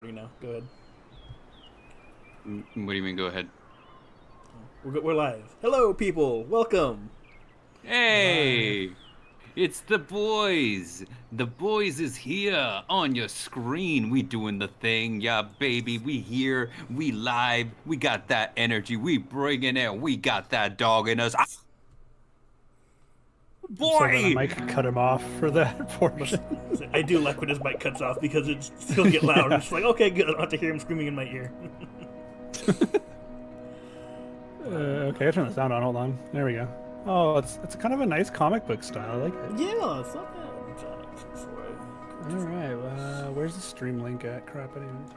recording now. Go ahead. What do you mean, go ahead? We're live. Hello, people. Welcome. Hey! It's the boys! The boys is here on your screen. We doing the thing, yeah, baby. We here, we live, we got that energy, we bringing it, we got that dog in us. Ah! So then I Boy! might cut him off for that portion. I do like when his mic cuts off because it's still get loud. It's like, okay, good. I don't have to hear him screaming in my ear. Okay, I'll turn the sound on. Hold on. There we go. Oh, it's kind of a nice comic book style. I like it. Yeah, it's not bad. All right. Where's the stream link at? Crap, I didn't.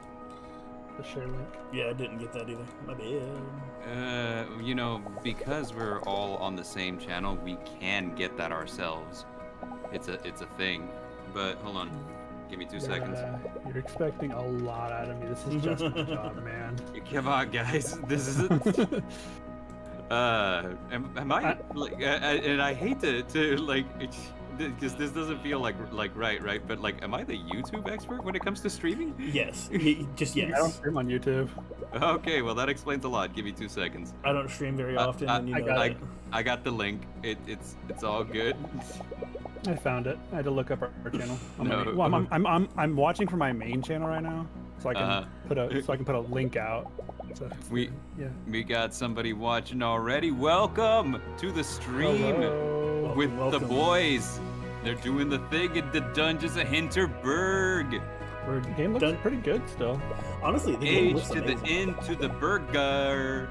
The share link. Yeah, I didn't get that either. My bad. You know, because we're all on the same channel, we can get that ourselves. It's a thing. But hold on. Give me 2 seconds. You're expecting a lot out of me. This is just my job, man. Come on, guys. This is it. Am I like? And I hate to like, because this doesn't feel like right. But like, am I the YouTube expert when it comes to streaming? Yes. Just yes. I don't stream on YouTube. Okay, well that explains a lot. Give me 2 seconds. I don't stream very often. And you know I got the link. It's all good. I found it. I had to look up our channel. No. Well, I'm watching from my main channel right now, so I can put a link out. So we got somebody watching already. Welcome to the stream. Hello. With Welcome. the boys. They're doing the thing in the Dungeons of Hinterberg. The game looks pretty good still. Honestly, the game Age looks to the amazing. end to the burger.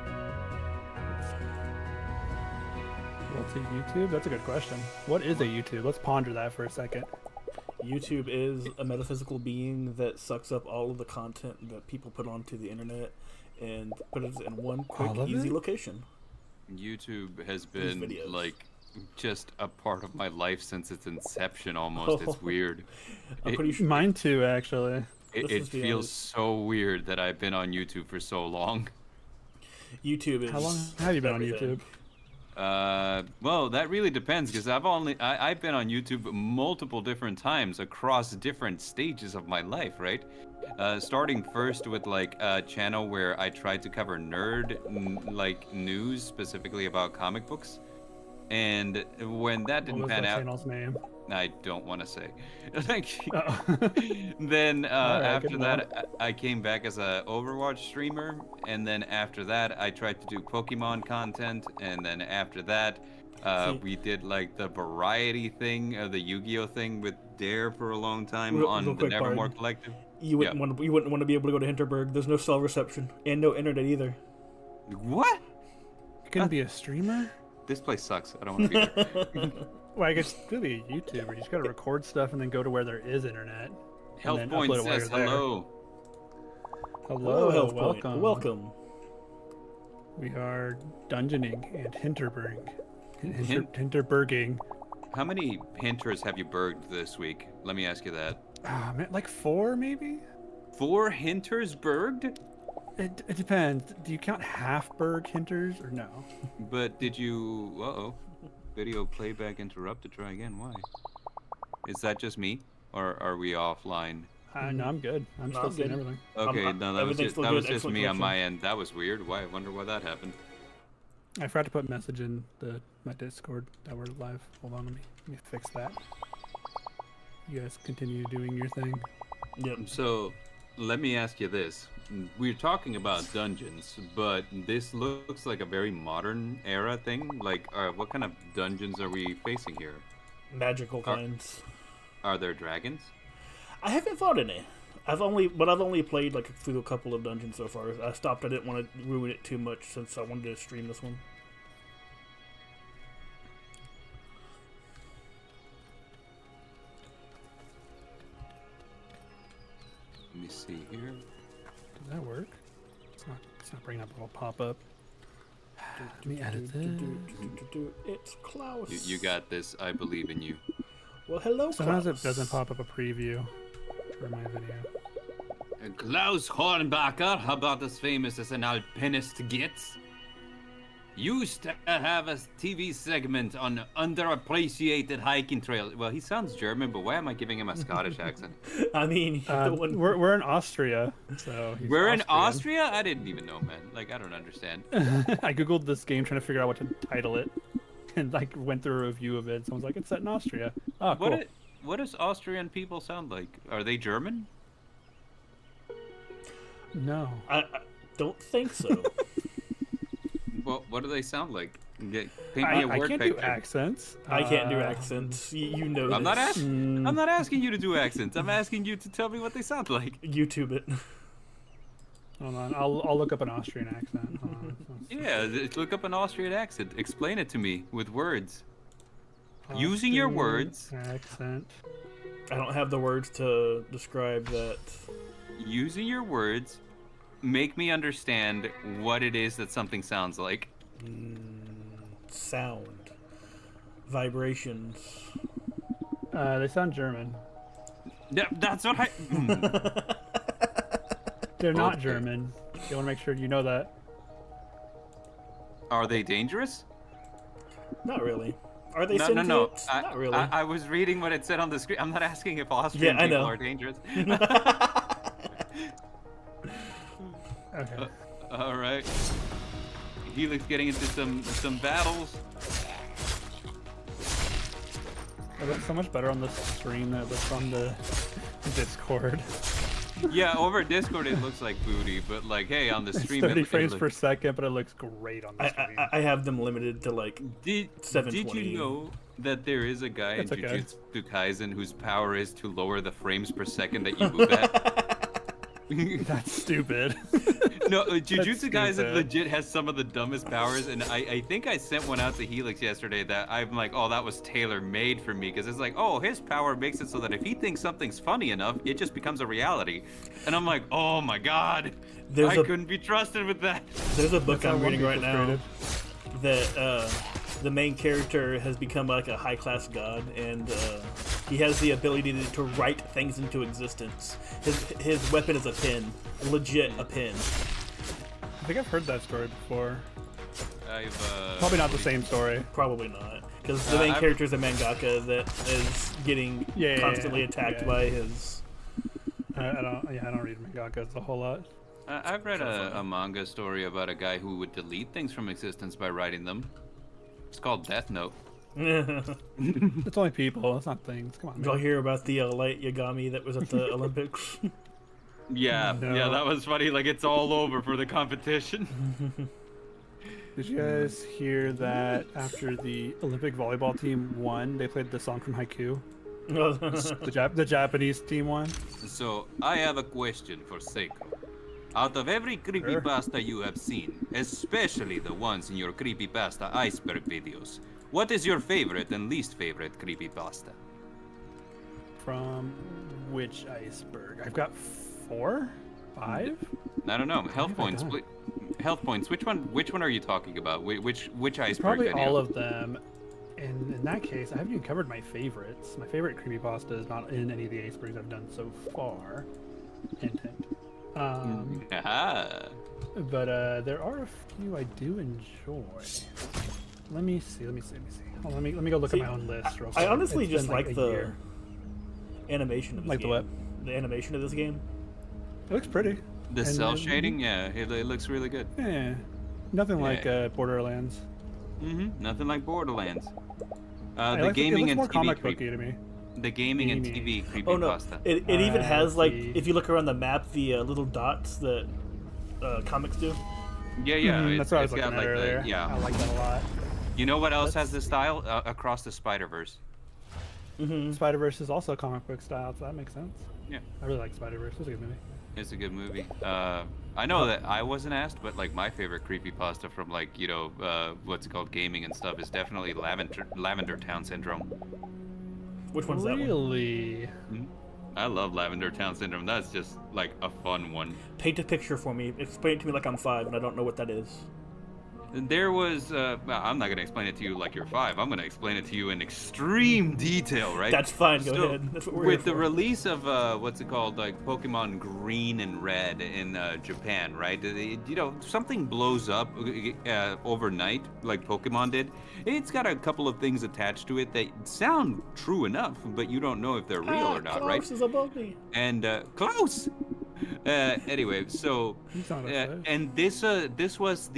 What's a YouTube? That's a good question. What is a YouTube? Let's ponder that for a second. YouTube is a metaphysical being that sucks up all of the content that people put onto the internet and put it in one quick, All of easy it? location. YouTube has These been videos. like just a part of my life since its inception almost. It's weird. I'm It- pretty sure. Mine too, actually. It Let's be feels honest. so weird that I've been on YouTube for so long. YouTube is. How long have you been on everything. YouTube? Well, that really depends because I've been on YouTube multiple different times across different stages of my life, right? Starting first with like a channel where I tried to cover like news specifically about comic books, and when that What didn't was pan that out, channel's name? I don't want to say. Like, Oh. then Alright, after good that, I came back as a Overwatch streamer, and then after that, I tried to do Pokemon content, and then after that, we did like the variety thing, the Yu-Gi-Oh thing with Dare for a long time on real the quick, Nevermore Bard. Collective. You wouldn't want to be able to go to Hinterburg. There's no cell reception and no internet either. What? You couldn't be a streamer? This place sucks. I don't want to be there. Well, I guess you could be a YouTuber. You just gotta record stuff and then go to where there is internet. Health then Point upload it while says you're there. hello. Hello, Health Point. welcome. Welcome. We are dungeoning and Hinterburg. Hin- Hinterburging. How many Hinters have you burged this week? Let me ask you that. Ah, man, like 4 maybe? 4 Hinters burged? It depends. Do you count half-burg hinters or no? But did you... Uh-oh. Video playback interrupted. Try again. Why? Is that just me? Or are we offline? No, I'm good. I'm No, still I'm seeing good. everything. Okay, no, that was everything's just, still that good. was just Excellent me on my connection. end. That was weird. Why? I wonder why that happened. I forgot to put a message in my Discord that we're live. Hold on, let me fix that. You guys continue doing your thing. Yep. So, let me ask you this. We're talking about dungeons, but this looks like a very modern era thing. Like, what kind of dungeons are we facing here? Magical kinds. Are there dragons? I haven't fought any. I've only played like through a couple of dungeons so far. I stopped. I didn't want to ruin it too much since I wanted to stream this one. Let me see here. Does that work? It's not bringing up a little pop-up. Let me edit this. It's Klaus. You got this. I believe in you. Well, hello, Sometimes Klaus. it doesn't pop up a preview for my video. Klaus Hornbacher, about as famous as an alpinist gets. used to have a TV segment on underappreciated hiking trails. Well, he sounds German, but why am I giving him a Scottish accent? I mean, we're in Austria, so he's We're in Austrian. Austria? I didn't even know, man. Like, I don't understand. I googled this game trying to figure out what to title it, and like went through a review of it. Someone's like, "It's set in Austria." Oh, cool. What does Austrian people sound like? Are they German? No. I don't think so. Well, what do they sound like? Paint me I a word can't picture. do accents. I can't do accents. You know I'm not this. asking. I'm not asking you to do accents. I'm asking you to tell me what they sound like. YouTube it. Hold on, I'll look up an Austrian accent. Hold on. Yeah, look up an Austrian accent. Explain it to me with words. Using your words. Accent. I don't have the words to describe that. Using your words, make me understand what it is that something sounds like. Sound. Vibrations. They sound German. Yeah, that's what I. They're not Okay. German. You want to make sure you know that. Are they dangerous? Not really. Are they No. sentient? I, Not really. I was reading what it said on the screen. I'm not asking if Austrian Yeah, I people know. are dangerous. Okay. All right. Helix getting into some battles. It looks so much better on the stream than it looks on the Discord. Yeah, over Discord it looks like booty, but like, hey, on the It's stream 30 it frames looks... per second, but it looks great on the stream. I have them limited to like Did 720. you know that there is a guy in That's okay. Jujutsu Kaisen whose power is to lower the frames per second that you move at? That's stupid. No, Jujutsu Kaisen stupid. legit has some of the dumbest powers, and I think I sent one out to Helix yesterday that I'm like, oh, that was tailor-made for me, because it's like, oh, his power makes it so that if he thinks something's funny enough, it just becomes a reality. And I'm like, oh my god, I couldn't be trusted with that. There's a book That's how I'm One reading Piece right was now that the main character has become like a high-class god, and he has the ability to write things into existence. His weapon is a pen, legit a pen. I think I've heard that story before. I've Probably not the same story. Probably not, because the main character is a mangaka that is getting constantly attacked by his. I don't read mangakas a whole lot. I've read a manga story about a guy who would delete things from existence by writing them. It's called Death Note. It's only people. It's not things. Come on. Did y'all Man. hear about the light Yagami that was at the Olympics? Yeah, No. yeah, that was funny. Like, it's all over for the competition. Did you guys hear that after the Olympic volleyball team won, they played the song from Haiku? The Japanese team won. So, I have a question for Seiko. Out of every creepypasta you have seen, especially the ones in your creepypasta iceberg videos, what is your favorite and least favorite creepypasta? From which iceberg? I've got 4? 5? I don't know. Health have I points. done? Health points. Which one are you talking about? Which iceberg Probably video? all of them. And in that case, I haven't even covered my favorites. My favorite creepypasta is not in any of the icebergs I've done so far. Hint, hint. Ah. But there are a few I do enjoy. Let me see. Oh, let me go look at my own list real quick. I honestly It's just been like a the year. animation of this Like the game. what? The animation of this game. It looks pretty. The And cell then- shading, yeah, it looks really good. Yeah. Nothing like Yeah. Borderlands. Nothing like Borderlands. I The like gaming it looks and more TV comic creep. booky to me. The gaming and Gamey. TV Oh no! creepypasta. It even has like, see. if you look around the map, the little dots that comics do. Yeah, That's what I was it's got looking at earlier. I yeah. like that a lot. You know what else has this style? Across the Spider-Verse. Spider-Verse is also comic book style, so that makes sense. Yeah, I really like Spider-Verse. It's a good movie. it's a good movie. I know that I wasn't asked, but like my favorite creepypasta from like what's it called, gaming and stuff, is definitely Lavender Town Syndrome. Which one's that one? Really? I love Lavender Town Syndrome. That's just like a fun one. Paint a picture for me. Explain it to me like I'm 5 and I don't know what that is. There was, well, I'm not going to explain it to you like you're 5. I'm going to explain it to you in extreme detail, right? That's fine. Go ahead. That's what we're with here the for. release of, what's it called, like Pokemon Green and Red in Japan, right? Something blows up overnight, like Pokemon did. It's got a couple of things attached to it that sound true enough, but you don't know if they're real or not, right? Klaus is above me. And Klaus. Anyway, so and this was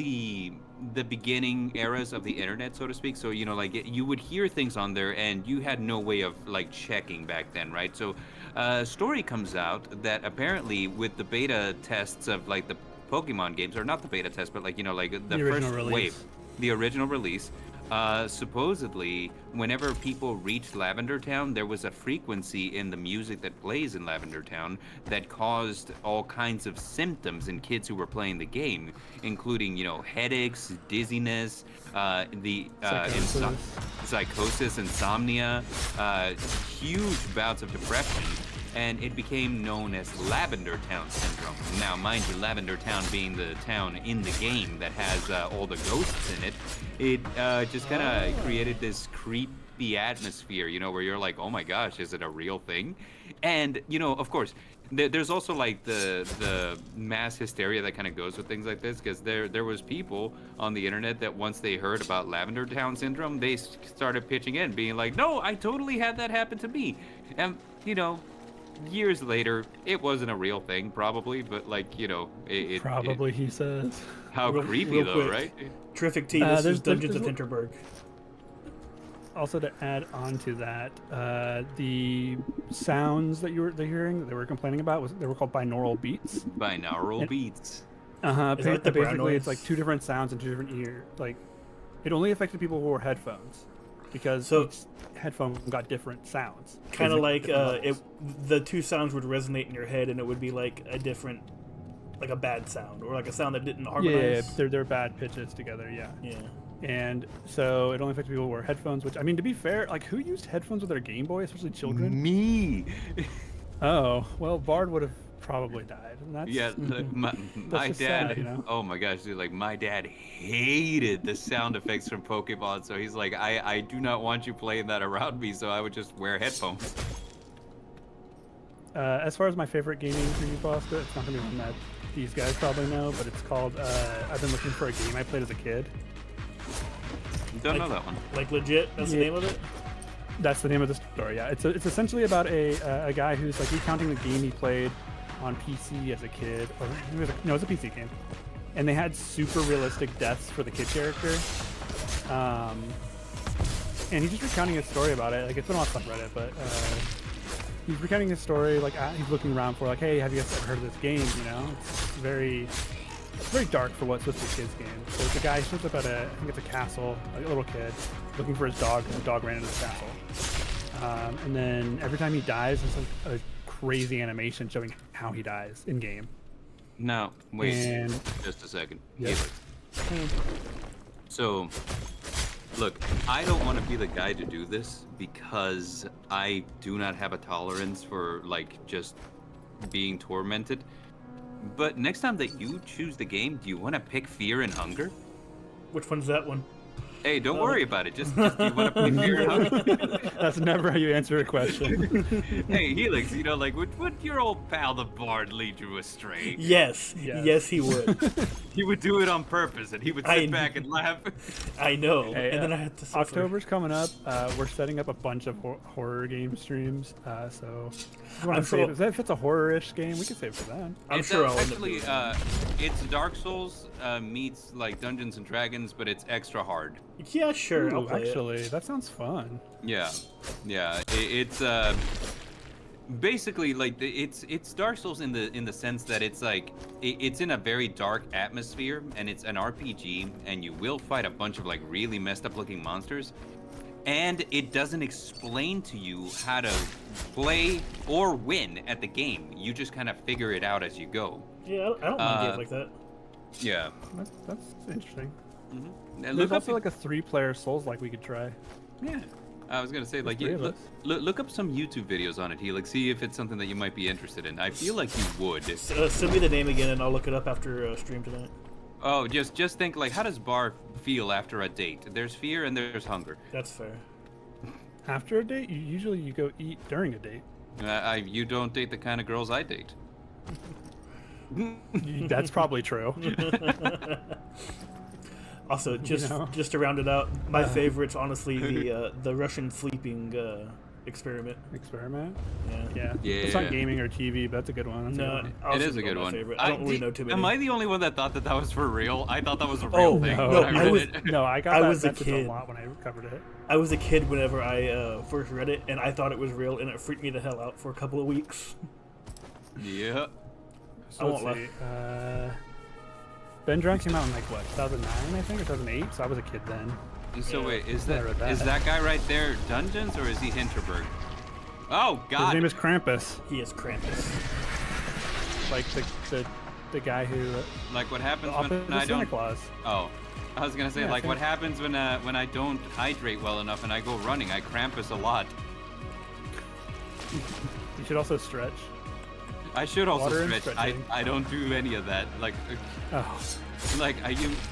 the beginning eras of the internet, so to speak. So you would hear things on there and you had no way of like checking back then, right? So story comes out that apparently with the beta tests of like the Pokemon games, or not the beta test, but like the first wave, the original release, supposedly whenever people reached Lavender Town, there was a frequency in the music that plays in Lavender Town that caused all kinds of symptoms in kids who were playing the game, including headaches, dizziness, psychosis, insomnia, huge bouts of depression. And it became known as Lavender Town Syndrome. Now, mind you, Lavender Town being the town in the game that has all the ghosts in it, it just kind of created this creepy atmosphere, where you're like, oh my gosh, is it a real thing? And, of course, there's also like the mass hysteria that kind of goes with things like this, because there was people on the internet that once they heard about Lavender Town Syndrome, they started pitching in, being like, no, I totally had that happen to me. And, years later, it wasn't a real thing, probably, but probably, he says. How creepy, though, quick. Right? Terrific T. This is Dungeons of Hinterberg. Also, to add on to that, the sounds that they're hearing, that they were complaining about, they were called binaural beats. Binaural beats. Basically, it's like 2 different sounds in 2 different ears. Like, it only affected people who wore headphones, because each headphone got different sounds. Kind of like the 2 sounds would resonate in your head, and it would be like a different, like a bad sound, or like a sound that didn't harmonize. Yeah, they're bad pitches together. Yeah. And so it only affected people who wear headphones. Which, I mean, to be fair, like, who used headphones with their Game Boy, especially children? Me. Oh well, Bard would have probably died. And that's, my dad. Sad, Oh my gosh, dude! Like, my dad hated the sound effects from Pokemon, so he's like, I do not want you playing that around me, so I would just wear headphones. As far as my favorite gaming creepypasta, it's not gonna be one that these guys probably know, but it's called I've been looking for a game I played as a kid. Don't know that one. Like legit? That's the name of it? That's the name of the story. Yeah, it's essentially about a guy who's like recounting the game he played on PC as a kid. Or it was a PC game, and they had super realistic deaths for the kid character. And he's just recounting his story about it. Like, it's been on Reddit, but he's recounting his story. Like, he's looking around for like, hey, have you guys ever heard of this game? It's very dark for what's supposed to be a kid's game. So it's a guy who shows up at I think it's a castle, like a little kid, looking for his dog, and the dog ran into the castle. And then every time he dies, there's like a crazy animation showing how he dies in game. No, wait, just a second. Yes. So, look, I don't want to be the guy to do this because I do not have a tolerance for like just being tormented. But next time that you choose the game, do you want to pick Fear and Hunger? Which one's that one? Hey, don't worry about it. Just do you want to pick Fear and Hunger? That's never how you answer a question. Hey, Helix, like, would your old pal the Bard lead you astray? Yes, he would. He would do it on purpose, and he would sit back and laugh. I know. Hey, and then I had to suffer. October's coming up. We're setting up a bunch of horror game streams. So if it's a horror-ish game, we can save it for that. I'm sure I'll actually it's Dark Souls meets like Dungeons and Dragons, but it's extra hard. Yeah, sure. Ooh, I'll play actually, it. that sounds fun. Yeah. It's basically like it's Dark Souls in the sense that it's like it's in a very dark atmosphere, and it's an RPG, and you will fight a bunch of like really messed up looking monsters, and it doesn't explain to you how to play or win at the game. You just kind of figure it out as you go. Yeah, I don't mind games like that. Yeah. That's interesting. Mm-hmm. There's also like a 3-player Souls-like we could try. Yeah. I was gonna say, like, look up some YouTube videos on it, Helix. See if it's something that you might be interested in. I feel like you would. Send me the name again, and I'll look it up after stream tonight. Oh, just think like, how does Bar feel after a date? There's fear and there's hunger. That's fair. After a date, usually you go eat during a date. You don't date the kind of girls I date. That's probably true. Also, just to round it out, my favorite's honestly the Russian sleeping experiment. Experiment? Yeah. Yeah. It's not gaming or TV, but that's a good one. That's a No, good one. I'll It is stick a good with my one. favorite. I don't really know too many. Am I the only one that thought that was for real? I thought that was a real Oh, thing. no, when I I read was- it. No, I got I that was a message kid. a lot when I covered it. I was a kid whenever I first read it, and I thought it was real, and it freaked me the hell out for a couple of weeks. Yeah. So I let's won't see. Ben Drown came out in like what, 2009, I think, or 2008. So I was a kid then. So Yeah. wait, is I read that. that guy right there Dungeons or is he Hinterburg? Oh His God! name is Krampus, He is Krampus. like the guy who Like what the happens opposite when of I Santa don't? Claus. Oh, I was gonna say Yeah, like what same. happens when I don't hydrate well enough and I go running? I Krampus a lot. You should also stretch. I should also Water and stretch. stretching. I don't do any of that. Like Oh,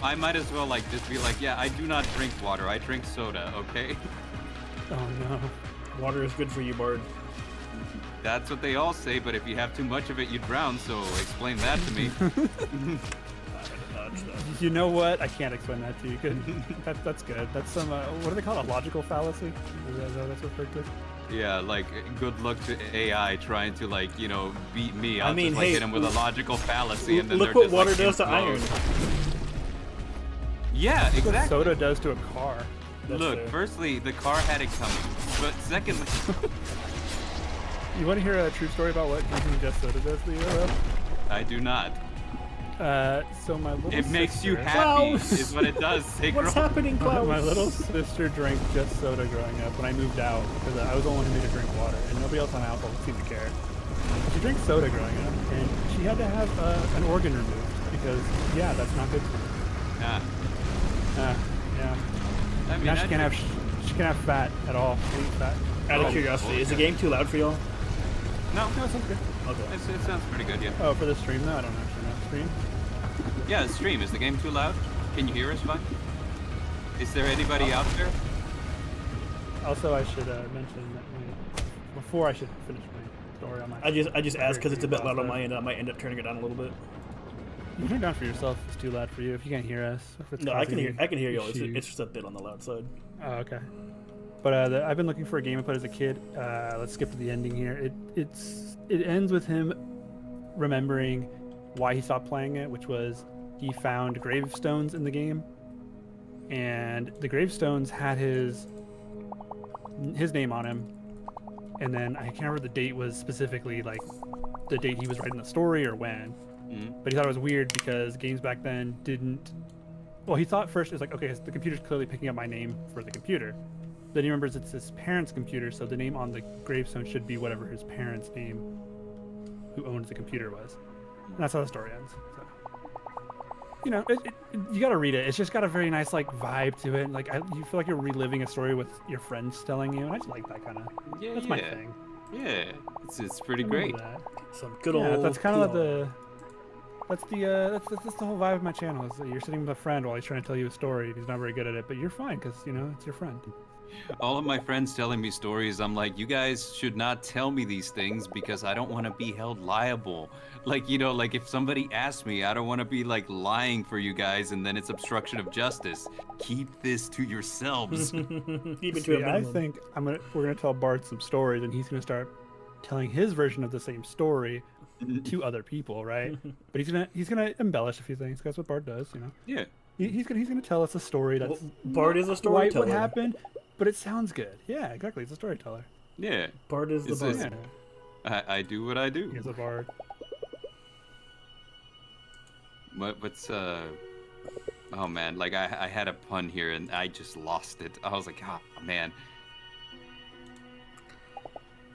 I might as well like just be like, yeah, I do not drink water. I drink soda. Okay. oh no. Water is good for you, Bard. That's what they all say, but if you have too much of it, you drown, so explain that to me. You know what? I can't explain that to you. Good. That's good. That's some what do they call it? A logical fallacy? Is that what that's referred to? Yeah, like, good luck to AI trying to, like, you know, beat me. I'll mean, just, like, hey, hit him with a logical fallacy, and then Look they're what just, water like, does to iron. implode. Yeah, That's what exactly. soda does to a car. That's Look, fair. firstly, the car had it coming. But secondly... You want to hear a true story about what drinking just soda does to you? Though? I do not. So my little It makes you sister- happy, Klaus! is what it does, Sigro. What's happening, Klaus? My little sister drank just soda growing up when I moved out because I was the one who made her drink water, and nobody else on the household seemed to care. She drank soda growing up, and she had to have an organ removed because, yeah, that's not good for her. Yeah. I mean, Now I she can't have fat at all. She can't eat fat. Out of Oh, curiosity, is the okay. game too loud for y'all? No, No, it sounds good. Okay. it sounds pretty good, yeah. Oh, for the stream though, I don't actually know. Stream? Yeah, stream. Is the game too loud? Can you hear us fine? Is there anybody out there? Also, I should mention that before I should finish my story on my. I just asked because it's a bit loud on Process. my end. I might end up turning it down a little bit. You can turn it down for yourself if it's too loud for you. If you can't hear us, if it's No, I can causing hear y'all. issues. It's just a bit on the loud side. Oh, okay. But I've been looking for a game I played as a kid. Let's skip to the ending here. It ends with him remembering why he stopped playing it, which was he found gravestones in the game, and the gravestones had his name on him. And then I can't remember the date was specifically, like the date he was writing the story or when. But he thought it was weird because games back then didn't. Well, he thought first it was like, okay, the computer's clearly picking up my name for the computer. Then he remembers it's his parents' computer, so the name on the gravestone should be whatever his parents' name, who owns the computer, was. And that's how the story ends. So, you know, you gotta read it. It's just got a very nice like vibe to it. Like you feel like you're reliving a story with your friends telling you, and I just like that kind of. Yeah, That's my thing. Yeah, it's pretty I love great. that. Some good Yeah, old. that's kind of PR. that's the whole vibe of my channel. Is that you're sitting with a friend while he's trying to tell you a story, and he's not very good at it, but you're fine because you know it's your friend. All of my friends telling me stories, I'm like, you guys should not tell me these things because I don't want to be held liable. Like, you know, like if somebody asks me, I don't want to be like lying for you guys and then it's obstruction of justice. Keep this to yourselves. Keep it to See, a I minimum. think we're gonna tell Bart some stories, and he's gonna start telling his version of the same story to other people, right? But he's gonna embellish a few things. That's what Bart does, you know. Yeah. He's gonna tell us a story that's Well, Bart is a quite storyteller. what happened, but it sounds good. Yeah, exactly. It's a storyteller. Yeah. Bart is the It's Bart. just- I do what I do. He's a bard. What's oh man, like I had a pun here and I just lost it. I was like, oh man.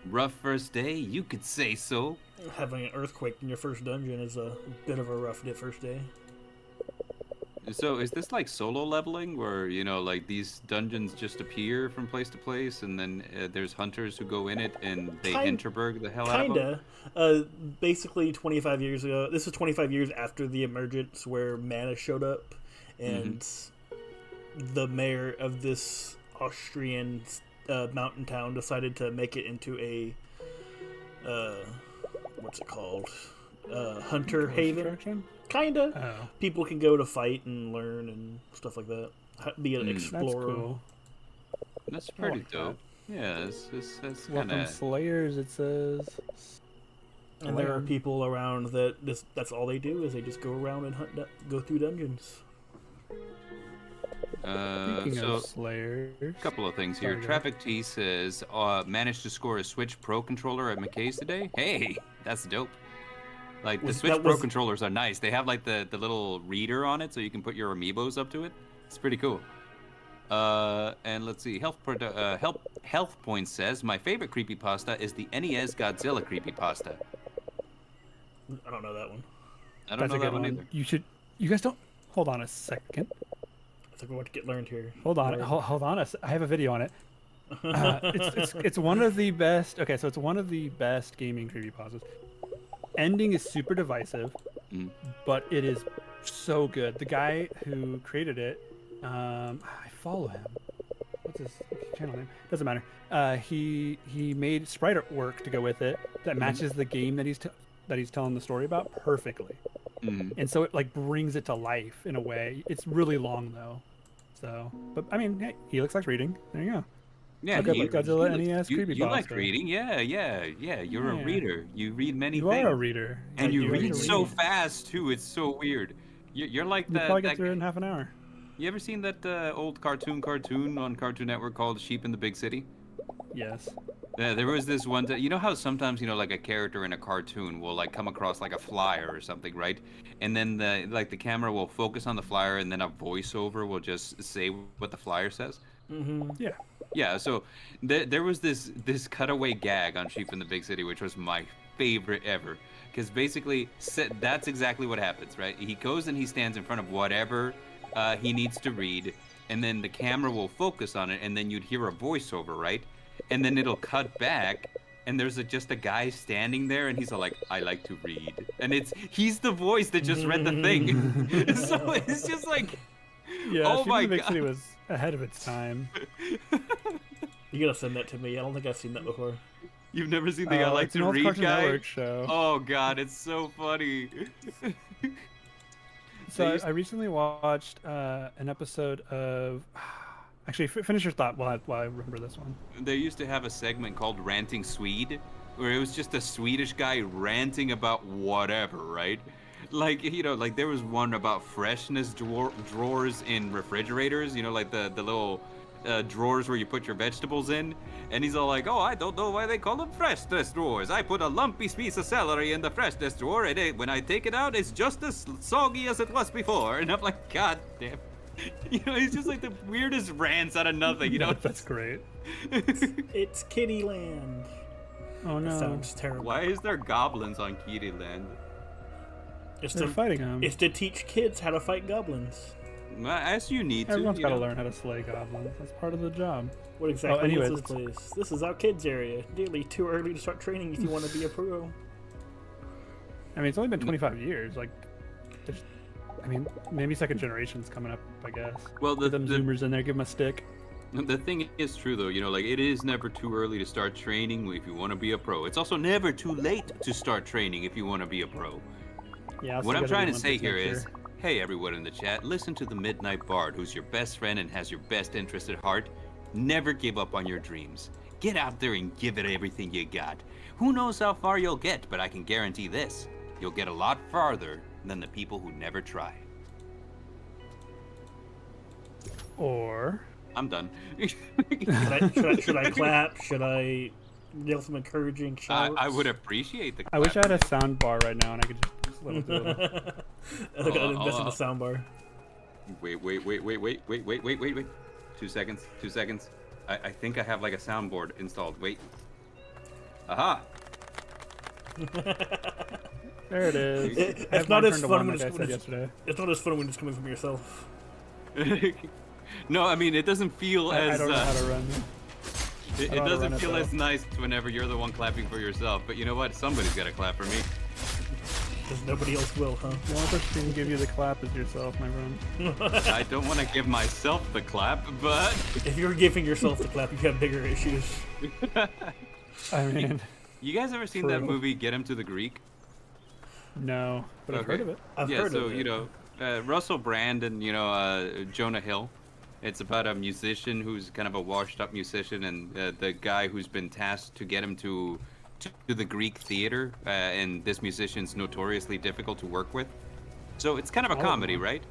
Rough first day, you could say so. Having an earthquake in your first dungeon is a bit of a rough first day. So is this like solo leveling where, like these dungeons just appear from place to place and then there's hunters who go in it and they Hinterburg the hell out of them? Kinda. Basically, 25 years ago, this is 25 years after the emergence where Mana showed up, and the mayor of this Austrian mountain town decided to make it into a, what's it called? Hunter haven. Attraction? Kinda. Oh. People can go to fight and learn and stuff like that. Be an That's explorer. cool. That's pretty like dope. Yeah, that's kind Welcome of... Slayers, it says. And there are people around that's all they do is they just go around and go through dungeons. Speaking So, of Slayers. a couple of things here. Sorry, Traffic T says, managed to score a Switch Pro controller at McKay's today. Hey, that's dope. Like, the Switch Pro controllers are nice. They have, like, the little reader on it so you can put your amiibos up to it. It's pretty cool. And let's see. Health Point says, my favorite creepypasta is the NES Godzilla creepypasta. I don't know that one. I don't That's know a that good one one. either. You guys don't. Hold on a second. I think we're about to get learned here. Hold on. Hold on. I have a video on it. It's one of the best. Okay, so it's one of the best gaming creepypastas. Ending is super divisive, but it is so good. The guy who created it, I follow him. What's his channel name? Doesn't matter. He made sprite artwork to go with it that matches the game that he's telling the story about perfectly. And so it like brings it to life in a way. It's really long though. So, but I mean, hey, he looks like reading. There you go. Yeah, Godzilla NES creepypasta. You like reading? Yeah. You're a reader. You read many you things. You are a reader. And you read so reading. fast too. It's so weird. You're like You that. probably get through it in half an hour. You ever seen that old cartoon on Cartoon Network called Sheep in the Big City? Yes. There was this one. You know how sometimes like a character in a cartoon will like come across like a flyer or something, right? And then the camera will focus on the flyer, and then a voiceover will just say what the flyer says. Yeah. Yeah. So there was this cutaway gag on Sheep in the Big City, which was my favorite ever, because basically that's exactly what happens, right? He goes and he stands in front of whatever he needs to read, and then the camera will focus on it, and then you'd hear a voiceover, right? And then it'll cut back, and there's just a guy standing there, and he's all like, I like to read. And he's the voice that just read the thing. So it's just like, yeah, oh my Big God. City was ahead of its time. You gotta send that to me. I don't think I've seen that before. You've never seen the I like it's an to old read Cartoon guy? Network show. Oh God, it's so funny. So I recently watched an episode of. Actually, finish your thought while I remember this one. They used to have a segment called Ranting Swede, where it was just a Swedish guy ranting about whatever, right? Like, like there was one about freshness drawers in refrigerators, like the little drawers where you put your vegetables in. And he's all like, oh, I don't know why they call them freshness drawers. I put a lumpy piece of celery in the freshness drawer, and when I take it out, it's just as soggy as it was before. And I'm like, God damn. He's just like the weirdest rants out of nothing, That's great. It's Kittyland. Oh no. That sounds terrible. Why is there goblins on Kittyland? They're fighting them. It's to teach kids how to fight goblins. As you need to. Everyone's got to learn how to slay goblins. That's part of the job. What exactly anyways, is this place? This is our kids area. Nearly too early to start training if you want to be a pro. I mean, it's only been 25 years. Like, maybe second generation's coming up, I guess. Well, Get them Zoomers in there, give them a stick. The thing is true, though. Like, it is never too early to start training if you want to be a pro. It's also never too late to start training if you want to be a pro. Yeah. What I'm trying to say here is, hey, everyone in the chat, listen to the Midnight Bard, who's your best friend and has your best interest at heart. Never give up on your dreams. Get out there and give it everything you got. Who knows how far you'll get, but I can guarantee this. You'll get a lot farther than the people who never try. Or... I'm done. Should I clap? Should I yell some encouraging shouts? I would appreciate the clap. I wish I had a sound bar right now and I could just let it do it. I gotta invest in the sound bar. Wait. 2 seconds. I think I have like a soundboard installed. Wait. Aha! There it is. I have It's not mine as turned to fun one, when like I it's, said yesterday. it's not as fun when it's coming from yourself. No, I mean it doesn't feel I as don't know how to run. it I don't know how to doesn't run it, feel though. as nice whenever you're the one clapping for yourself. But you know what? Somebody's got to clap for me. Because nobody else will, huh? The only person who can give you the clap is yourself, my friend. I don't want to give myself the clap, but If you're giving yourself the clap, you have bigger issues. I mean, you guys ever seen that True. movie Get Him to the Greek? no, but I've heard of it. I've Yeah, heard so of it. you know, Russell Brand and Jonah Hill. It's about a musician who's kind of a washed-up musician, and the guy who's been tasked to get him to the Greek theater, and this musician's notoriously difficult to work with. So it's kind of a comedy, right?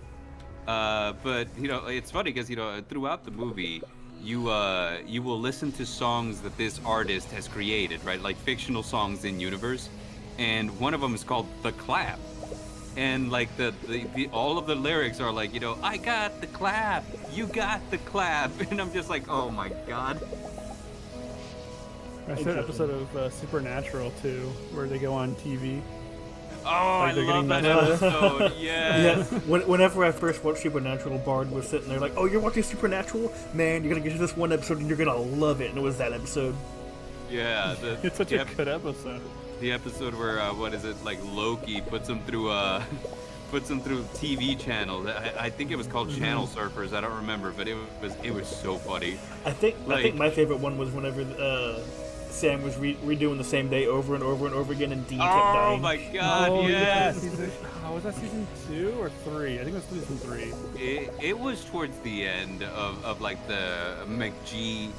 But you know, it's funny because throughout the movie, you will listen to songs that this artist has created, right? Like fictional songs in universe, and one of them is called "The Clap." And like the all of the lyrics are like, I got the clap, you got the clap, and I'm just like, oh my god. I saw an episode of Supernatural too, where they go on TV. Oh, I they're love getting that meta. episode. Yeah, Yes. whenever I first watched Supernatural, Bard was sitting there like, "Oh, you're watching Supernatural? Man, you're gonna get to this one episode and you're gonna love it." And it was that episode. Yeah. It's such a good episode. The episode where what is it, like Loki puts him through TV channels. I think it was called Channel Surfers. I don't remember, but it was so funny. I think my favorite one was whenever Sam was redoing the same day over and over and over again, and Dean kept dying. Oh my god, Oh yeah, yes. was that season 2 or 3? I think it was season 3. It was towards the end of like the McG,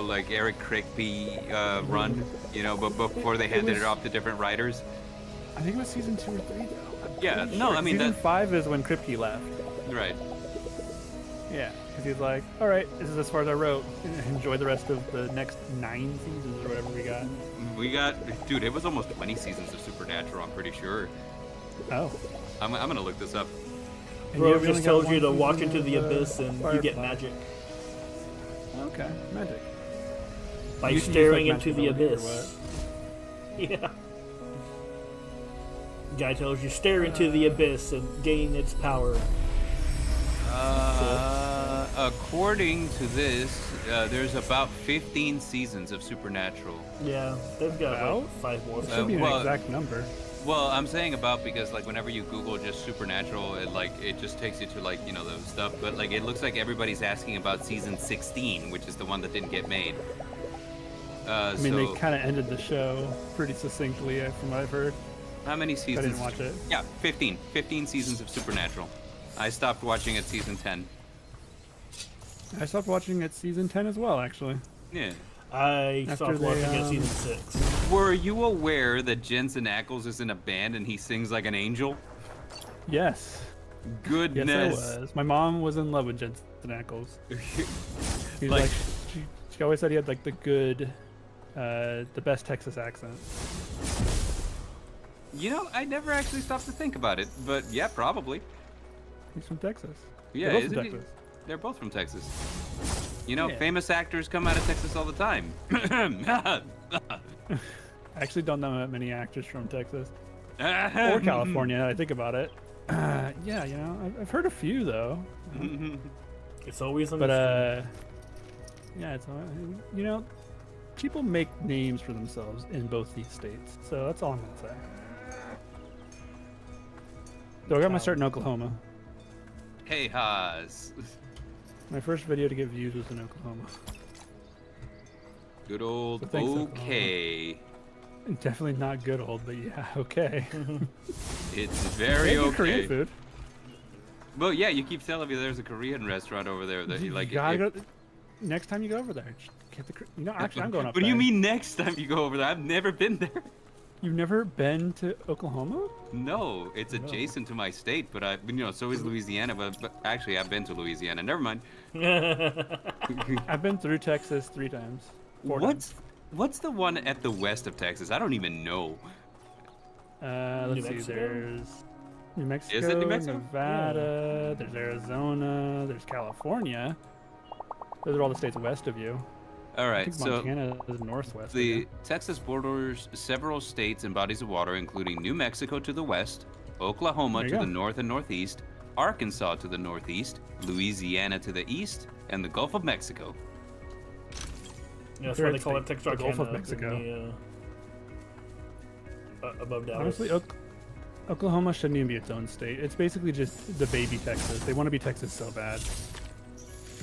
like Eric Kripke run, but before they handed it off to different writers. I think it was season 2 or 3 though. I'm Yeah, pretty no, sure. I mean, season that- 5 is when Kripke left. Right. Yeah, because he's like, all right, this is as far as I wrote. Enjoy the rest of the next 9 seasons or whatever we got. Dude, it was almost 20 seasons of Supernatural, I'm pretty sure. Oh. I'm gonna look this up. And Bro only just got tells one you to walk season into the of, abyss and you get Firefly. magic Okay, magic. by You can use, staring like, into the magic abilities abyss. Yeah. Guy tells you stare into the abyss and gain its power. According to this, there's about 15 seasons of Supernatural. Yeah, they've got Well, like 5 more. It should be well- an exact number. Well, I'm saying about because like whenever you Google just Supernatural, it just takes you to like the stuff. But like it looks like everybody's asking about season 16, which is the one that didn't get made. I mean, they kind of ended the show pretty succinctly, from what I've heard. how many I seasons? didn't watch it. Yeah, 15. 15 seasons of Supernatural. I stopped watching at season 10. I stopped watching at season 10 as well, actually. Yeah. I After stopped they, watching at season 6. Were you aware that Jensen Ackles is in a band and he sings like an angel? Yes. Goodness. Yes, I was. My mom was in love with Jensen Ackles. She was Like- like, she always said he had like the best Texas accent. I never actually stopped to think about it, but yeah, probably. He's from Texas. Yeah, They're both isn't from he? Texas. They're both from Texas. Yeah. Famous actors come out of Texas all the time. I actually don't know that many actors from Texas or California. Now that I think about it. Yeah, I've heard a few though. It's always a But mystery. yeah, it's people make names for themselves in both these states, so that's all I'm gonna say. So I got my start in Oklahoma. Hey, Haas. My first video to get views was in Oklahoma. Good old So thanks, okay. Definitely not good old, but yeah, okay. It's very They do okay. Korean food. Well, yeah, you keep telling me there's a Korean restaurant over there that you like. You gotta go. Next time you go over there, just get the. Actually, I'm going up What do you there. mean next time you go over there? I've never been there. You've never been to Oklahoma? No, it's adjacent to my state, but so is Louisiana. But actually, I've been to Louisiana. Never mind. I've been through Texas 3 times. 4 times. What's the one at the west of Texas? I don't even know. Let's New see. Mexico? There's New Mexico, Is it New Mexico? Nevada. There's Arizona. There's California. Those are all the states west of you. All I right, think so Montana is northwest. the again. Texas borders several states and bodies of water, including New Mexico to the west, Oklahoma There you to go. the north and northeast, Arkansas to the northeast, Louisiana to the east, and the Gulf of Mexico. Yeah, that's Here why they it's call the- it the Texarkana. Gulf of Mexico. Above Dallas. Honestly, Oklahoma shouldn't even be its own state. It's basically just the baby Texas. They want to be Texas so bad.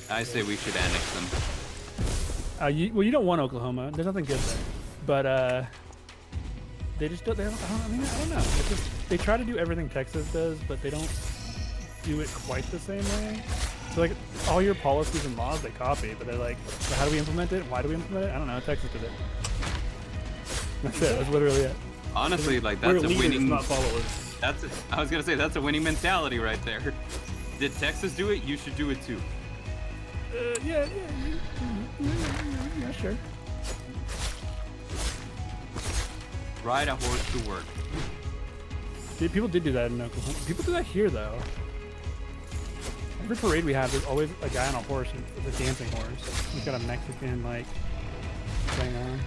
I say we should annex them. Well, you don't want Oklahoma. There's nothing good there. But they just don't. They don't I don't know. It's just, they try to do everything Texas does, but they don't do it quite the same way. So like all your policies and laws they copy, but they're like, so how do we implement it? Why do we implement it? I don't know. Texas did it. That's it. That's literally it. Honestly, like We're that's a leaders, winning. not followers. I was gonna say that's a winning mentality right there. Did Texas do it? You should do it too. Yeah, sure. Ride a horse to work. People did do that in Oklahoma. People do that here though. Every parade we have, there's always a guy on a horse with a dancing horse. He's got a Mexican like thing on.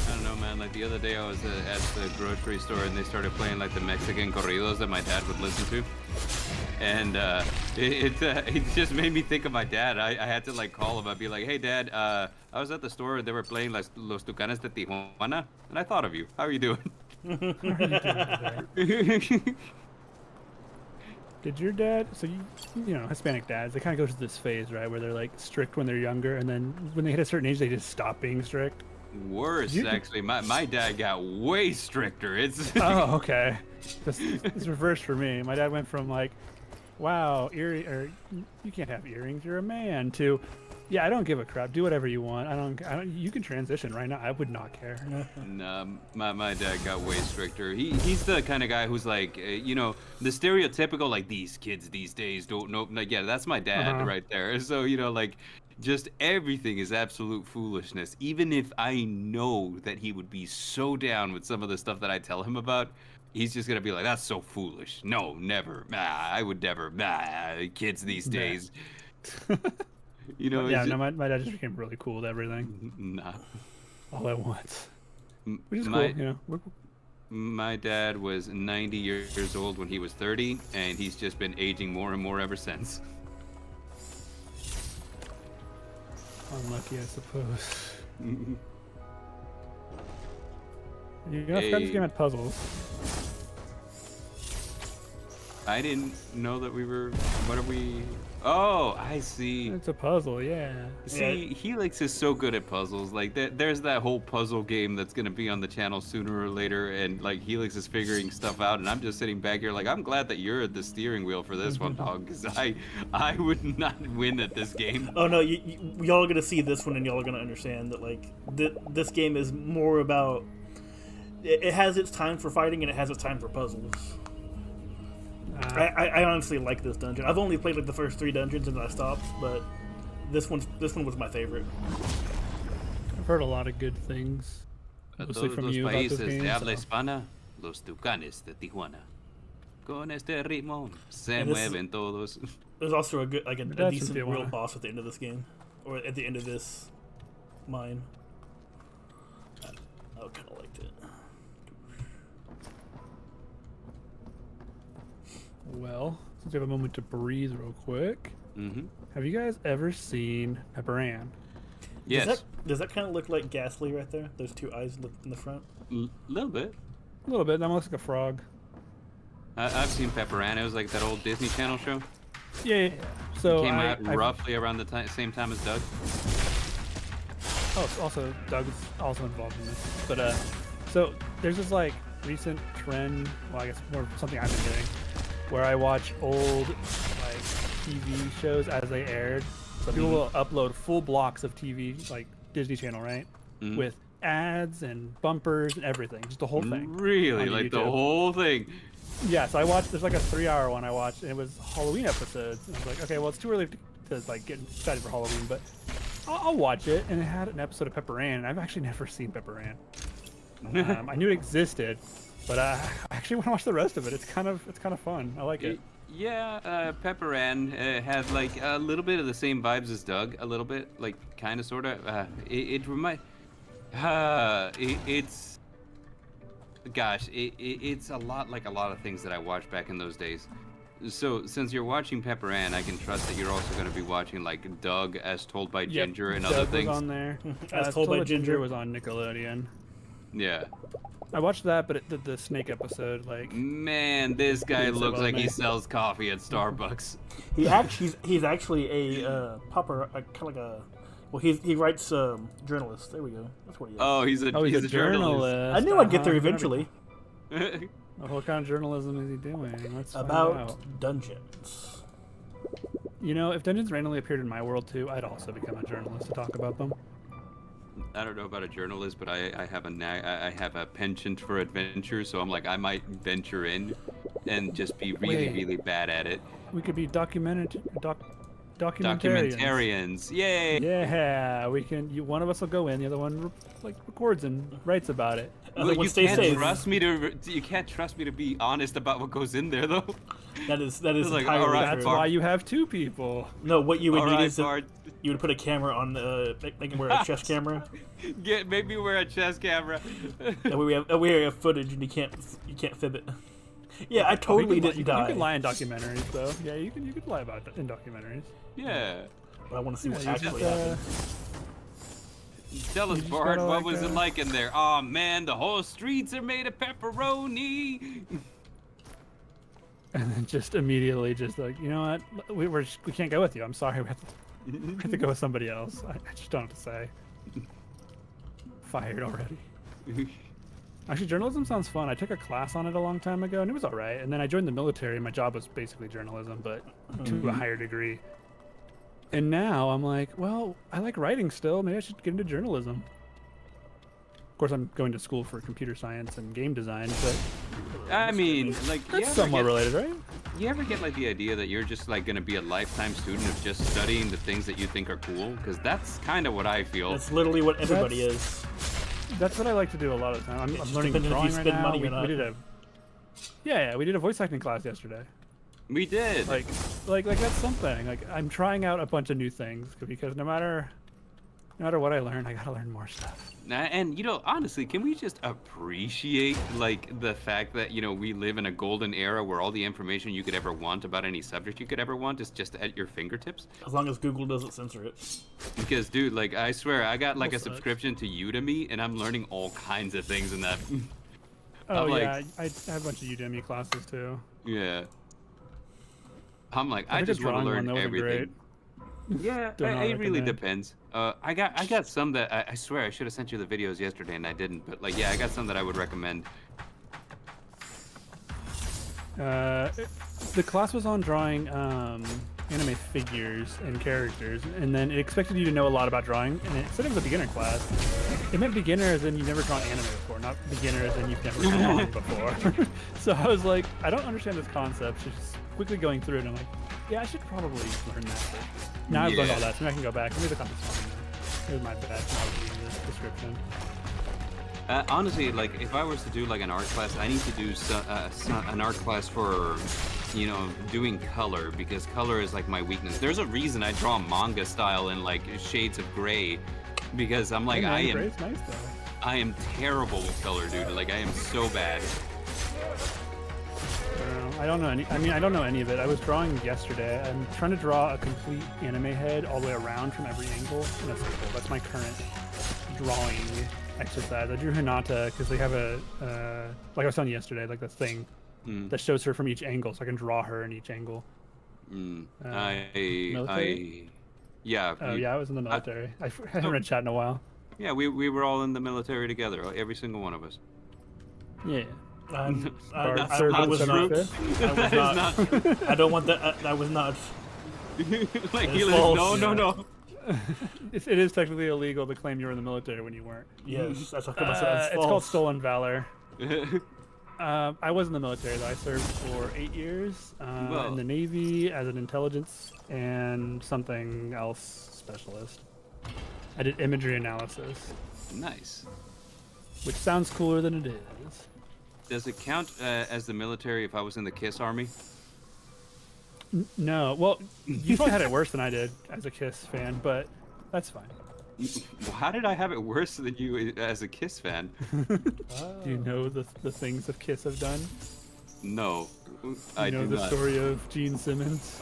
I don't know, man. Like the other day, I was at the grocery store and they started playing like the Mexican corridos that my dad would listen to, and it just made me think of my dad. I had to like call him. I'd be like, "Hey, Dad, I was at the store and they were playing like Los Tucanes de Tijuana, and I thought of you. How are you doing?" How are you doing today? Did your dad? So you know, Hispanic dads, they kind of go through this phase, right, where they're like strict when they're younger, and then when they hit a certain age, they just stop being strict. Worse, actually. My dad got way stricter. It's Oh, okay. It's reversed for me. My dad went from like, wow, you can't have earrings, you're a man, to, yeah, I don't give a crap. Do whatever you want. I don't. You can transition right now. I would not care. Nah, my dad got way stricter. He's the kind of guy who's like, you know, the stereotypical like these kids these days don't know. Like, yeah, that's my dad right there. So you know, like, just everything is absolute foolishness. Even if I know that he would be so down with some of the stuff that I tell him about, he's just gonna be like, that's so foolish. No, never. I would never. Kids these days. You know, yeah, no, my dad just became really cool with everything. Nah. All at once. Which is my, cool, you know. My dad was 90 years old when he was 30, and he's just been aging more and more ever since. Unlucky, I suppose. You know, I forgot this game had puzzles. I didn't know that we were. What are we? Oh, I see. It's a puzzle, yeah. See, Helix is so good at puzzles. Like, there's that whole puzzle game that's gonna be on the channel sooner or later, and like Helix is figuring stuff out, and I'm just sitting back here like, I'm glad that you're at the steering wheel for this one, dog, because I would not win at this game. Oh no, y'all are gonna see this one and y'all are gonna understand that like this game is more about. It has its time for fighting and it has its time for puzzles. I honestly like this dungeon. I've only played like the first 3 dungeons and I stopped, but this one was my favorite. I've heard a lot of good things, mostly from you about this game. De habla hispana, los Tucanes de Tijuana. Con este ritmo se mueven todos. There's also a good, like a That's decent from real Tijuana. boss at the end of this game, or at the end of this mine. I kind of liked it. Well, since we have a moment to breathe real quick, Mm-hmm. have you guys ever seen Pepper Ann? Yes, Does that kind of look like Ghastly right there? There's 2 eyes in the front. little bit. A little bit. That looks like a frog. I've seen Pepper Ann. It was like that old Disney Channel show. Yeah. So Came out I've- roughly around the same time as Doug. Oh, also Doug is also involved in this. But so there's this like recent trend. Well, I guess more something I've been doing, where I watch old like TV shows as they aired. So people will upload full blocks of TV, like Disney Channel, right, with ads and bumpers and everything, just the whole thing. Really, on like the YouTube. whole thing. Yeah, so I watched. There's like a 3-hour one I watched, and it was Halloween episodes. And I was like, okay, well, it's too early to like get excited for Halloween, but I'll watch it. And it had an episode of Pepper Ann, and I've actually never seen Pepper Ann. I knew it existed, But I actually want to watch the rest of it. It's kind of fun. I like it. Yeah, Pepper Ann had like a little bit of the same vibes as Doug, a little bit, like kind of, sort of. It's, gosh, it's a lot like a lot of things that I watched back in those days. So since you're watching Pepper Ann, I can trust that you're also going to be watching like Doug as Told by Ginger and Doug other things. was on there. As Told by Ginger was on Nickelodeon. Yeah. I watched that, but the snake episode, like. Man, this guy Didn't say looks well like he made. sells coffee at Starbucks. He's actually a popper, kind of like a. Well, he writes journalist. There we go. That's what he is. Oh, he's a journalist. I knew I'd get there eventually. What kind of journalism is he doing? Let's find About out. dungeons. You know, if dungeons randomly appeared in my world too, I'd also become a journalist to talk about them. I don't know about a journalist, but I have a penchant for adventure, so I'm like, I might venture in and just be really bad at it. We could be documentarians. Documentarians, yay! Yeah, we can. One of us will go in, the other one records and writes about it. Well, you stay can't safe. trust me to be honest about what goes in there, though. That is like, entirely all right, That's true. why you have two people. No, what you would need is Bart. you would put a camera on make him wear a chest camera. Make me wear a chest camera. That way we have footage and you can't fib it. Yeah, I totally didn't die. You can lie in documentaries, though. Yeah, you can lie about in documentaries. Yeah. But I want to see what you actually just, happened. Tell us, just Bart, gotta, what like, was it like in there? Oh man, the whole streets are made of pepperoni. And then just immediately, just like, you know what? We can't go with you. I'm sorry. We have to go with somebody else. I just don't have to say. Fired already. Actually, journalism sounds fun. I took a class on it a long time ago, and it was all right. And then I joined the military, and my job was basically journalism, but to a higher degree. And now I'm like, well, I like writing still. Maybe I should get into journalism. Of course, I'm going to school for computer science and game design, but I mean, like, that's somewhat related, right? You ever get like the idea that you're just like gonna be a lifetime student of just studying the things that you think are cool? Because that's kind of what I feel. That's literally what everybody is. That's what I like to do a lot of the time. I'm just learning depends if you drawing right spend now. money or We not. did we did a voice acting class yesterday. We did. Like that's something. Like I'm trying out a bunch of new things because no matter what I learn, I gotta learn more stuff. And you know, honestly, can we just appreciate like the fact that, you know, we live in a golden era where all the information you could ever want about any subject you could ever want is just at your fingertips? As long as Google doesn't censor it. Because, dude, like, I swear, I got like a Sucks. subscription to Udemy, and I'm learning all kinds of things in that. Oh I'm like, yeah, I have a bunch of Udemy classes too. Yeah. I'm like, I think just the want to drawing learn one, that wasn't everything. great. Yeah, Do not it really recommend. depends. I got some that I swear I should have sent you the videos yesterday and I didn't, but like, yeah, I got some that I would recommend. The class was on drawing anime figures and characters, and then it expected you to know a lot about drawing, and it said it was a beginner class. It meant beginner as in you've never drawn anime before, not beginner as in you've never drawn before. So I was like, I don't understand this concept. So just quickly going through it, I'm like, yeah, I should probably learn that. Now I've learned all that, so now I can go back. Maybe the concept's fine now. It was my bad. Now reading the description. Honestly, like, if I was to do like an art class, I need to do an art class for, you know, doing color, because color is like my weakness. There's a reason I draw manga style in like shades of gray, because I'm like, Hey, man, gray's nice though. I am terrible with color, dude. Like, I am so bad. I don't know any. I mean, I don't know any of it. I was drawing yesterday. I'm trying to draw a complete anime head all the way around from every angle in a circle. That's my current drawing exercise. I drew Hinata because they have a, like I was telling you yesterday, like the thing that shows her from each angle, so I can draw her in each angle. Military? Yeah. Oh yeah, I was in the military. I haven't read chat in a while. Yeah, we were all in the military together, every single one of us. Yeah. I Served was in not. the I was not. I don't want that. I was not. Like, It's he like, false. no. It is technically illegal to claim you were in the military when you weren't. Yes, that's how come I said it's It's false. called stolen valor. I was in the military though. I served for 8 years in the Navy as an intelligence and something else specialist. I did imagery analysis, Nice. which sounds cooler than it is. Does it count as the military if I was in the KISS army? No, well, you probably had it worse than I did as a Kiss fan, but that's fine. How did I have it worse than you as a KISS fan? Do you know the things that Kiss have done? No, You I know do the not. story of Gene Simmons?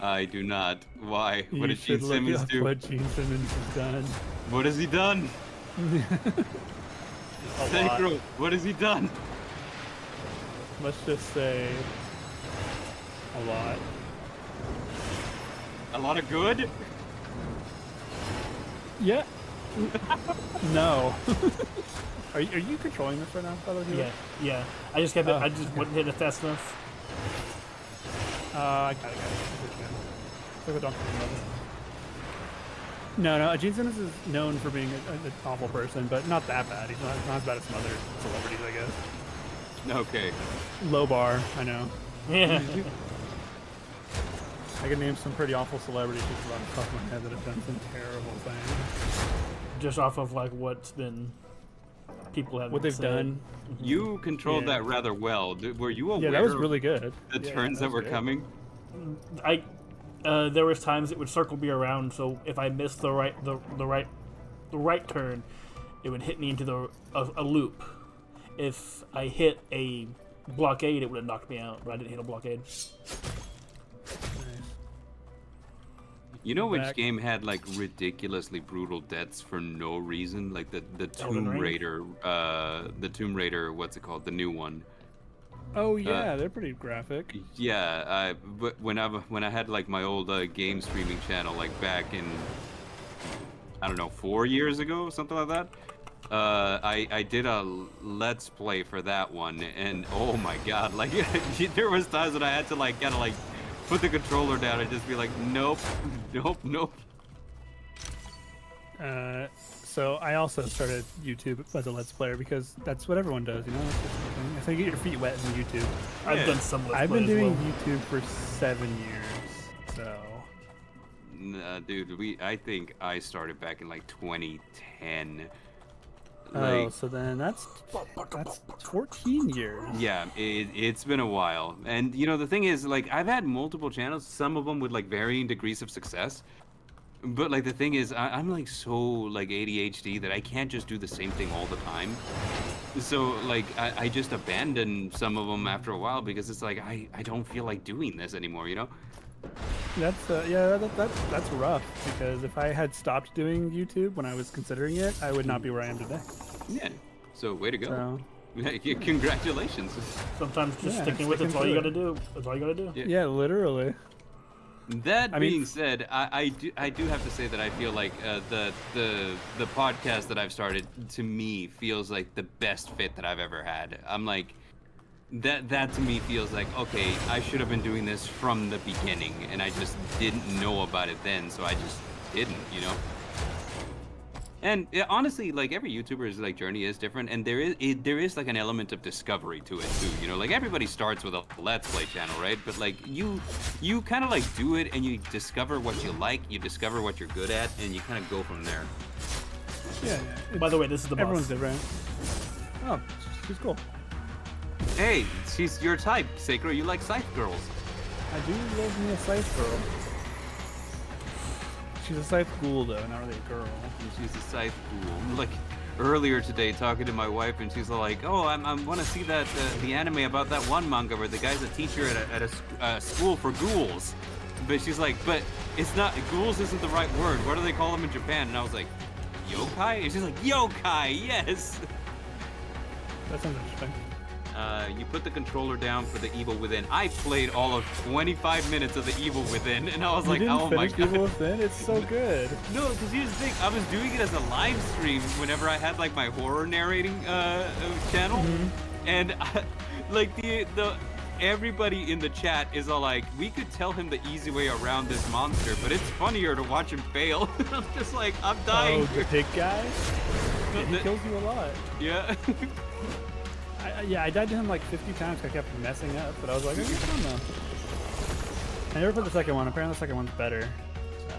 I do not. Why? You What did Gene should look Simmons up do? what Gene Simmons has done. What has he done? A lot. Sacro, what has he done? Let's just say a lot. A lot of good? Yeah. No. Are you controlling this right now, by the way? Yeah. I just kept it. Oh, I just wouldn't hit it fast enough. I got it. So don't No, Gene Simmons is known for being an awful person, but not that bad. He's not as bad as some other celebrities, I guess. Okay. Low bar, I know. Yeah. I can name some pretty awful celebrities just off the top of my head that have done some terrible things. Just off of like what's been people have What they've said. done. You controlled Yeah. that rather well. Were you aware Yeah, that was of really good. the Yeah, turns that was were good. coming? There was times it would circle me around, so if I missed the right turn, it would hit me into a loop. If I hit a blockade, it would have knocked me out, but I didn't hit a blockade. You know which Back. game had like ridiculously brutal deaths for no reason? Like the Elden Tomb Ring? Raider, what's it called? The new one. Oh yeah, they're pretty graphic. Yeah, but when I had like my old game streaming channel, like back in, I don't know, 4 years ago, something like that. I did a let's play for that one, and oh my god, like there was times when I had to like kind of like put the controller down and just be like, nope. So I also started YouTube as a Let's Player because that's what everyone does, you know? It's just a thing. If you get your feet wet in YouTube. I've Yeah. done some. Let's I've play been as doing well. YouTube for 7 years, so... Nah, dude, I think I started back in like 2010. Oh, Like, so then that's 14 years. yeah, it's been a while. And you know, the thing is, like, I've had multiple channels, some of them with like varying degrees of success. But like the thing is, I'm like so like ADHD that I can't just do the same thing all the time. So like I just abandon some of them after a while because it's like I don't feel like doing this anymore, you know? That's that's rough because if I had stopped doing YouTube when I was considering it, I would not be where I am today. Yeah. So way to go. So Congratulations. Sometimes just Yeah, sticking with it's all sticking you to gotta do. That's all you gotta do. Yeah. yeah, literally. That I mean- being said, I do have to say that I feel like the podcast that I've started to me feels like the best fit that I've ever had. I'm like that to me feels like, okay, I should have been doing this from the beginning and I just didn't know about it then, so I just didn't, you know? And yeah, honestly, like every YouTuber's like journey is different, and there is like an element of discovery to it too. You know, like everybody starts with a Let's Play channel, right? But like you kind of like do it, and you discover what you like, you discover what you're good at, and you kind of go from there. Yeah. By the way, this is the boss. Everyone's different. Oh, she's cool. Hey, she's your type, Sacro. You like scythe girls. I do love me a scythe girl. She's a scythe ghoul though, not really a girl. She's a scythe ghoul. Like earlier today, talking to my wife, and she's like, "Oh, I want to see that the anime about that one manga where the guy's a teacher at a school for ghouls." But she's like, "But it's not ghouls. Isn't the right word. What do they call them in Japan?" And I was like, "Yokai." And she's like, "Yokai, yes." That sounds interesting. You put the controller down for the Evil Within. I played all of 25 minutes of the Evil Within, and I was You like, didn't "Oh my finish god!" Evil Within? It's so good. No, because here's the thing. I was doing it as a live stream whenever I had like my horror narrating channel, and like the everybody in the chat is all like, "We could tell him the easy way around this monster, but it's funnier to watch him fail." I'm just like, I'm dying. Oh, the pig guy? No, He kills you a lot. Yeah. I died to him like 50 times 'cause I kept messing up, but I was like, oh, it's fun though. I never played the second one. Apparently the second one's better. So.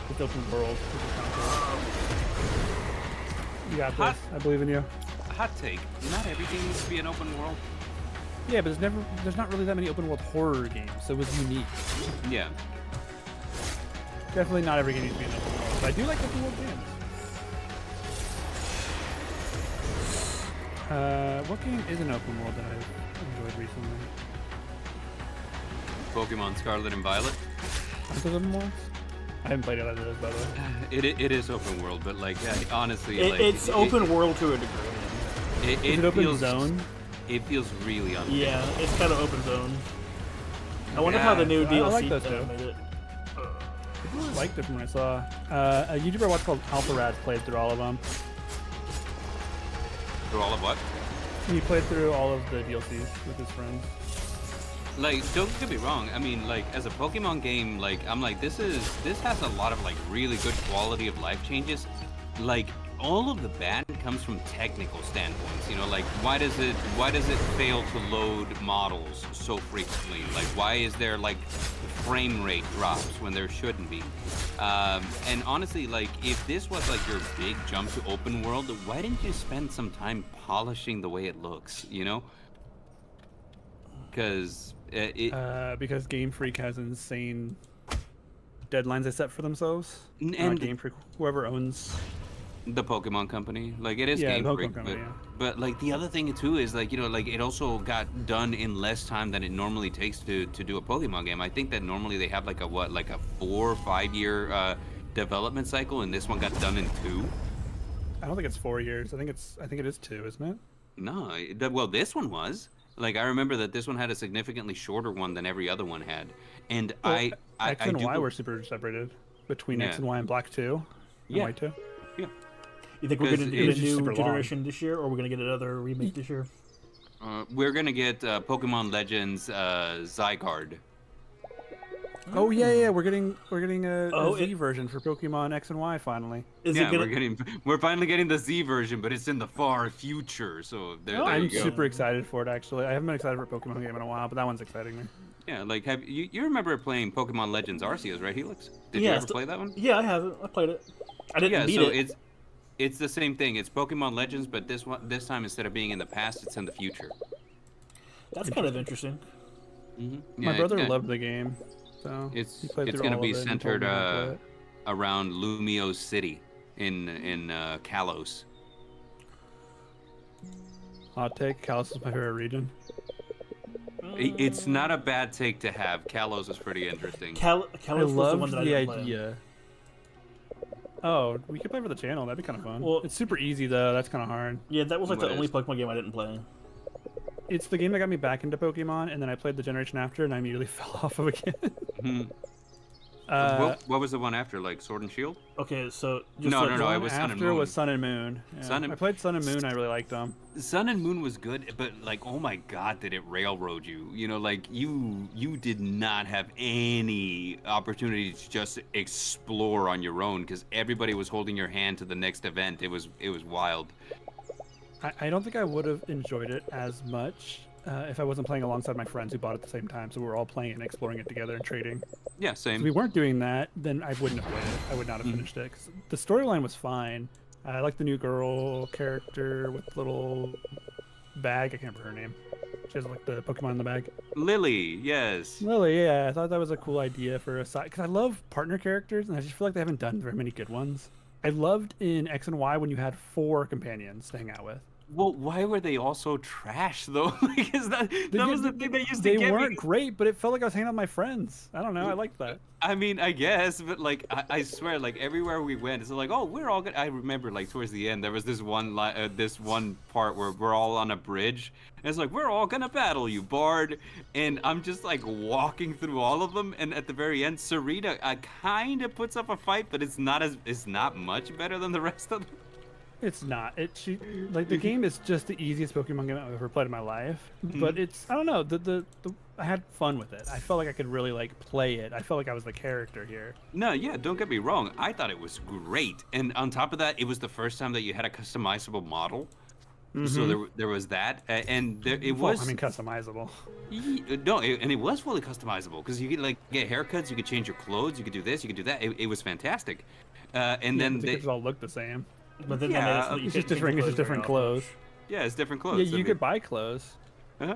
It's open world, which is kind of cool. You got this. I believe in you. hot take. Not every game needs to be an open world. Yeah, but there's not really that many open world horror games, so it was unique. Yeah. Definitely not every game needs to be an open world, but I do like open world games. What game is an open world that I've enjoyed recently? Pokemon Scarlet and Violet. Aren't those open worlds? I haven't played either of those, by the way. It is open world, but like honestly, It's open world to a degree. Is it open zone? It feels really unfair. Yeah, it's kind of open zone. I wonder how the new I DLC like those too. made it. I really liked it from what I saw. A YouTuber I watched called Alpharad played through all of them. Through all of what? He played through all of the DLCs with his friends. Like, don't get me wrong. I mean, like, as a Pokemon game, like, I'm like, this has a lot of like really good quality of life changes. Like, all of the bad comes from technical standpoints. You know, like, why does it fail to load models so frequently? Like, why is there like frame rate drops when there shouldn't be? And honestly, like, if this was like your big jump to open world, why didn't you spend some time polishing the way it looks? You know, because because Game Freak has insane deadlines they set for themselves. And Game Freak, whoever owns the Pokemon Company, like it is Yeah, Game the Freak, Pokemon Company, yeah. but like the other thing too is like, you know, like it also got done in less time than it normally takes to do a Pokemon game. I think that normally they have like a 4 or 5 year development cycle, and this one got done in 2. I don't think it's 4 years. I think it is 2, isn't it? No, well, this one was. Like, I remember that this one had a significantly shorter one than every other one had, and Well, I X and do Y were super separated between X Yeah. and Y and Black 2 and Yeah. White 2. Yeah. You think we're 'Cause going to it's get a just new super long. generation this year, or we're going to get another remake this year? We're gonna get Pokemon Legends Zygarde. Oh yeah, we're getting a Oh, Z version for Pokemon X and Y finally. Is Yeah, it gonna? we're finally getting the Z version, but it's in the far future. So there I'm you go. super excited for it actually. I haven't been excited for a Pokemon game in a while, but that one's exciting me. Yeah, like have you remember playing Pokemon Legends Arceus, right, Helix? Did you Yeah, ever play that one? Yeah, I haven't. I played it. I didn't Yeah, beat so it. it's the same thing. It's Pokemon Legends, but this time instead of being in the past, it's in the future. That's kind of interesting. Mm-hmm. My brother loved the game, so It's he played it's through gonna all be of it and told centered me to play it. around Lumiose City in Kalos. Hot take: Kalos is my favorite region. It's not a bad take to have. Kalos is pretty interesting. Kalos I was the love one that I the didn't play. idea. Oh, we could play for the channel. That'd be kind of fun. Well- It's super easy though. That's kind of hard. Yeah, that was like What the only is? Pokemon game I didn't play. It's the game that got me back into Pokemon, and then I played the generation after, and I immediately fell off of again. Mhm. What was the one after, like Sword and Shield? Okay, so just No, like, no, The it one was Sun and after Moon. was Sun and Moon. Yeah. Sun and- I played Sun and Moon. I really liked them. Sun and Moon was good, but like, oh my god, did it railroad you? You know, like you did not have any opportunity to just explore on your own because everybody was holding your hand to the next event. It was wild. I don't think I would have enjoyed it as much if I wasn't playing alongside my friends who bought it at the same time. So we were all playing and exploring it together and trading. Yeah, If same. we weren't doing that, then I wouldn't have played it. I would not Mm-hmm. have finished it. 'Cause the storyline was fine. I like the new girl character with the little bag. I can't remember her name. She has like the Pokemon in the bag. Lily, yes. Lily, yeah, I thought that was a cool idea for a side. Because I love partner characters, and I just feel like they haven't done very many good ones. I loved in X and Y when you had 4 companions to hang out with. Well, why were they all so trash though? Like, is that was the thing that used to They get weren't me. great, but it felt like I was hanging out with my friends. I don't know. I liked that. I mean, I guess, but like, I swear, like everywhere we went, it's like, oh, we're all good. I remember, like towards the end, there was this one part where we're all on a bridge, and it's like, we're all gonna battle you, Bard, and I'm just like walking through all of them, and at the very end, Sarita kind of puts up a fight, but it's not much better than the rest of them. It's not. The game is just the easiest Pokemon game I've ever played in my life. But it's, I don't know. I had fun with it. I felt like I could really like play it. I felt like I was the character here. No, yeah, don't get me wrong. I thought it was great, and on top of that, it was the first time that you had a customizable model. So there was that, and it was. I mean, customizable. And it was fully customizable because you could like get haircuts, you could change your clothes, you could do this, you could do that. It was fantastic. And then the pictures all look the same. But then Yeah, they made it so that you It's just couldn't change different. It's your just different very often. clothes. Yeah, it's different clothes. Yeah, you could buy clothes. Uh-huh.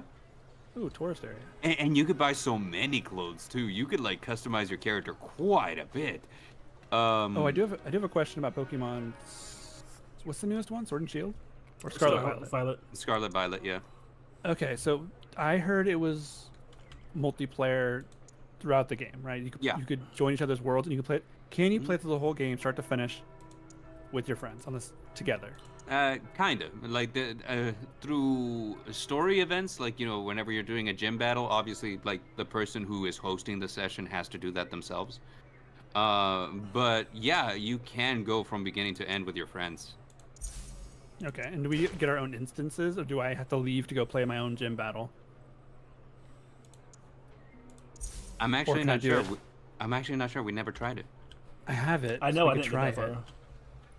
Ooh, tourist area. And you could buy so many clothes too. You could like customize your character quite a bit. Oh, I do have a question about Pokemon. What's the newest one? Sword and Shield, or Scarlet Violet? Violet. Scarlet Violet, yeah. Okay, so I heard it was multiplayer throughout the game, right? You could join each other's worlds and you could play. Can you play through the whole game, start to finish, with your friends on this together? Kind of like through story events, like whenever you're doing a gym battle, obviously like the person who is hosting the session has to do that themselves. But yeah, you can go from beginning to end with your friends. Okay, and do we get our own instances, or do I have to leave to go play my own gym battle? I'm actually not sure. I'm actually not sure. We never tried it. I have it. I know. So I didn't try get that it. far.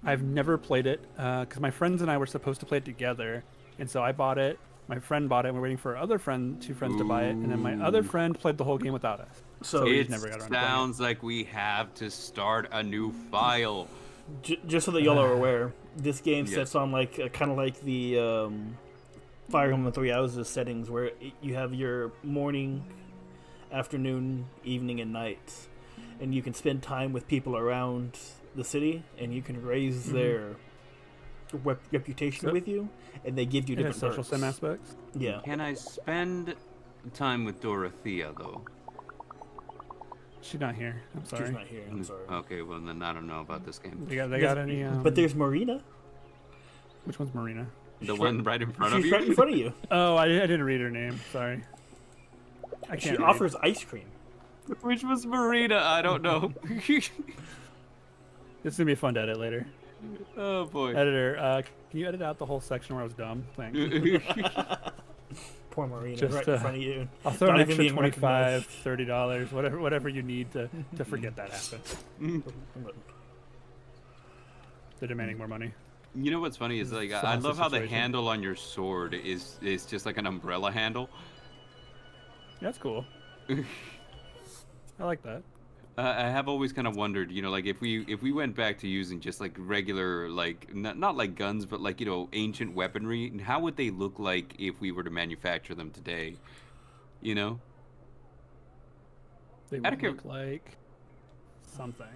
I've never played it because my friends and I were supposed to play it together, and so I bought it. My friend bought it, and we're waiting for our other two friends to buy it, and then my other friend played the whole game without us. So we It just never got around to playing sounds like we have to start a new file. Just so that y'all are aware, this game Yes. sets on like kind of like the Fire Emblem Three Houses settings, where you have your morning, afternoon, evening, and night, and you can spend time with people around the city, and you can raise their reputation with you, and they give you It has different social perks. sim aspects. Yeah. Can I spend time with Dorothea though? She's not here. I'm sorry. She's not here. I'm sorry. Okay, well then I don't know about this game. They got any? But there's Marina. Which one's Marina? The one right in front of She's you. right in front of you. Oh, I didn't read her name. Sorry. I She can't. read. offers ice cream. Which was Marina? I don't know. This is gonna be fun to edit later. Oh boy. Editor, can you edit out the whole section where I was dumb? Thanks. Poor Marina, Just, right in front of you. I'll throw an Not even extra being recognized. $25, $30, whatever you need to forget that happened. They're demanding more money. You know what's funny is like I Sauce love how the situation. handle on your sword is just like an umbrella handle. That's cool. I like that. I have always kind of wondered, like if we went back to using just like regular like not like guns, but like ancient weaponry, how would they look like if we were to manufacture them today? They Out of would look like something.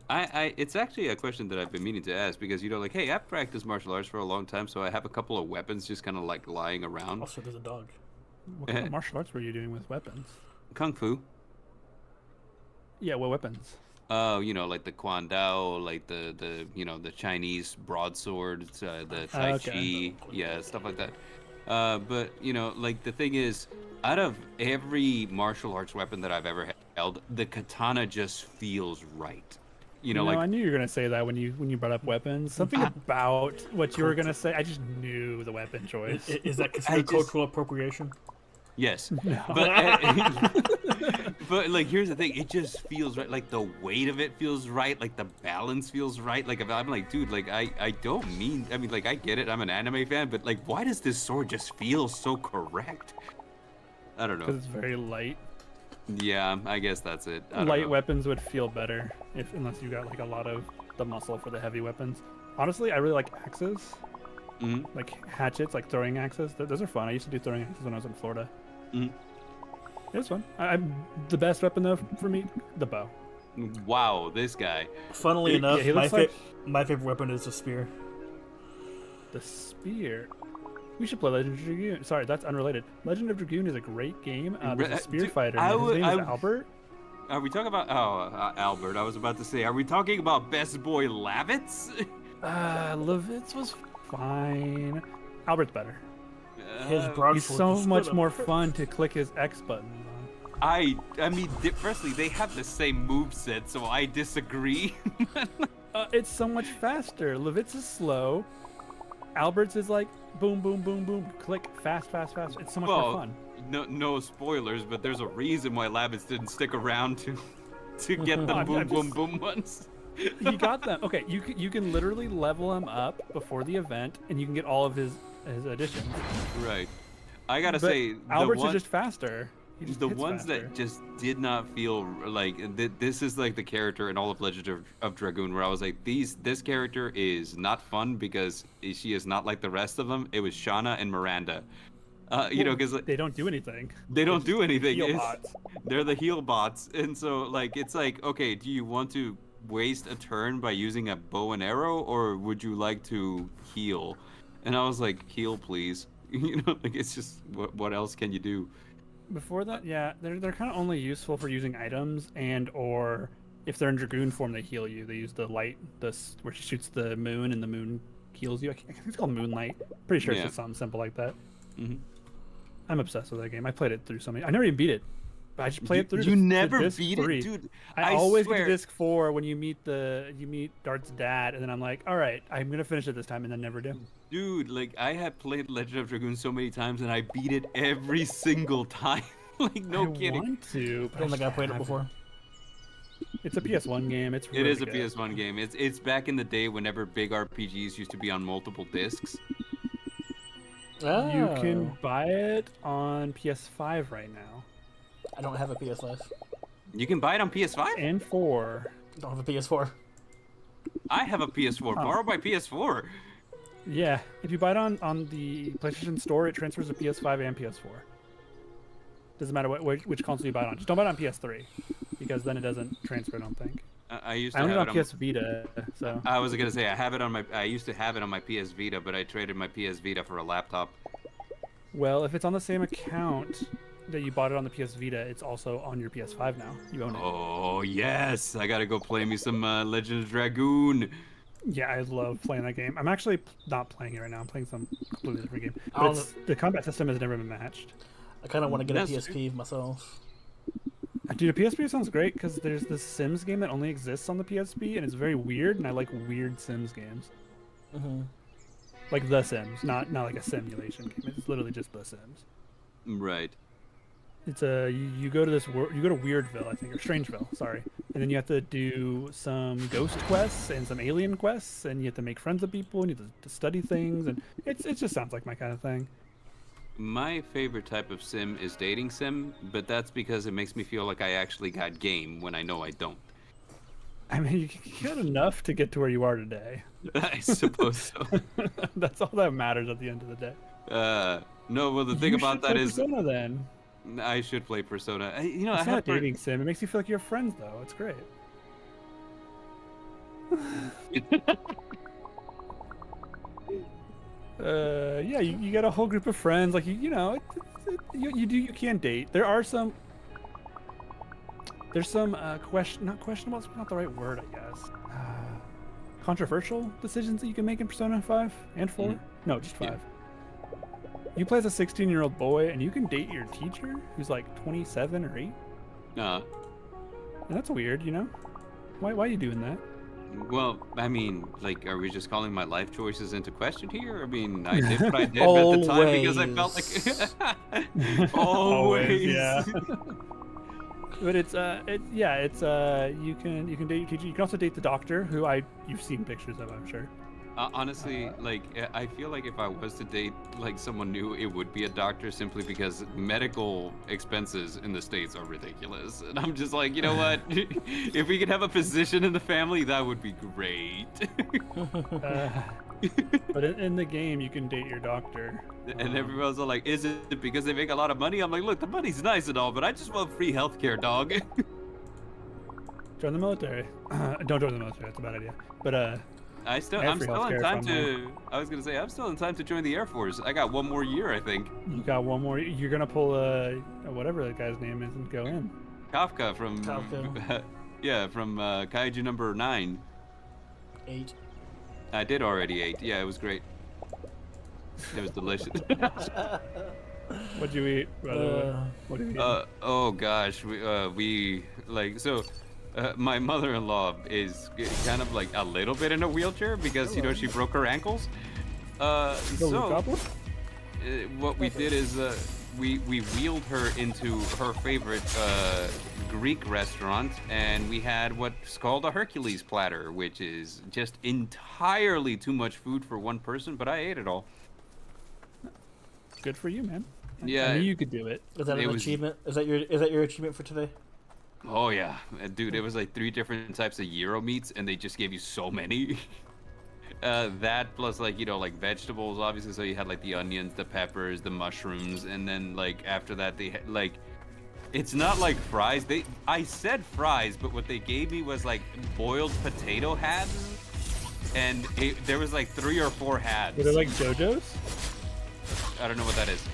It's actually a question that I've been meaning to ask because like, hey, I've practiced martial arts for a long time, so I have a couple of weapons just kind of like lying around. Also, there's a dog. What kind of martial arts were you doing with weapons? Kung Fu. Yeah, what weapons? Oh, like the Quan Dao, like the the Chinese broadswords, the Tai Okay. Chi, yeah, stuff like that. But like the thing is, out of every martial arts weapon that I've ever held, the katana just feels right. Like I knew you were gonna say that when you brought up weapons. Something about what you were gonna say. I just knew the weapon choice. Is that considered cultural appropriation? yes, No. but like here's the thing, it just feels right. Like the weight of it feels right. Like the balance feels right. Like if I'm like, dude, like I don't mean. I mean, like I get it. I'm an anime fan, but like, why does this sword just feel so correct? I don't know. Because it's very light. Yeah, I guess that's it. I don't Light know. weapons would feel better unless you got like a lot of the muscle for the heavy weapons. Honestly, I really like axes, like hatchets, like throwing axes. Those are fun. I used to do throwing axes when I was in Florida. It was fun. I'm the best weapon though for me, the bow. Wow, this guy. Funnily Yeah, enough, he looks like my favorite weapon is a spear. the spear. We should play Legend of Dragoon. Sorry, that's unrelated. Legend of Dragoon is a great game. There's a spear Dude, fighter. I His would- name I is would- Albert. Are we talking about Albert? I was about to say, are we talking about Best Boy Lavitz? Levitz was fine. Albert's better. His Uh, broadsword He's so is much split more up. fun to click his X buttons on. I mean, firstly, they have the same moveset, so I disagree. It's so much faster. Levitz is slow. Albert's is like boom, boom, boom, boom, click, fast, fast, fast. It's so much more fun. No spoilers, but there's a reason why Lavitz didn't stick around to get the I'm boom, boom, just- boom ones. He got them. Okay, you can literally level him up before the event, and you can get all of his additions. Right. I gotta But say, Albert's is just faster. The hits ones faster. that just did not feel like this is like the character in all of Legend of Dragoon where I was like, this character is not fun because she is not like the rest of them. It was Shauna and Miranda. You know, because they don't do anything. they don't do anything. Heal bots. They're the heal bots, and so like it's like, okay, do you want to waste a turn by using a bow and arrow, or would you like to heal? And I was like, heal, please. You know, like it's just what else can you do? Before that, yeah, they're kind of only useful for using items or if they're in Dragoon form, they heal you. They use the light, where she shoots the moon and the moon heals you. I think it's called Moonlight. Pretty sure it's just something simple like that. Mm-hmm. I'm obsessed with that game. I played it through so many. I never even beat it. But I just played it through. You never disc beat 3. it, dude. I always swear. get to disc 4 when you meet Dart's dad, and then I'm like, all right, I'm gonna finish it this time, and then never do. Dude, like I have played Legend of Dragoon so many times, and I beat it every single time. Like no kidding. I want to, I don't think I played it before. It's a PS1 game. It's really It is a good. PS1 game. It's back in the day whenever big RPGs used to be on multiple discs. Oh. You can buy it on PS5 right now. I don't have a PS5. You can buy it on PS5? And 4. I don't have a PS4. I have a PS4. Borrow my PS4. Yeah, if you buy it on the PlayStation Store, it transfers to PS5 and PS4. Doesn't matter which console you buy it on. Just don't buy it on PS3, because then it doesn't transfer, I don't think. I used I to own it have on PS Vita, so... I was gonna say I used to have it on my PS Vita, but I traded my PS Vita for a laptop. Well, if it's on the same account that you bought it on the PS Vita, it's also on your PS5 now. You own it. Oh yes, I gotta go play me some Legend of Dragoon. Yeah, I love playing that game. I'm actually not playing it right now. I'm playing some completely different game. But the combat system has never been matched. I kind of want to get a That's PSP myself. Dude, a PSP sounds great because there's this Sims game that only exists on the PSP, and it's very weird, and I like weird Sims games. Mm-hmm. Like The Sims, not like a simulation game. It's literally just The Sims. Right. It's you go to you go to Weirdville, I think, or Strangeville, sorry, and then you have to do some ghost quests and some alien quests, and you have to make friends with people, and you have to study things, and it just sounds like my kind of thing. My favorite type of sim is dating sim, but that's because it makes me feel like I actually got game when I know I don't. I mean, you got enough to get to where you are today. I suppose so. That's all that matters at the end of the day. No, well the thing about that is, Persona, then. I should play Persona. It's not a dating sim. It makes you feel like you're friends, though. It's great. Yeah, you got a whole group of friends. Like you you can date. There's some not questionable. It's not the right word, I guess. Controversial decisions that you can make in Persona 5 and 4. No, just 5. Yeah. You play as a 16-year-old boy, and you can date your teacher, who's like 27 or 8. And that's weird, you know? Why are you doing that? Well, I mean, like, are we just calling my life choices into question here? I mean, I did what I did at the time because I felt like always. Yeah. But it's you can date your teacher. You can also date the doctor, who you've seen pictures of, I'm sure. Honestly, like, I feel like if I was to date like someone new, it would be a doctor, simply because medical expenses in the States are ridiculous. And I'm just like, you know what? If we could have a physician in the family, that would be great. But in the game, you can date your doctor. And everyone's all like, is it because they make a lot of money? I'm like, look, the money's nice and all, but I just want free healthcare, dog. Join the military. Don't join the military. That's a bad idea. But I'm still in time to. I was gonna say I'm still in time to join the Air Force. I got 1 more year, I think. You got 1 more. You're gonna pull whatever that guy's name is and go in. Kafka from yeah, from Kaiju number 9. 8. I did already 8. Yeah, it was great. It was delicious. What'd you eat? By the way? What did you eat? Oh gosh, we like so. My mother-in-law is kind of like a little bit in a wheelchair because you know she broke her ankles. So what we did is we wheeled her into her favorite Greek restaurant, and we had what's called a Hercules platter, which is just entirely too much food for one person. But I ate it all. Good for you, man. Yeah. I knew you could do it. Is that It an was- achievement? Is that your achievement for today? Oh yeah, dude, it was like 3 different types of gyro meats, and they just gave you so many. That plus like like vegetables, obviously. So you had like the onions, the peppers, the mushrooms, and then like after that they had like. It's not like fries. I said fries, but what they gave me was like boiled potato halves, and there was like 3 or 4 halves. Were they like JoJo's? I don't know what that is.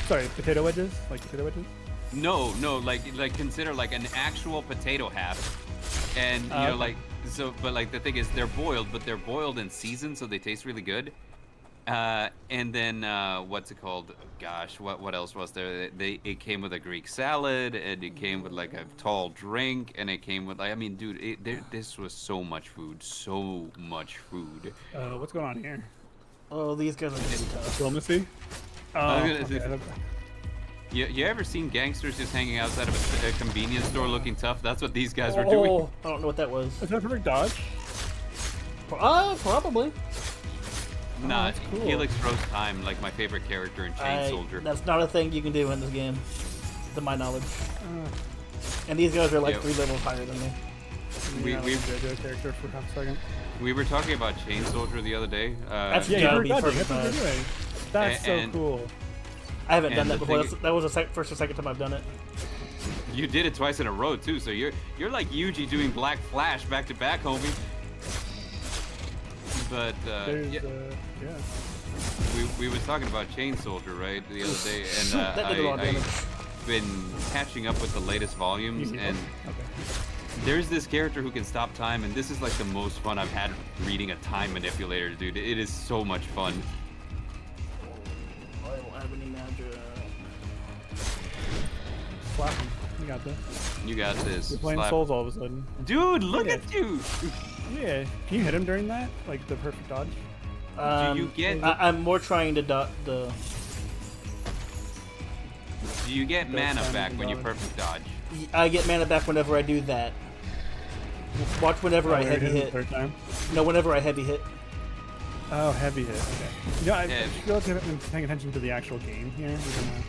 Sorry, potato wedges? Like potato wedges? No, like consider like an actual potato half, and you know okay. like so. But like the thing is, they're boiled, but they're boiled and seasoned, so they taste really good. And then what's it called? Gosh, what else was there? It came with a Greek salad, and it came with like a tall drink, and it came with like I mean, dude, this was so much food, so much food. What's going on here? Oh, these guys are gonna be tough. Diplomacy? Oh, I was gonna okay. You ever seen gangsters just hanging outside of a convenience store looking tough? That's what these guys were doing. Oh, I don't know what that was. Is that perfect dodge? Probably. Nah, that's cool. Helix froze time, like my favorite character in Chain Soldier. That's not a thing you can do in this game, to my knowledge. And these guys are like Yeah. 3 levels higher than me. We- Yeah, like a JoJo character for half a second. We were talking about Chain Soldier the other day. That's Yeah, gotta you're be dodging. perfect That's what you're dodge. doing. That's so And- cool. I haven't done And that the before. thing- That was the first or second time I've done it. You did it twice in a row too, so you're like Yuji doing Black Flash back to back, homie. But There's, yeah, yeah. we was talking about Chain Soldier right the other day, and That did a lot of damage. I've been catching up with the latest volumes, You- and Okay. there's this character who can stop time, and this is like the most fun I've had reading a time manipulator, dude. It is so much fun. I don't have any magic. Slap him. You got this. You got this. You're playing Slap. Souls all of a sudden. Dude, look Yeah. at you! Yeah. Can you hit him during that? Like the perfect dodge? you get- I'm more trying to the. Do you get mana timing back when you dodge. perfect dodge? I get mana back whenever I do that. Watch whenever I Oh, heavy hit him the hit. third time? No, whenever I heavy hit. Oh, heavy hit. Okay. Yeah, I Yeah. feel like I haven't been paying attention to the actual game here. We've been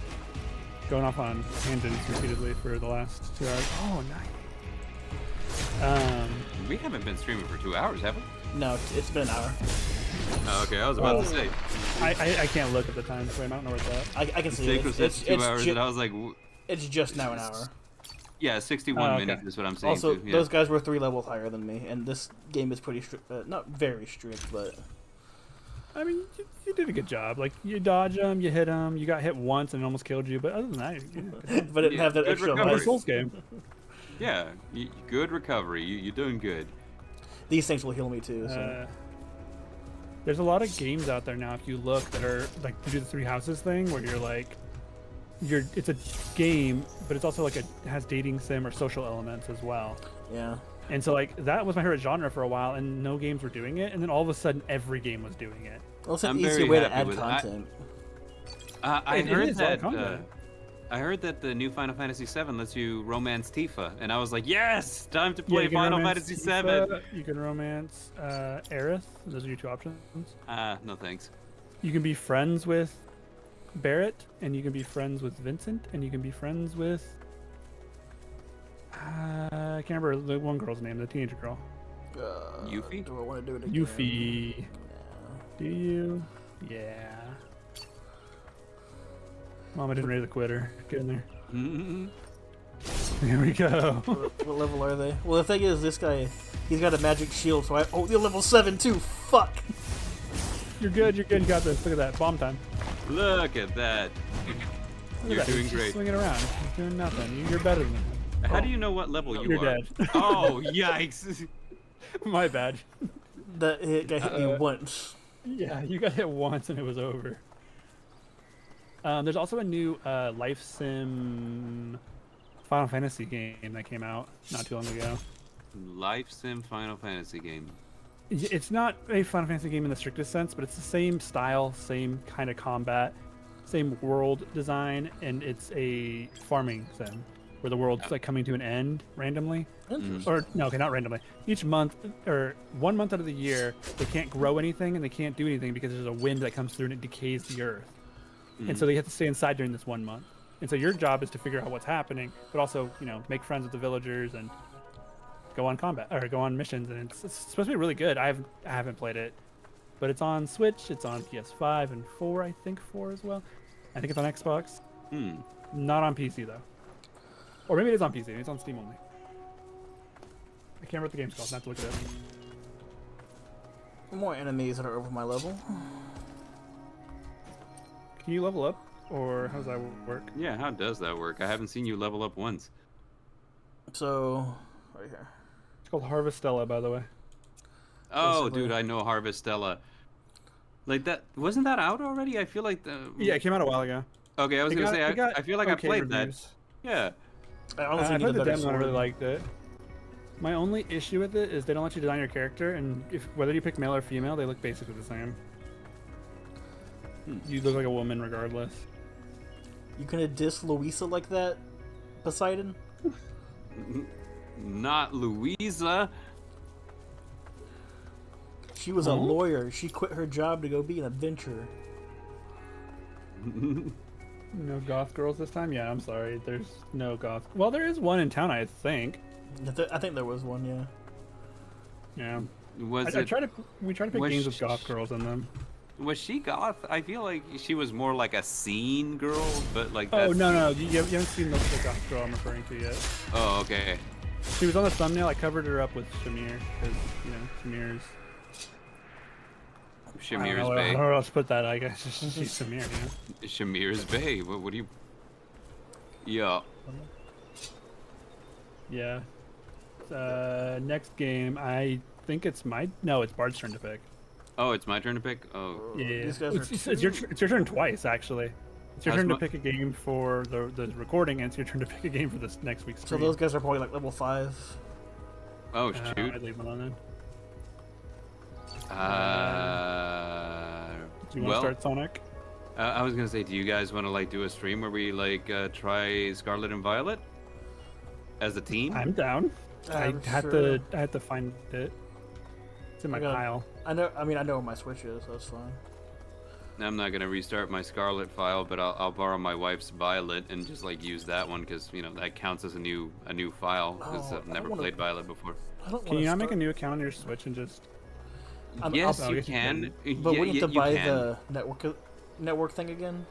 going off on tangents repeatedly for the last 2 hours. Oh, nice. We haven't been streaming for 2 hours, have we? No, it's been an hour. Oh, okay, I was about to say. I can't look at the time frame. I don't know where it's at. I can see Jake it. was said 2 hours, ju- and I was like, it's just now an hour. yeah, 61 Oh, okay. minutes is what I'm saying. Also, too. Yeah. those guys were 3 levels higher than me, and this game is pretty strict. Not very strict, but I mean, you did a good job. Like, you dodge them, you hit them, you got hit once and it almost killed you, but other than that, you're good. but it didn't Yeah, have that good extra recovery. It's a life. Souls game. Yeah, good recovery. You're doing good. These things will heal me too. So. There's a lot of games out there now, if you look, that are like to do the 3 houses thing, where you're like, it's a game, but it's also like it has dating sim or social elements as well. Yeah. And so like that was my favorite genre for a while, and no games were doing it, and then all of a sudden every game was doing it. Well, it's an I'm easier very way to happy add with it. content. I It heard is a lot of that. content. I heard that the new Final Fantasy VII lets you romance Tifa, and I was like, yes, time to Yeah, play you can Final romance Fantasy Tifa, VII. You can romance Aerith. Those are your 2 options. No thanks. You can be friends with Barrett, and you can be friends with Vincent, and you can be friends with I can't remember the one girl's name, the teenager girl. Yuffie? Do I want to do it again? Yuffie. Do you? Yeah. Mama didn't raise a quitter. Get in there. Here we go. What level are they? Well, the thing is, this guy, he's got a magic shield, so you're level 7 too. Fuck. You're good. You're good. You got this. Look at that. Bomb time. Look at that. Look at You're that. doing He's just great. swinging around. He's doing nothing. You're better than him. How do you know what level you You're are? dead. Oh, yikes. My bad. That guy hit me once. Yeah, you got hit once and it was over. There's also a new life sim Final Fantasy game that came out not too long ago. Life Sim Final Fantasy game. It's not a Final Fantasy game in the strictest sense, but it's the same style, same kind of combat, same world design, and it's a farming sim where the world's like coming to an end randomly. Interesting. Or no, okay, not randomly. Each month or 1 month out of the year, they can't grow anything and they can't do anything because there's a wind that comes through and it decays the earth. and so they have to stay inside during this 1 month. And so your job is to figure out what's happening, but also, you know, make friends with the villagers and go on combat or go on missions. And it's supposed to be really good. I haven't played it, but it's on Switch. It's on PS5 and 4, I think 4 as well. I think it's on Xbox. Not on PC though, or maybe it is on PC. Maybe it's on Steam only. I can't remember what the game's called. I have to look it up. More enemies that are over my level. Can you level up, or how does that work? Yeah, how does that work? I haven't seen you level up once. So, right here. It's called Harvestella, by the way. Oh, Basically. dude, I know Harvestella. Like that, wasn't that out already? I feel like the. Yeah, it came out a while ago. Okay, I was gonna say I feel like I played reviews. that. Yeah. I honestly I need played a the better demo and I sword. really liked it. My only issue with it is they don't let you design your character, and whether you pick male or female, they look basically the same. You look like a woman regardless. You gonna diss Louisa like that, Poseidon? Not Louisa. She was a lawyer. She quit her job to go be an adventurer. No goth girls this time? Yeah, I'm sorry. There's no goth. Well, there is one in town, I think. I think there was one, yeah. Yeah. Was I it? try to. We try to pick was games with sh- goth girls in them. Was she goth? I feel like she was more like a scene girl, but like. Oh That's... no, you haven't seen the goth girl I'm referring to yet. Oh, okay. She was on the thumbnail. I covered her up with Shamir because you know Shamir's. Shamir's I don't know Bay. where else to put that. I guess she's Shamir. You know? Shamir's Bay. What do you? Yeah. Yeah. Next game, I think it's it's Bard's turn to pick. Oh, it's my turn to pick. Oh. Yeah, These guys are it's your turn twice actually. It's your How's turn to my- pick a game for the recording, and it's your turn to pick a game for this next week's So stream. those guys are probably like level 5. Oh I'd shoot. leave them on then. Do you want Well, to start Sonic? I was gonna say, do you guys want to like do a stream where we like try Scarlet and Violet as a team? I'm down. I had to find it. It's in my I got it. pile. I know where my Switch is, so that's fine. I'm not gonna restart my Scarlet file, but I'll borrow my wife's Violet and just like use that one because you know that counts as a new file because Oh, I've I never wanna- played Violet before. I don't Can you not make a new account on your Switch and just? Yes, I'll you get you can. But Yeah, we need to you buy can. the network thing again.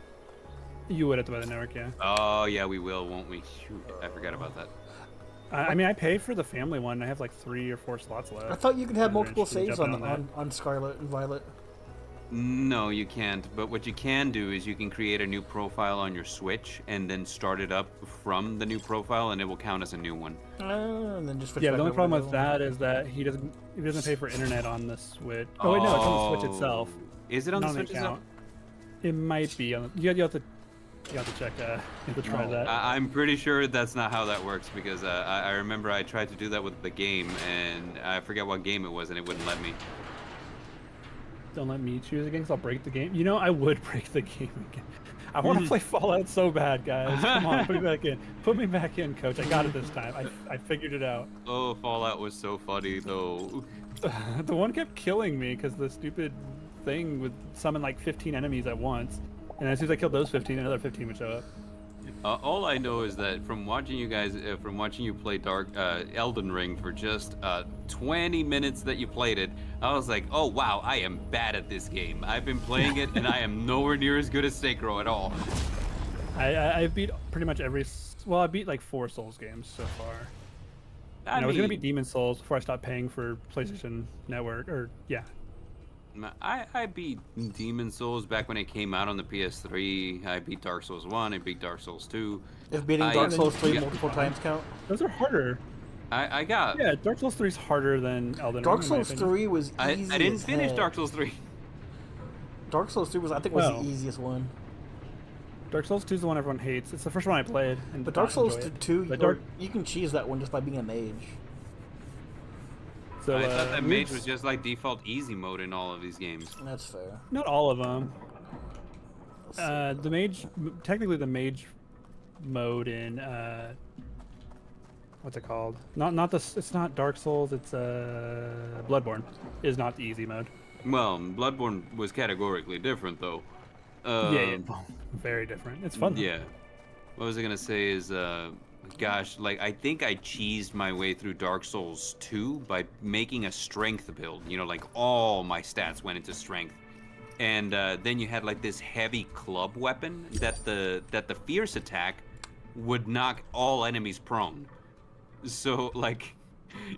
You would have to buy the network, yeah. Oh yeah, we will, won't we? Shoot, I forgot about that. I mean, I pay for the family one. I have like 3 or 4 slots left. I thought you could have I'm multiple interested in saves jumping on Scarlet and Violet. No, you can't. But what you can do is you can create a new profile on your Switch and then start it up from the new profile, and it will count as a new one. And then just switch Yeah, back the only over problem to with the other that is that he doesn't pay for internet on the Switch. Oh wait, no, it's on the Switch itself. Is it on Not the on Switch itself? account. It might be on. You have to check. You have to try No. that. I'm pretty sure that's not how that works because I remember I tried to do that with the game and I forget what game it was and it wouldn't let me. Don't let me choose again, 'cause I'll break the game. You know, I would break the game again. I want to play Fallout so bad, guys. Come on, put me back in. Put me back in, Coach. I got it this time. I figured it out. Oh, Fallout was so funny though. The one kept killing me because the stupid thing would summon like 15 enemies at once. And as soon as I killed those 15, another 15 would show up. All I know is that from watching you guys, from watching you play Elden Ring for just 20 minutes that you played it, I was like, oh wow, I am bad at this game. I've been playing it and I am nowhere near as good as Sekiro at all. I beat pretty much I beat like 4 Souls games so far. And I was gonna beat Demon Souls before I stopped paying for PlayStation Network, or yeah. I beat Demon Souls back when it came out on the PS3. I beat Dark Souls 1, I beat Dark Souls 2. If beating I- Dark Souls 3 yeah. multiple times count. Those are harder. I got... Yeah, Dark Souls 3 is harder than Elden Dark Ring. in my Souls opinion. 3 was easy I didn't as finish heck. Dark Souls 3. Dark Souls 3 was the Well, easiest one. Dark Souls 2 is the one everyone hates. It's the first one I played. And But did Dark not Souls enjoy it. 2, But you can cheese that one just by being a mage. So, I thought that mage Luke's- was just like default easy mode in all of these games. That's fair. Not all of them. The mage, technically the mage mode in what's it called? It's not Dark Souls. It's Bloodborne is not the easy mode. Well, Bloodborne was categorically different though. Yeah, very different. It's fun. Though. Yeah. What was I gonna say is, gosh, like I think I cheesed my way through Dark Souls 2 by making a strength build. You know, like all my stats went into strength, and then you had like this heavy club weapon that the fierce attack would knock all enemies prone. So like,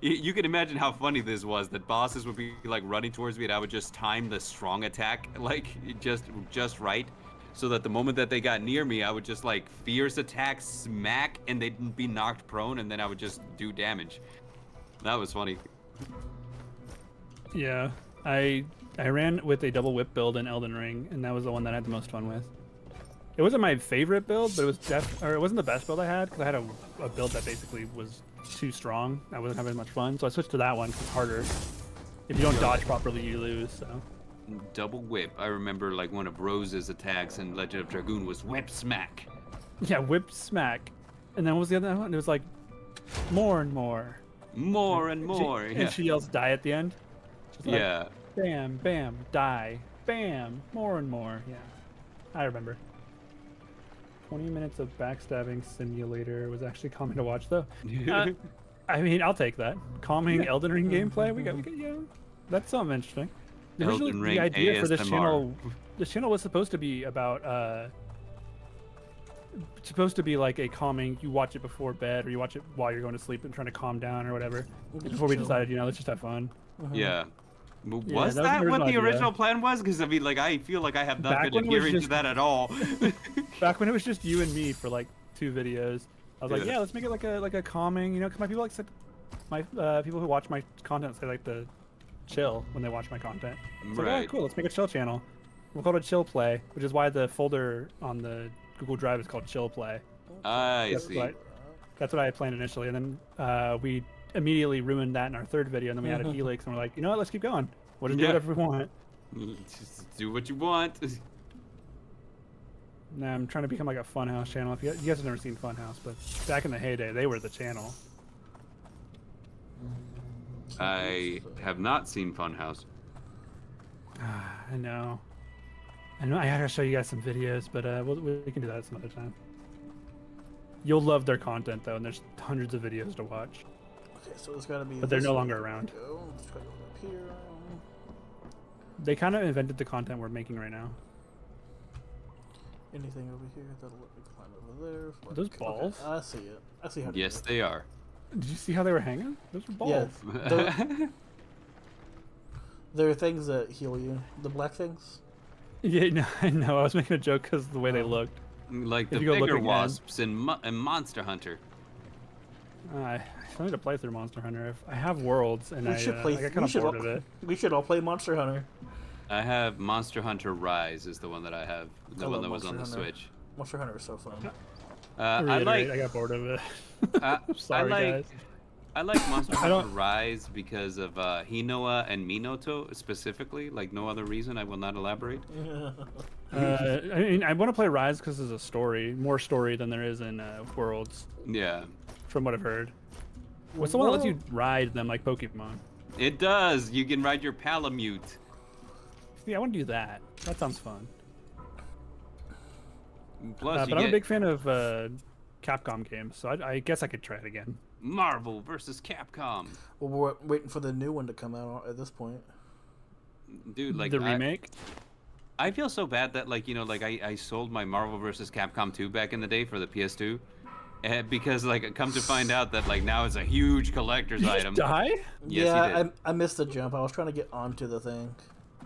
you can imagine how funny this was. That bosses would be like running towards me, and I would just time the strong attack like just right, so that the moment that they got near me, I would just like fierce attack, smack, and they'd be knocked prone, and then I would just do damage. That was funny. Yeah, I ran with a double whip build in Elden Ring, and that was the one that I had the most fun with. It wasn't my favorite build, but it was it wasn't the best build I had, because I had a build that basically was too strong. I wasn't having much fun, so I switched to that one 'cause it's harder. If you don't dodge properly, you lose. So. Double whip. I remember like one of Rose's attacks in Legend of Dragoon was whip smack. Yeah, whip smack. And then what was the other one? It was like more and more. More and more. And she yells die at the end. She's like, Yeah. Bam, bam, die. Bam, more and more. Yeah. I remember. 20 minutes of backstabbing simulator was actually calming to watch though. I mean, I'll take that. Calming Elden Ring gameplay. We got yeah. That's something interesting. Originally, Elden Ring the idea for this ASMR. channel was supposed to be about supposed to be like a calming. You watch it before bed, or you watch it while you're going to sleep and trying to calm down or whatever. Before we decided, let's just have fun. Yeah. Was that was that the what the original original idea. plan was? Because I mean, like, I feel like I have not Back been when it was adhering to just- that at all. Back when it was just you and me for like 2 videos, I was like, Yeah. yeah, let's make it like a calming, because my people my people who watch my content say like to chill when they watch my content. It's like, Right. oh, cool, let's make a chill channel. We'll call it Chill Play, which is why the folder on the Google Drive is called Chill Play. I That's see. That's what I planned initially, and then we immediately ruined that in our 3rd video, and then we added Helix, and we're like, you know what, let's keep going. We'll just do Yeah. whatever we want. Just do what you want. Nah, I'm trying to become like a Funhouse channel. If you guys have never seen Funhouse, but back in the heyday, they were the channel. I have not seen Funhouse. I know. I gotta show you guys some videos, but we can do that some other time. You'll love their content though, and there's hundreds of videos to watch. Okay, so it's gotta be. But they're this no way. longer around. There we go. Let's try to go up here. They kind of invented the content we're making right now. Anything over here that'll let me climb over there? Are those Okay, balls? I see it. I see how to Yes, do they are. Did you see how they were hanging? Those were balls. it. Yeah, there are things that heal you. The black things. Yeah, no, I know. I was making a joke because of the way they looked. Like If the you go look bigger again. wasps in Monster Hunter. I still need to play through Monster Hunter. I have Worlds, and We I should play. got we kind of should bored all, of it. We should all play Monster Hunter. I have Monster Hunter Rise is the one that I have. The I one love that was on the Monster Hunter. Switch. Monster Hunter is so fun. I Reiterate, like I got bored of it. Sorry, guys. I like Monster I Hunter don't- Rise because of Hinoa and Minoto specifically. Like no other reason. I will not elaborate. I mean, I want to play Rise because there's a story, more story than there is in Worlds, Yeah, from what I've heard. What's the one that lets you ride them like Pokemon? it does. You can ride your Palamute. Yeah, I want to do that. That sounds fun. Plus, you But I'm a get big fan of Capcom games, so I guess I could try it again. Marvel versus Capcom. Well, we're waiting for the new one to come out at this point. Dude, like the remake. I feel so bad that like I sold my Marvel vs. Capcom 2 back in the day for the PS2, because like come to find out that like now it's a huge collector's item. Die? Yes, yeah, he did. I missed the jump. I was trying to get onto the thing.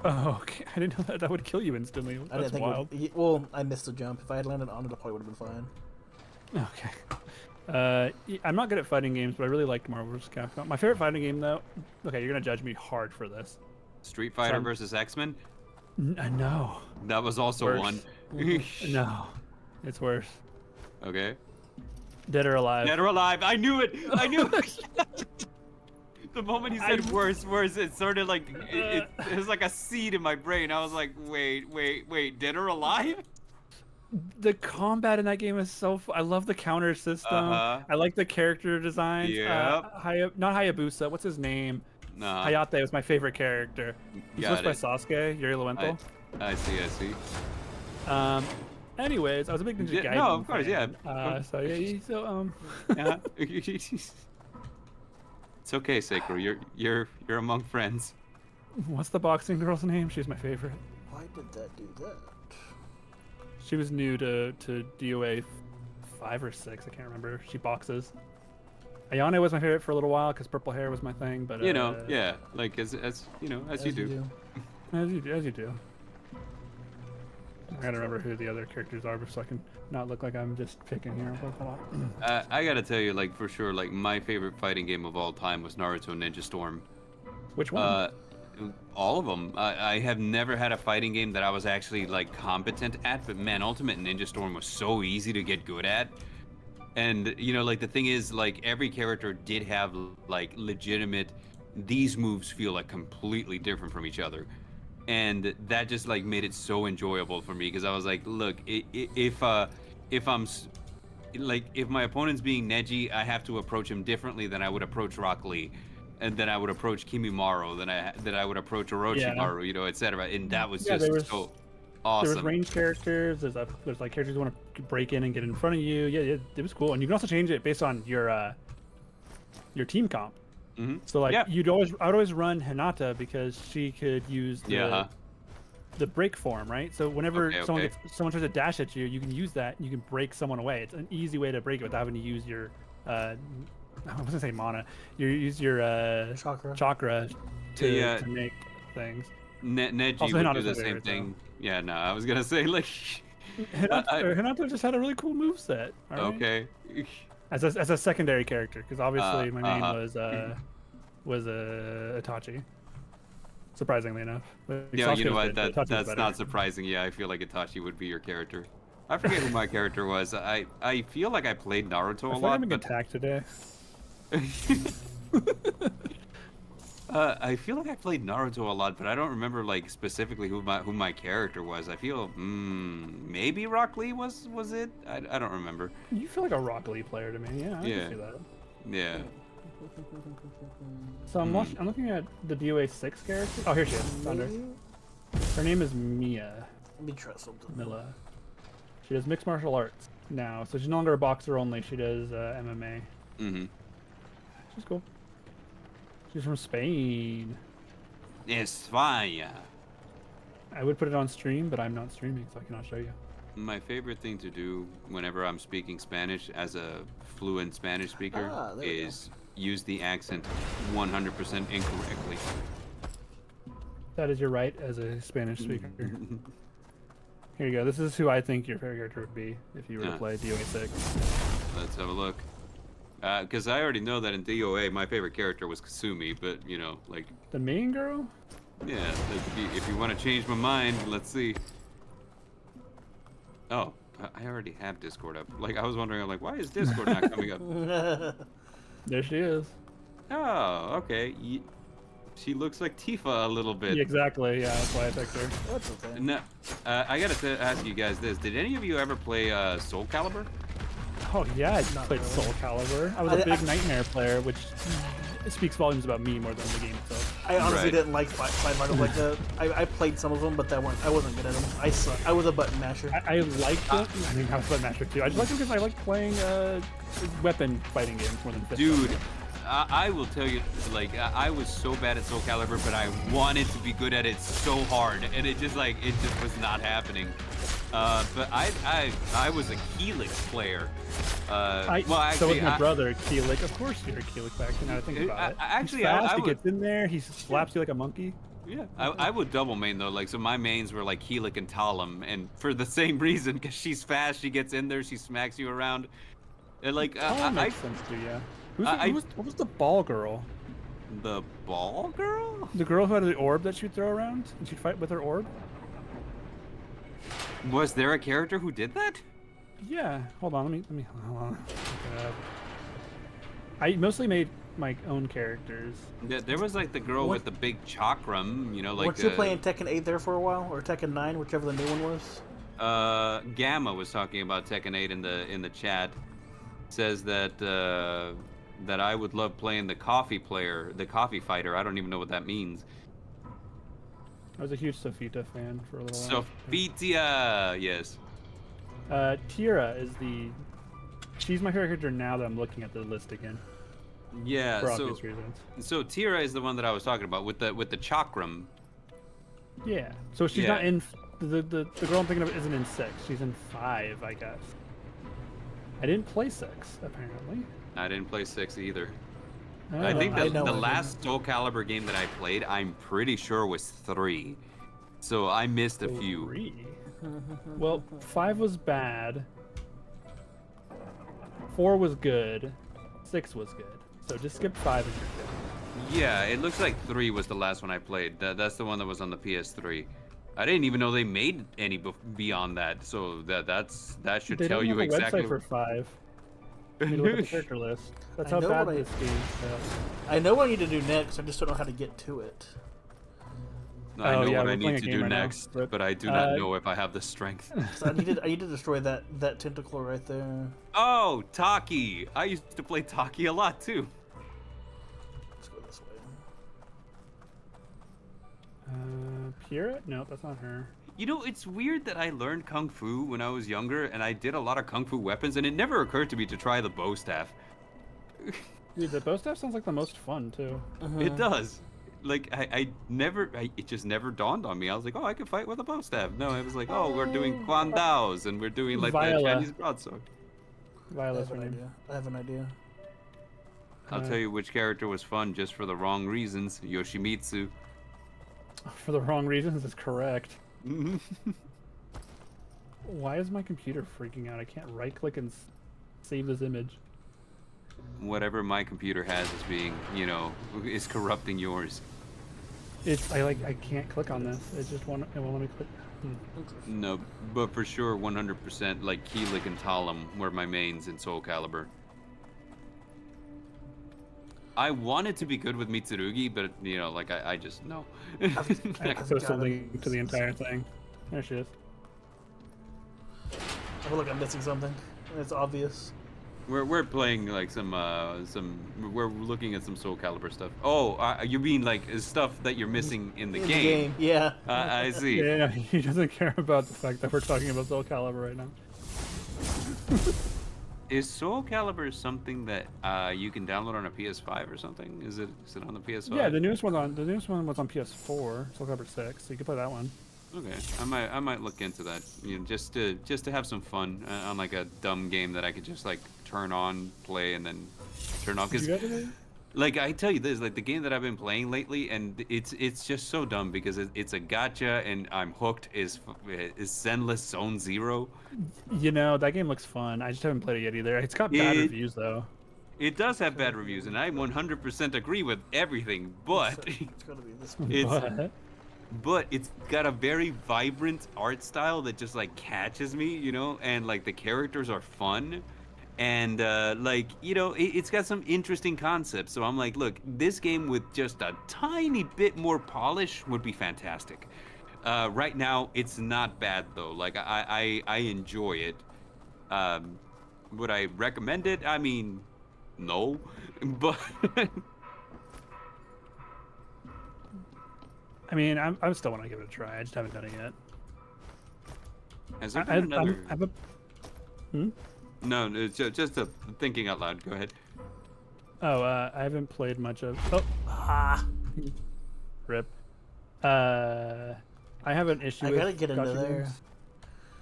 Oh, okay. I didn't know that would kill you instantly. I didn't That's think. wild. Well, I missed the jump. If I had landed on it, I probably would have been fine. Okay. I'm not good at fighting games, but I really liked Marvel vs. Capcom. My favorite fighting game, though. Okay, you're gonna judge me hard for this. Street Fighter Some- versus X-Men. No. That was also Worse. one. No. It's worse. Okay. Dead or Alive. Dead or Alive. I knew it. I knew it. The moment he said worse, it sort of like it was like a seed in my brain. I was like, wait, Dead or Alive? The combat in that game is so I love the counter system. Uh-huh. I like the character designs. Yep. Not Hayabusa. What's his name? Nah. Hayate was my favorite character. He's Got voiced by it. Sasuke, Yuri Lowenthal. I see. Anyways, I was a big Ninja Gaiden no, of course, fan. yeah. So yeah, so Yeah. It's okay, Sekiro. You're among friends. what's the boxing girl's name? She's my favorite. Why did that do that? She was new to DOA 5 or 6. I can't remember. She boxes. Ayane was my favorite for a little while because purple hair was my thing. But You know, yeah, like as you know, as you do. as you do. I gotta remember who the other characters are so I can not look like I'm just picking here. I gotta tell you, like for sure, like my favorite fighting game of all time was Naruto Ninja Storm. Which one? All of them. I have never had a fighting game that I was actually like competent at, but man, Ultimate Ninja Storm was so easy to get good at. And you know, like the thing is, like every character did have like legitimate. These moves feel like completely different from each other, and that just like made it so enjoyable for me because I was like, look, if my opponent's being Neji, I have to approach him differently than I would approach Rock Lee. And then I would approach Kimimaro, then I would approach Orochimaru, you know, etc. And that was just so awesome. There was range characters. There's like characters who want to break in and get in front of you. Yeah, it was cool. And you can also change it based on your team comp. Mm-hmm. So like I would always run Hinata because she could use the break form, right? So whenever someone tries to dash at you, you can use that and you can break someone away. It's an easy way to break it without having to use your I was gonna say mana. You use your chakra to make things. Neji would do the same thing. Yeah, no, I was gonna say like Hinata just had a really cool moveset. Right? Okay. As a secondary character, because obviously my main was Itachi. Surprisingly enough. Yeah, you know what? That's not surprising. Yeah, I feel like Itachi would be your character. I forget who my character was. I feel like I played Naruto a lot. I'm getting attacked today. I feel like I played Naruto a lot, but I don't remember like specifically who my character was. I feel maybe Rock Lee was it? I don't remember. You feel like a Rock Lee player to me. Yeah, I can see that. Yeah. So I'm looking at the DOA 6 character. Oh, here she is. Thunder. Her name is Mia. Let me try something. Mila. She does mixed martial arts now, so she's no longer a boxer only. She does MMA. Mm-hmm. She's cool. She's from Spain. España. I would put it on stream, but I'm not streaming, so I cannot show you. My favorite thing to do whenever I'm speaking Spanish as a fluent Spanish speaker is use the accent 100% incorrectly. That is your right as a Spanish speaker. Here you go. This is who I think your favorite character would be if you were to play DOA 6. Let's have a look. Because I already know that in DOA my favorite character was Kasumi, but you know, like the main girl. Yeah, if you want to change my mind, let's see. Oh, I already have Discord up. Like I was wondering, I'm like, why is Discord not coming up? There she is. Oh, okay. She looks like Tifa a little bit. Exactly. Yeah, that's why I picked her. That's okay. No, I gotta ask you guys this: did any of you ever play Soul Calibur? Oh yeah, I played Soul Calibur. I was a big Nightmare player, which speaks volumes about me more than the game itself. I honestly didn't like Five Marvel like that. I played some of them, but I wasn't good at them. I suck. I was a button masher. I liked it. I mean, I was a button masher too. I just liked it because I liked playing weapon fighting games more than fist. Dude, I will tell you, like, I was so bad at Soul Calibur, but I wanted to be good at it so hard, and it just was not happening. But I was a Helix player. So was my brother, Keelik. Of course you're a Keelik back now to think about it. Actually, He's fast, I he would, gets in there, he slaps you like a monkey. Yeah, I would double main though. Like, so my mains were like Helix and Talum, and for the same reason, because she's fast, she gets in there, she smacks you around. And like, makes sense to you. What was the ball girl? The ball girl? The girl who had the orb that she'd throw around, and she'd fight with her orb? Was there a character who did that? Yeah. Hold on, let me hold on. I mostly made my own characters. Yeah, there was like the girl with the big chakram, you know, like. Weren't you playing Tekken 8 there for a while, or Tekken 9, whichever the new one was? Gamma was talking about Tekken 8 in the chat. Says that that I would love playing the coffee fighter. I don't even know what that means. I was a huge Sofita fan for a little while. Sophia, yes. Tira is the. She's my favorite character now that I'm looking at the list again. Yeah, For so obvious reasons. so Tira is the one that I was talking about with the chakram. Yeah. So she's Yeah. not in. The girl I'm thinking of isn't in 6. She's in 5, I guess. I didn't play 6, apparently. I didn't play 6 either. Oh, I think I the know I last Soul Calibur game that I played, I'm pretty sure was 3. So I missed a few. 3. Well, 5 was bad. 4 was good. 6 was good. So just skip 5 and you're good. Yeah, it looks like 3 was the last one I played. That's the one that was on the PS3. I didn't even know they made any beyond that. So that should They tell don't you have a exactly. website for 5. You need to look at the character list. That's I how know bad what I- this game is. I know what I need to do next. I just don't know how to get to it. I know yeah, what we're I playing need a to game do right now. next, Rip. but I do not know if I have the strength. So I need to destroy that tentacle right there. Oh, Taki! I used to play Taki a lot too. Let's go this way. Pira? No, that's not her. You know, it's weird that I learned Kung Fu when I was younger, and I did a lot of Kung Fu weapons, and it never occurred to me to try the bow staff. Dude, the bow staff sounds like the most fun, too. It does. Like, it just never dawned on me. I was like, oh, I could fight with a bow staff. No, I was like, oh, we're doing Quan Daos, and we're doing, like, the Viola. Chinese broadsword. I Violet's have her an name. idea. I have an idea. I'll tell you which character was fun just for the wrong reasons. Yoshimitsu. For the wrong reasons is correct. Why is my computer freaking out? I can't right-click and save this image. Whatever my computer has is being, is corrupting yours. I can't click on this. It won't let me click. No, but for sure, 100%, like Keelik and Talum were my mains in Soul Calibur. I wanted to be good with Mitsurugi, but I just no. I posted a link to the entire thing. There she is. I feel like I'm missing something. It's obvious. We're playing like we're looking at some Soul Calibur stuff. Oh, you mean like stuff that you're missing in the game? Yeah. I see. Yeah, he doesn't care about the fact that we're talking about Soul Calibur right now. Is Soul Calibur something that you can download on a PS5 or something? Is it on the PS5? Yeah, the newest one was on PS4, Soul Calibur 6, so you can play that one. Okay, I might look into that. Just to have some fun on like a dumb game that I could just like turn on, play, and then turn off. Did you Because guys do that? like I tell you this, like the game that I've been playing lately, and it's just so dumb because it's a gacha and I'm hooked. Is Zenless Zone Zero. That game looks fun. I just haven't played it yet either. It's got bad reviews though. It does have bad reviews, and I 100% agree with everything. But It's gonna be this. But but it's got a very vibrant art style that just like catches me, and like the characters are fun. And it's got some interesting concepts. So I'm like, look, this game with just a tiny bit more polish would be fantastic. Right now, it's not bad though. Like I enjoy it. Would I recommend it? I mean, no, but I mean, I still want to give it a try. I just haven't done it yet. has there been another? No, it's just a thinking out loud. Go ahead. I haven't played much of. Rip. I have an issue. I with gotta get into gacha there. games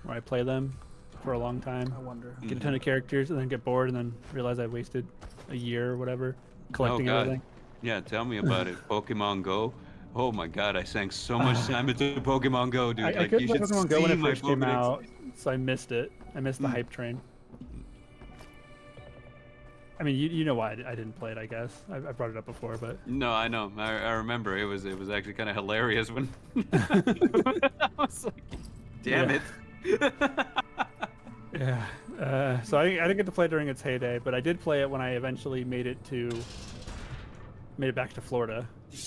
where I play them for a long time, I wonder. get a ton of characters, and then get bored, and then realize I wasted a year or whatever collecting God. everything. Yeah, tell me about it. Pokemon Go. Oh my God, I sank so much time into Pokemon Go, dude. I Like, couldn't you play should Pokemon Go when see it my first came Pokedex. out, so I missed it. I missed the hype train. I mean, you know why I didn't play it, I guess. I brought it up before, but No, I know. I remember. It was actually kind of hilarious when I was like, damn Yeah. it. yeah. So I didn't get to play it during its heyday, but I did play it when I eventually made it back to Florida.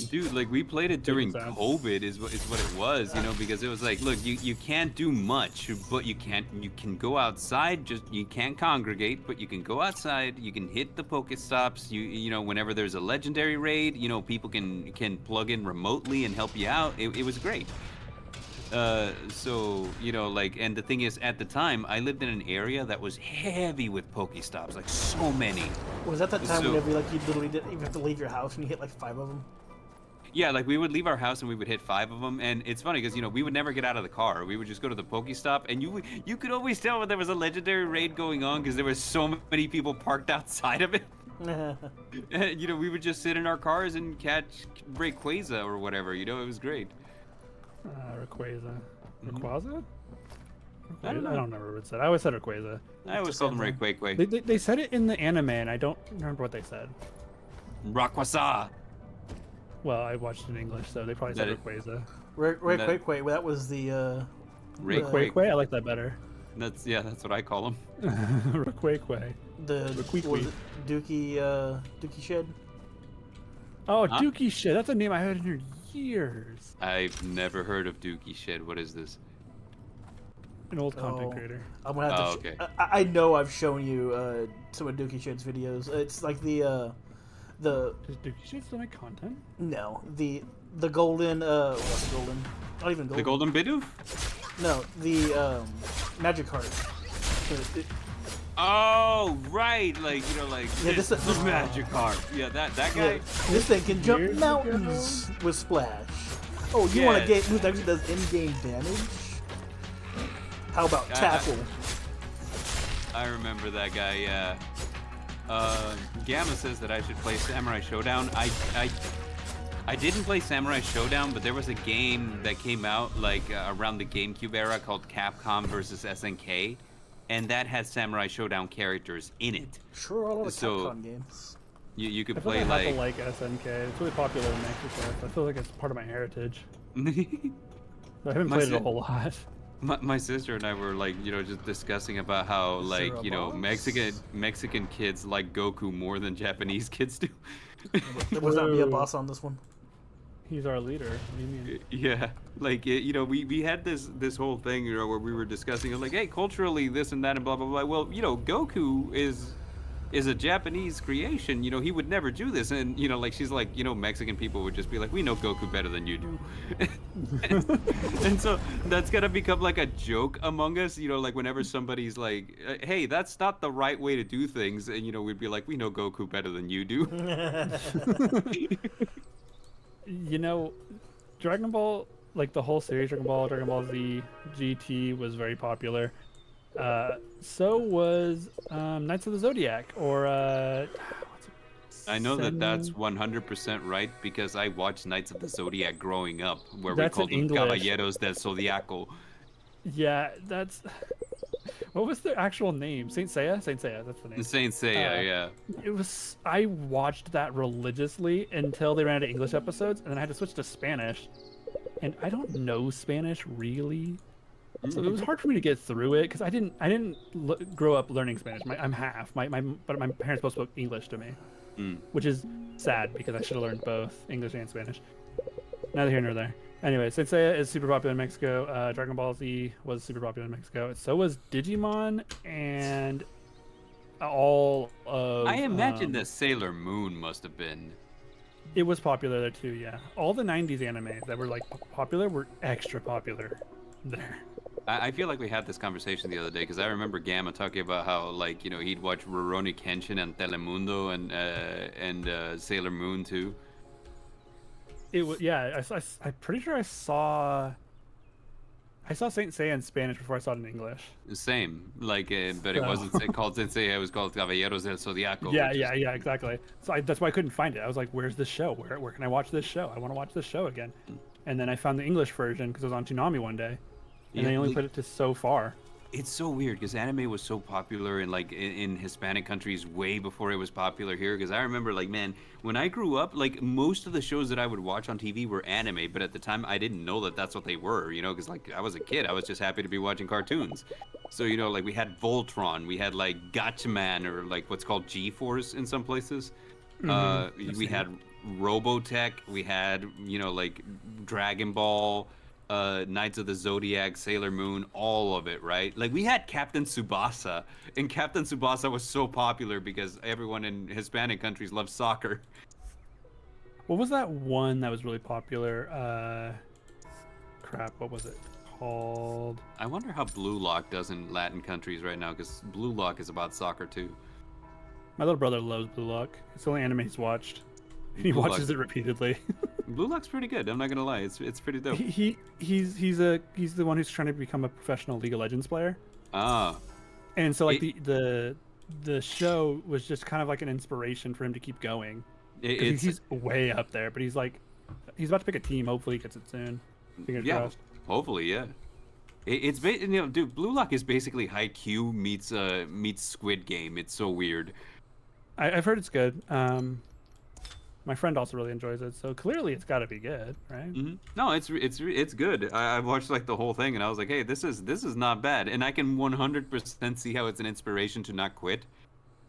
Dude, like we played it during sounds. COVID is what it was, you know, because it was like, look, you can't do much, but you can go outside, just you can't congregate, but you can go outside, you can hit the Pokestops, you know, whenever there's a legendary raid, you know, people can plug in remotely and help you out. It was great. So, you know, like, and the thing is, at the time, I lived in an area that was heavy with Pokestops, like so many. Was that time So- whenever like you literally didn't even have to leave your house and you hit like 5 of them? Yeah, like we would leave our house and we would hit 5 of them, and it's funny because, you know, we would never get out of the car. We would just go to the Pokestop, and you could always tell when there was a legendary raid going on because there was so many people parked outside of it. And, you know, we would just sit in our cars and catch Rayquaza or whatever. You know, it was great. Rayquaza. Mhm. Rayquaza? I don't know. I don't remember what it said. I always said Rayquaza. I always called him Rayquaza. They said it in the anime, and I don't remember what they said. Rayquaza. Well, I watched it in English, so they probably said That- Rayquaza. Quake, that was the Rayquaza? I like that better. That's what I call him. Rayquaza. the Queequeg. what was it? Dookie Shed. Oh, Huh? Dookie shit. That's a name I haven't heard in years. I've never heard of Dookie Shed. What is this? An old content Oh. creator. I'm gonna have Oh, to. okay. I know I've shown you some of Dookie Shed's videos. It's like the Does Dookie shit still make content? no the golden what's the golden? Not even golden. The Golden Bidoof? No, the magic heart. Oh, right. Like, you know, like Yeah, this this- is the magic card. Yeah, that guy. Yeah, this thing can jump Years mountains with splash. Oh, you want a Yeah. game who actually does in-game damage? How about tackle? I remember that guy. Yeah. Gamma says that I should play Samurai Showdown. I didn't play Samurai Showdown, but there was a game that came out like around the GameCube era called Capcom versus SNK, and that had Samurai Showdown characters in it. Sure, a lot of So- Capcom games. You could I feel play like I have to like SNK. It's really popular in Mexico. I feel like it's part of my heritage. But I haven't My played it a si- whole lot. My sister and I were like, you know, just discussing about how Is like, there a you know, boss? Mexican kids like Goku more than Japanese kids do. There must not be a Whoa. boss on this one. He's our leader. What do you mean? Yeah, like you know, we had this whole thing, you know, where we were discussing like, hey, culturally this and that and blah blah blah. Well, you know, Goku is a Japanese creation. You know, he would never do this. And you know, like she's like, you know, Mexican people would just be like, we know Goku better than you do. And so that's gonna become like a joke among us. You know, like whenever somebody's like, hey, that's not the right way to do things, and you know, we'd be like, we know Goku better than you do. You know, Dragon Ball, like the whole series, Dragon Ball Z, GT was very popular. So was Knights of the Zodiac, or I know that that's Sen- 100% right because I watched Knights of the Zodiac growing up, where That's we in called them English. Caballeros del Zodiaco. Yeah, that's. What was their actual name? Saint Seiya. Saint Seiya. That's the name. Saint Seiya, Uh, yeah. It was. I watched that religiously until they ran out of English episodes, and then I had to switch to Spanish. And I don't know Spanish really, so it was hard for me to get through it because I didn't grow up learning Spanish. I'm half. But my parents both spoke English to me, which is sad because I should have learned both English and Spanish. Neither here nor there. Anyway, Saint Seiya is super popular in Mexico. Dragon Ball Z was super popular in Mexico. So was Digimon and all of. I imagine that Sailor Moon must have been. It was popular there too, yeah. All the 90s anime that were like popular were extra popular there. I feel like we had this conversation the other day because I remember Gamma talking about how, like, you know, he'd watch Rurouni Kenshin and Telemundo and Sailor Moon too. It was, yeah. I'm pretty sure I saw Saint Seiya in Spanish before I saw it in English. Same, like, but it So- wasn't called Saint Seiya. It was called Caballeros del Zodiaco. Yeah, which is- yeah, exactly. So that's why I couldn't find it. I was like, "Where's this show? Where can I watch this show? I want to watch this show again." And then I found the English version because it was on Toonami one day, and Yeah, they only like- put it to so far. It's so weird because anime was so popular in like in Hispanic countries way before it was popular here. Because I remember, like, man, when I grew up, like most of the shows that I would watch on TV were anime, but at the time I didn't know that that's what they were, you know, because like I was a kid, I was just happy to be watching cartoons. So you know, like we had Voltron, we had like Gatchaman, or like what's called G-Force in some places. We had Robotech. We had, like Dragon Ball, Knights of the Zodiac, Sailor Moon, all of it, right? Like we had Captain Tsubasa, and Captain Tsubasa was so popular because everyone in Hispanic countries loves soccer. What was that one that was really popular? Crap, what was it called? I wonder how Blue Lock does in Latin countries right now, because Blue Lock is about soccer too. My little brother loves Blue Lock. It's the only anime he's watched. He Blue watches Lock- it repeatedly. Blue Lock's pretty good. I'm not gonna lie, it's pretty dope. He's the one who's trying to become a professional League of Legends player. Ah, And so like the show was just kind of like an inspiration for him to keep going. 'Cause it's he's way up there, but he's about to pick a team. Hopefully he gets it soon. Fingers yeah, crossed. hopefully, yeah. Dude, Blue Lock is basically Haikyuu meets Squid Game. It's so weird. I've heard it's good. My friend also really enjoys it, so clearly it's got to be good, right? No, it's good. I watched like the whole thing, and I was like, hey, this is not bad, and I can 100% see how it's an inspiration to not quit,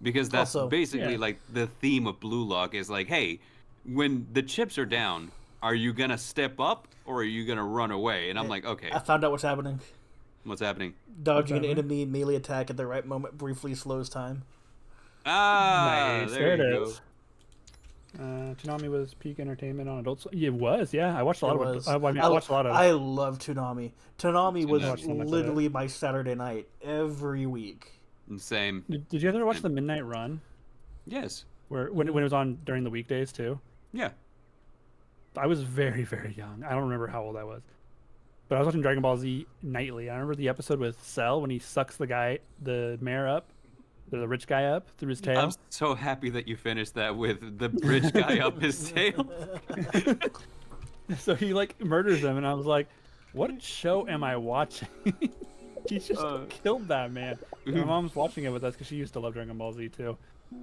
because that's Also, basically yeah. like the theme of Blue Lock is like, hey, when the chips are down, are you gonna step up or are you gonna run away? And I'm like, okay, I found out what's happening. what's happening? Dodging an happening? enemy melee attack at the right moment briefly slows time. Ah, Nice, there there you it go. is. Toonami was peak entertainment on Adult Swim. Yeah, it was. Yeah, I watched a lot It of it. was. I watched a lot of it. I love Toonami. Toonami was watched so much of literally my Saturday night every week. Same. Did you ever watch the Midnight Run, Yes. where when it was on during the weekdays too? Yeah. I was very, very young. I don't remember how old I was. But I was watching Dragon Ball Z nightly. I remember the episode with Cell when he sucks the mayor up, the rich guy up through his tail. I'm so happy that you finished that with the rich guy up his tail. So he like murders him, and I was like, "What show am I watching?" He just killed that man. And my mom's watching it with us because she used to love Dragon Ball Z too,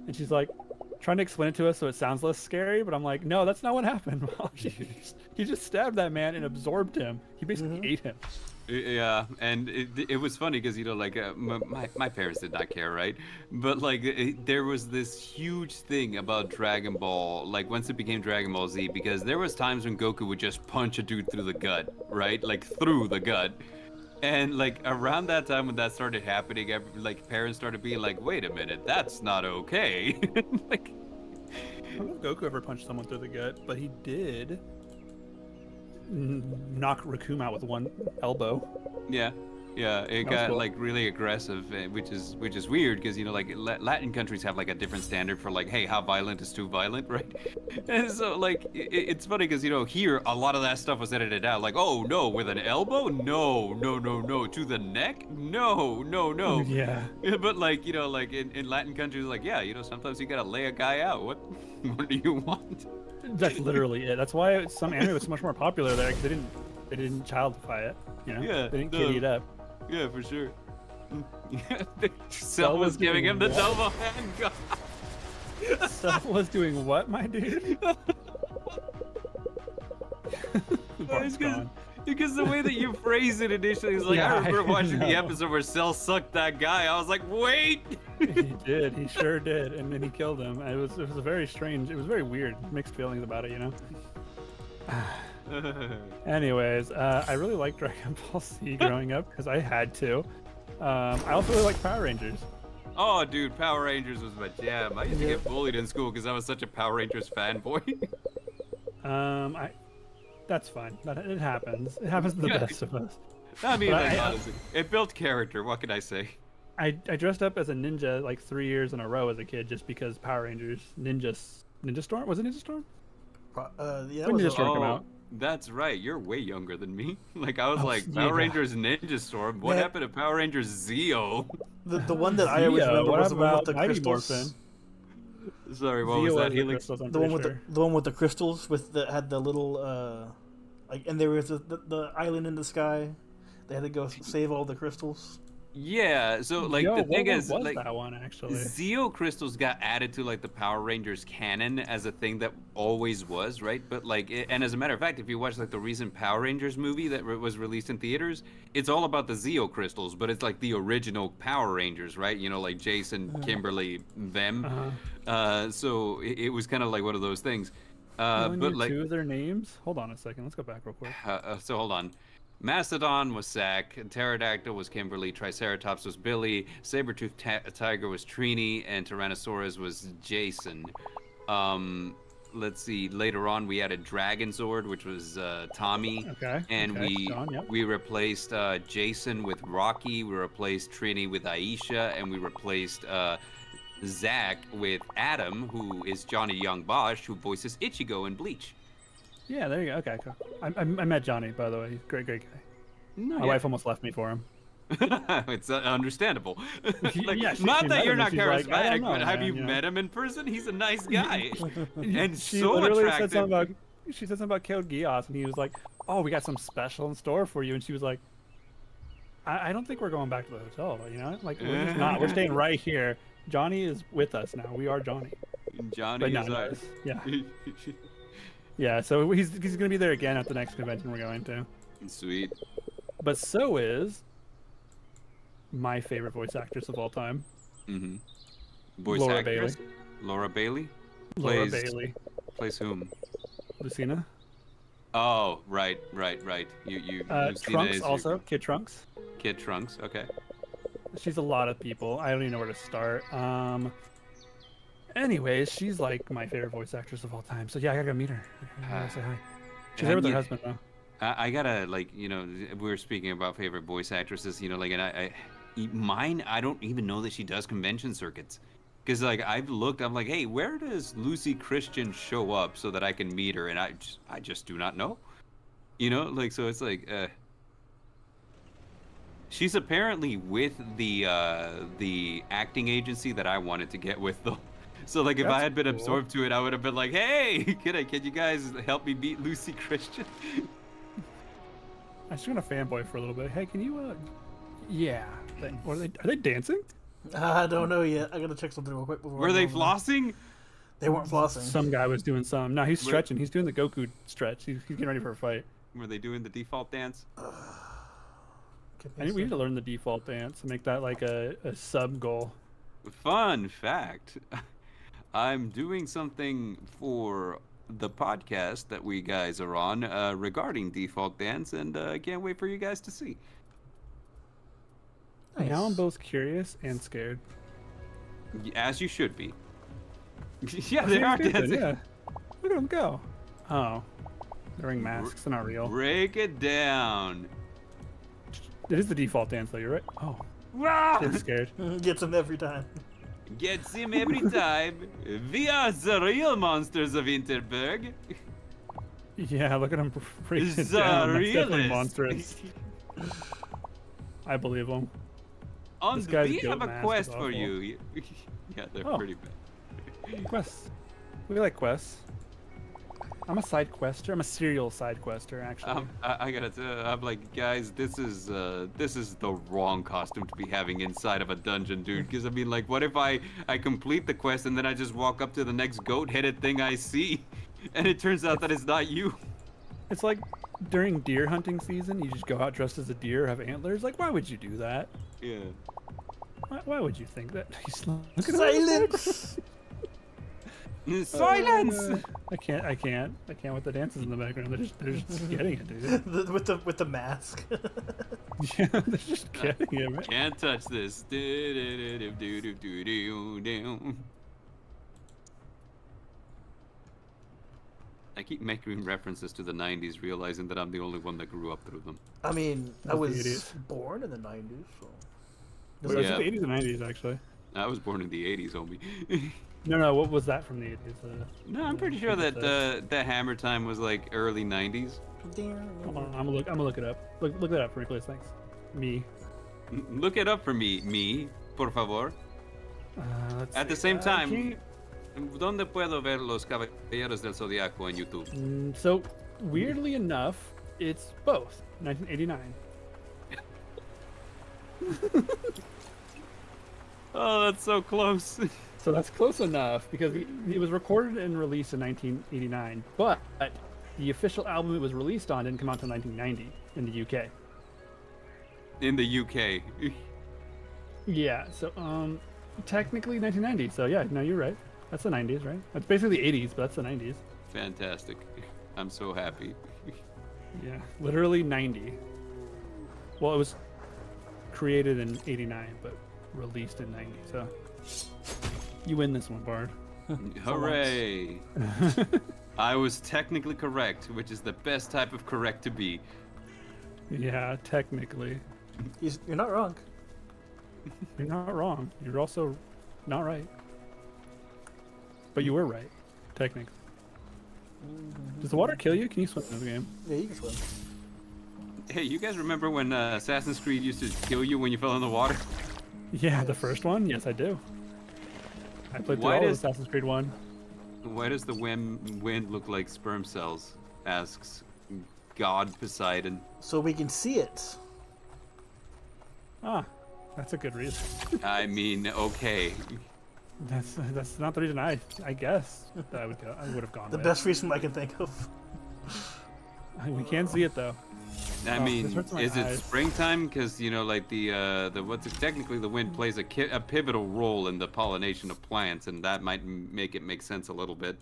and she's like trying to explain it to us so it sounds less scary. But I'm like, "No, that's not what happened, Mom. He just stabbed that man and absorbed him. He basically ate him." Yeah, and it was funny because like my parents did not care, right? But like there was this huge thing about Dragon Ball, like once it became Dragon Ball Z, because there was times when Goku would just punch a dude through the gut, right? Like through the gut. And like around that time when that started happening, like parents started being like, "Wait a minute, that's not okay." Like, I don't know if Goku ever punched someone through the gut, but he did knock Raccoon out with one elbow. yeah, it was got cool. like really aggressive, which is weird because like Latin countries have like a different standard for like, hey, how violent is too violent, right? And so like it's funny because here a lot of that stuff was edited out. Like, oh no, with an elbow, no, to the neck, no. Yeah. But like like in Latin countries, like sometimes you gotta lay a guy out. What do you want? That's literally it. That's why some anime was so much more popular there, because they didn't childify it. You know, Yeah, they didn't no. kitty it up. Yeah, for sure. Cell was giving him the what? double hand. So was doing what, my dude? Bart's gone. Because the way that you phrased it initially is like, Yeah, I remember watching the know. episode where Cell sucked that guy. I was like, wait. He did. He sure did. And then he killed him. It was a very strange. It was very weird. Mixed feelings about it, you know. Anyways, I really liked Dragon Ball Z growing up because I had to. I also really like Power Rangers. Oh, dude, Power Rangers was my jam. I used to get bullied in school because I was such a Power Rangers fanboy. That's fine. It happens. It happens to the best of us. I mean, But like, I- honestly, it built character. What can I say? I dressed up as a ninja like 3 years in a row as a kid just because Power Rangers Ninja Storm, was it Ninja Storm? Yeah, When that did was Storm come Oh, out? that's right. You're way younger than me. Like I was Oh, like yeah. Power Rangers Ninja Storm. What Yeah. happened to Power Rangers Zeo? the one that I always Zeo, remember what was the one with about the Mighty crystals. Morphin? Sorry, what Zeo was that? has the Helix? crystals, I'm The one pretty with sure. the one with the crystals had the little like, and there was the island in the sky. They had to go save all the crystals. Yeah, so like Yo, the what thing one is, was like that one actually? Zeo crystals got added to like the Power Rangers canon as a thing that always was, right? But like, and as a matter of fact, if you watch like the recent Power Rangers movie that was released in theaters, it's all about the Zeo crystals, but it's like the original Power Rangers, right? You know, like Jason, Kimberly, them. So it was kind of like one of those things. You only But knew like, two of their names. Hold on a second. Let's go back real quick. so hold on. Mastodon was Zack, Pterodactyl was Kimberly, Triceratops was Billy, Saber-toothed Tiger was Trini, and Tyrannosaurus was Jason. Let's see. Later on, we added Dragonzord, which was Tommy. Okay. And okay. John, yep. we replaced Jason with Rocky. We replaced Trini with Aisha, and we replaced Zack with Adam, who is Johnny Young Bosch, who voices Ichigo in Bleach. Yeah, there you go. Okay, cool. I met Johnny, by the way. He's a great guy. No, My wife almost left me for him. It's understandable. Like, Yeah, not she that met you're him and not she's like, I don't charismatic, know, but have man, you you know? met him in person? He's a nice guy and She so literally attractive. said something about. She said something about Code Geass, and he was like, "Oh, we got some special in store for you." And she was like, "I don't think we're going back to the hotel. You know, like we're just not. We're staying right here. Johnny is with us now. We are Johnny." Johnny But is no, ours. yeah. Yeah, so he's gonna be there again at the next convention we're going to. Sweet. But so is my favorite voice actress of all time, Mm-hmm. Voice Laura actress? Bailey. Laura Bailey? Laura Plays- Bailey. Plays whom? Lucina. Oh, right. You Lucina Trunks is also. your Kid Trunks. Kid Trunks, okay. She's a lot of people. I don't even know where to start. Anyways, she's like my favorite voice actress of all time. So yeah, I gotta go meet her. I gotta say hi. She's there with her husband though. I gotta, like, you know, we were speaking about favorite voice actresses, you know, like, and mine, I don't even know that she does convention circuits. Because, like, I've looked, I'm like, hey, where does Lucy Christian show up so that I can meet her? And I just do not know. You know, like, so it's like, she's apparently with the acting agency that I wanted to get with, though. So, like, if I had been absorbed to it, I would have been like, hey, can you guys help me beat Lucy Christian? I just want to fanboy for a little bit. Hey, can you yeah. Are they dancing? I don't know yet. I gotta check something real quick. Before Were I they go on. They They weren't flossing. Some guy was doing some. No, he's stretching. He's doing the Goku stretch. He's getting ready for a fight. Were they doing the default dance? I think we need to learn the default dance and make that like a sub goal. Fun fact. I'm doing something for the podcast that we guys are on regarding default dance, and I can't wait for you guys to see. Nice. Now I'm both curious and scared. As you should be. Yeah, they are dancing. Yeah. Look at them go. Oh. They're wearing masks. They're not real. Break it down. It is the default dance though, you're right. Oh. Rah! I'm scared. Gets him every time. Gets him every time. We are the real monsters of Hinterburg. Yeah, look at him breaking it The down. That's definitely realist. monstrous. I believe him. And This guy's we goat have a mask quest is for awful. you. Yeah, they're Oh. pretty bad. Quests. We like quests. I'm a side quester. I'm a serial side quester, actually. I gotta tell, I'm like, guys, this is the wrong costume to be having inside of a dungeon, dude. Because I mean, like, what if I complete the quest and then I just walk up to the next goat-headed thing I see, and it turns out that it's not you? It's like during deer hunting season, you just go out dressed as a deer, have antlers. Like, why would you do that? Yeah. Why would you think that? Look at him. Silence. Silence. I can't with the dances in the background. They're just getting it, dude. with the mask. Yeah, they're just getting it, man. Can't touch this. I keep making references to the 90s, realizing that I'm the only one that grew up through them. I mean, I That's the was idiot. born in the 90s, so. Well, it's Yeah. the 80s and 90s, actually. I was born in the 80s, homie. No, what was that from the 80s? No, I'm pretty sure that the Hammer time was like early 90s. Hold on, I'm gonna look it up. Look that up for me, please. Thanks. Me. Look it up for me, por favor. Let's At the see. same time, Can ¿dónde puedo ver los Caballeros del Zodiaco en YouTube? so weirdly enough, it's both 1989. Oh, that's so close. So that's close enough because it was recorded and released in 1989, but the official album it was released on didn't come out until 1990 in the UK. In the UK. Yeah, so technically 1990. So yeah, no, you're right. That's the 90s, right? That's basically the 80s, but that's the 90s. Fantastic. I'm so happy. Yeah, literally 90. Well, it was created in 89, but released in 90. So you win this one, Bard. Hooray! I was technically correct, which is the best type of correct to be. Yeah, technically. You're not wrong. You're not wrong. You're also not right. But you were right, technically. Does the water kill you? Can you swim in the game? Yeah, you can swim. Hey, you guys remember when Assassin's Creed used to kill you when you fell in the water? Yeah, the first one? Yes, I do. I played through all of Assassin's Creed 1. Why does the wind look like sperm cells? Asks God Poseidon. So we can see it. Ah, that's a good reason. I mean, okay. That's not the reason I guess that I would have gone The with. best reason I can think of. We can't see it though. I Oh, mean, this hurts my is it eyes. springtime? Because you know, like technically the wind plays a pivotal role in the pollination of plants, and that might make it make sense a little bit.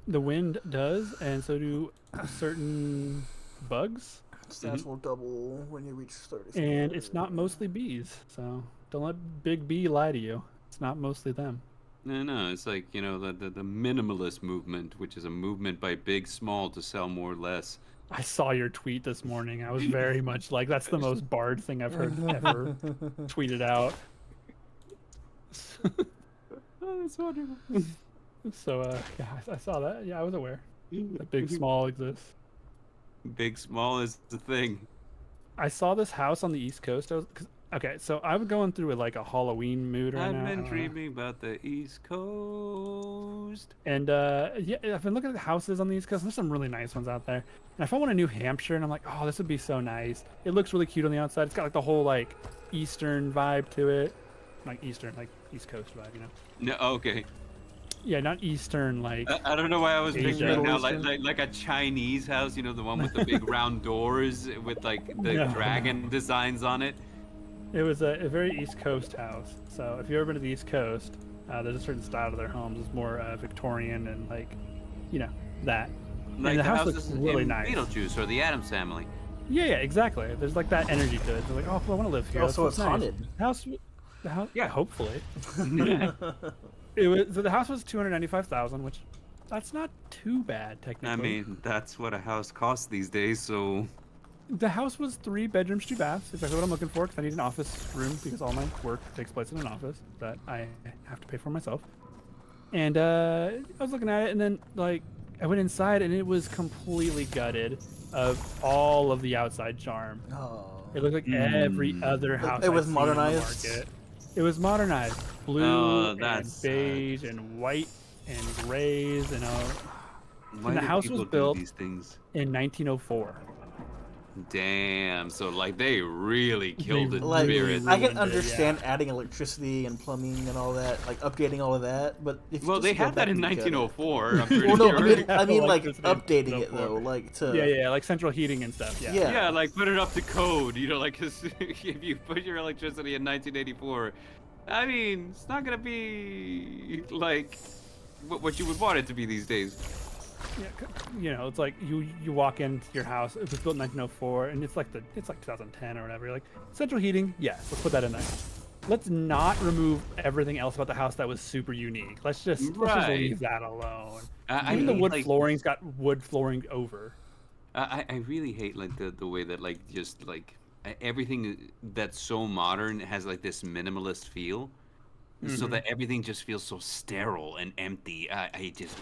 The wind does, and so do certain bugs. Stats will double when you reach 30. And it's not mostly bees, so don't let Big B lie to you. It's not mostly them. No, it's like, you know, the minimalist movement, which is a movement by big small to sell more less. I saw your tweet this morning. I was very much like, that's the most Bard thing I've heard ever tweeted out. Oh, that's wonderful. So, yeah, I saw that. Yeah, I was aware that Big Small exists. Big small is the thing. I saw this house on the East Coast. Okay, so I was going through like a Halloween mood right now. I've been dreaming about the East Coast. And yeah, I've been looking at the houses on the East Coast. There's some really nice ones out there. And I found one in New Hampshire, and I'm like, oh, this would be so nice. It looks really cute on the outside. It's got like the whole like Eastern vibe to it, like Eastern, like East Coast vibe, you know? No, okay. Yeah, not Eastern like. I don't know why I was Asia. picturing now Middle like a Chinese house, you know, the one with the big round doors with like the No. dragon designs on it. It was a very East Coast house. So if you've ever been to the East Coast, there's a certain style to their homes. It's more Victorian and like, you know, that. Like and the house looks houses really in nice. Beetlejuice or the Addams Family. Yeah, exactly. There's like that energy to it. They're like, oh, cool, I want to live here. Oh, That's so what's it's nice. haunted. The house, Yeah. hopefully. So the house was $295,000, which that's not too bad technically. I mean, that's what a house costs these days, so the house was 3 bedrooms, 2 baths. Exactly what I'm looking for, because I need an office room because all my work takes place in an office that I have to pay for myself. And I was looking at it, and then like I went inside, and it was completely gutted of all of the outside charm. Oh. It looked like every other house. It was I'd seen on the modernized? market. It was modernized, blue Oh, and that's beige and white and grays, and why the do house people was do built these things? in 1904. Damn, so like they really killed the Like, spirit. I can ruined it, understand adding electricity and plumbing and all that, like updating all of that, but if you Well, just they go had that back in and cut it- 1904. I'm pretty Well, no, sure. I mean like Electricity in updating it 1904. though, like to Yeah, like central heating and stuff. Yeah. Yeah. Yeah, like put it up to code, you know, like 'cause if you put your electricity in 1984, I mean, it's not gonna be like what you would want it to be these days. Yeah, you know, it's like you walk into your house. It was built in 1904, and it's like 2010 or whatever. You're like central heating. Yes, let's put that in there. Let's not remove everything else about the house that was super unique. Let's just Right. leave that alone. I Even the hate, wood like- flooring's got wood flooring over. I really hate like the way that like just like everything that's so modern has like this minimalist feel, so that everything just feels so sterile and empty. I just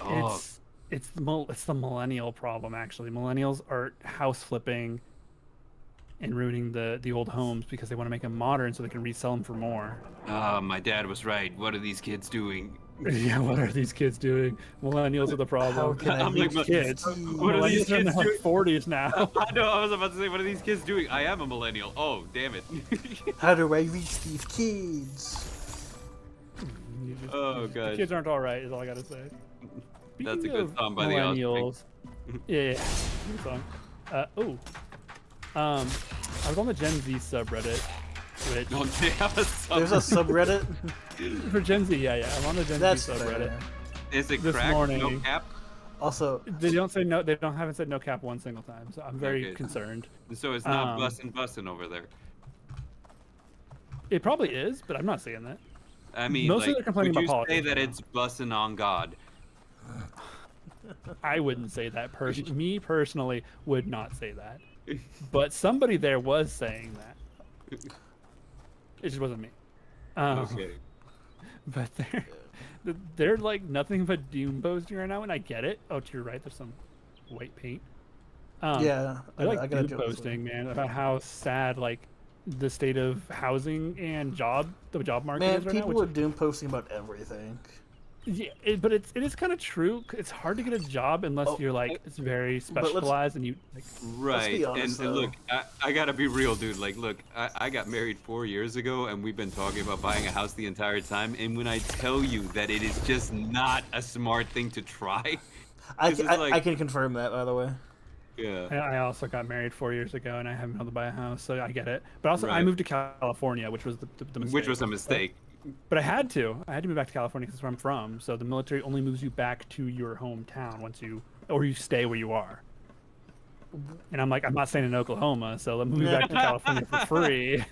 It's the millennial problem actually. Millennials are house flipping and ruining the old homes because they want to make them modern so they can resell them for more. my dad was right. What are these kids doing? Yeah, what are these kids doing? Millennials are the How problem. can I I'm reach like, Kids. what are these Millennials are in kids their doing? 40s now. I know. I was about to say, what are these kids doing? I am a millennial. Oh, damn it. How do I reach these kids? Oh, The gosh. kids aren't all right, is all I gotta say. That's a Speaking good of song by the Offspring. millennials. Yeah, good song. I was on the Gen Z subreddit, which Don't they have a song? There's a subreddit. for Gen Z, yeah, I'm on the Gen That's Z subreddit. fair. Is it this cracked? No morning. cap? Also, They don't say no. They haven't said no cap one single time, so I'm very Okay. concerned. So it's not Um, bussin' over there. It probably is, but I'm not saying that. I mean, mostly like, they're complaining would you about say politics that now. it's bussin' on God? I wouldn't say that. Me personally would not say that. But somebody there was saying that. It just wasn't me. Okay. But they're like nothing but doom posting right now, and I get it. Oh, to your right, there's some white paint. yeah, I like gotta doom joke this posting, one. man, about how sad like the state of housing and the job market Man, is right now. people are doom posting about everything. Yeah, but it is kind of true. It's hard to get a job unless Oh, you're like it's very let's- specialized and you like. Right. honest, and though. look, I gotta be real, dude. Like, look, I got married 4 years ago, and we've been talking about buying a house the entire time. And when I tell you that it is just not a smart thing to try, I 'cause it's I like- can confirm that, by the way. yeah. I also got married 4 years ago, and I haven't been able to buy a house, so I get it. But also, I Right. moved to California, which was the mistake. Which was a mistake. But I had to. I had to move back to California because that's where I'm from. So the military only moves you back to your hometown or you stay where you are. And I'm like, I'm not staying in Oklahoma, so let me move back to California for free.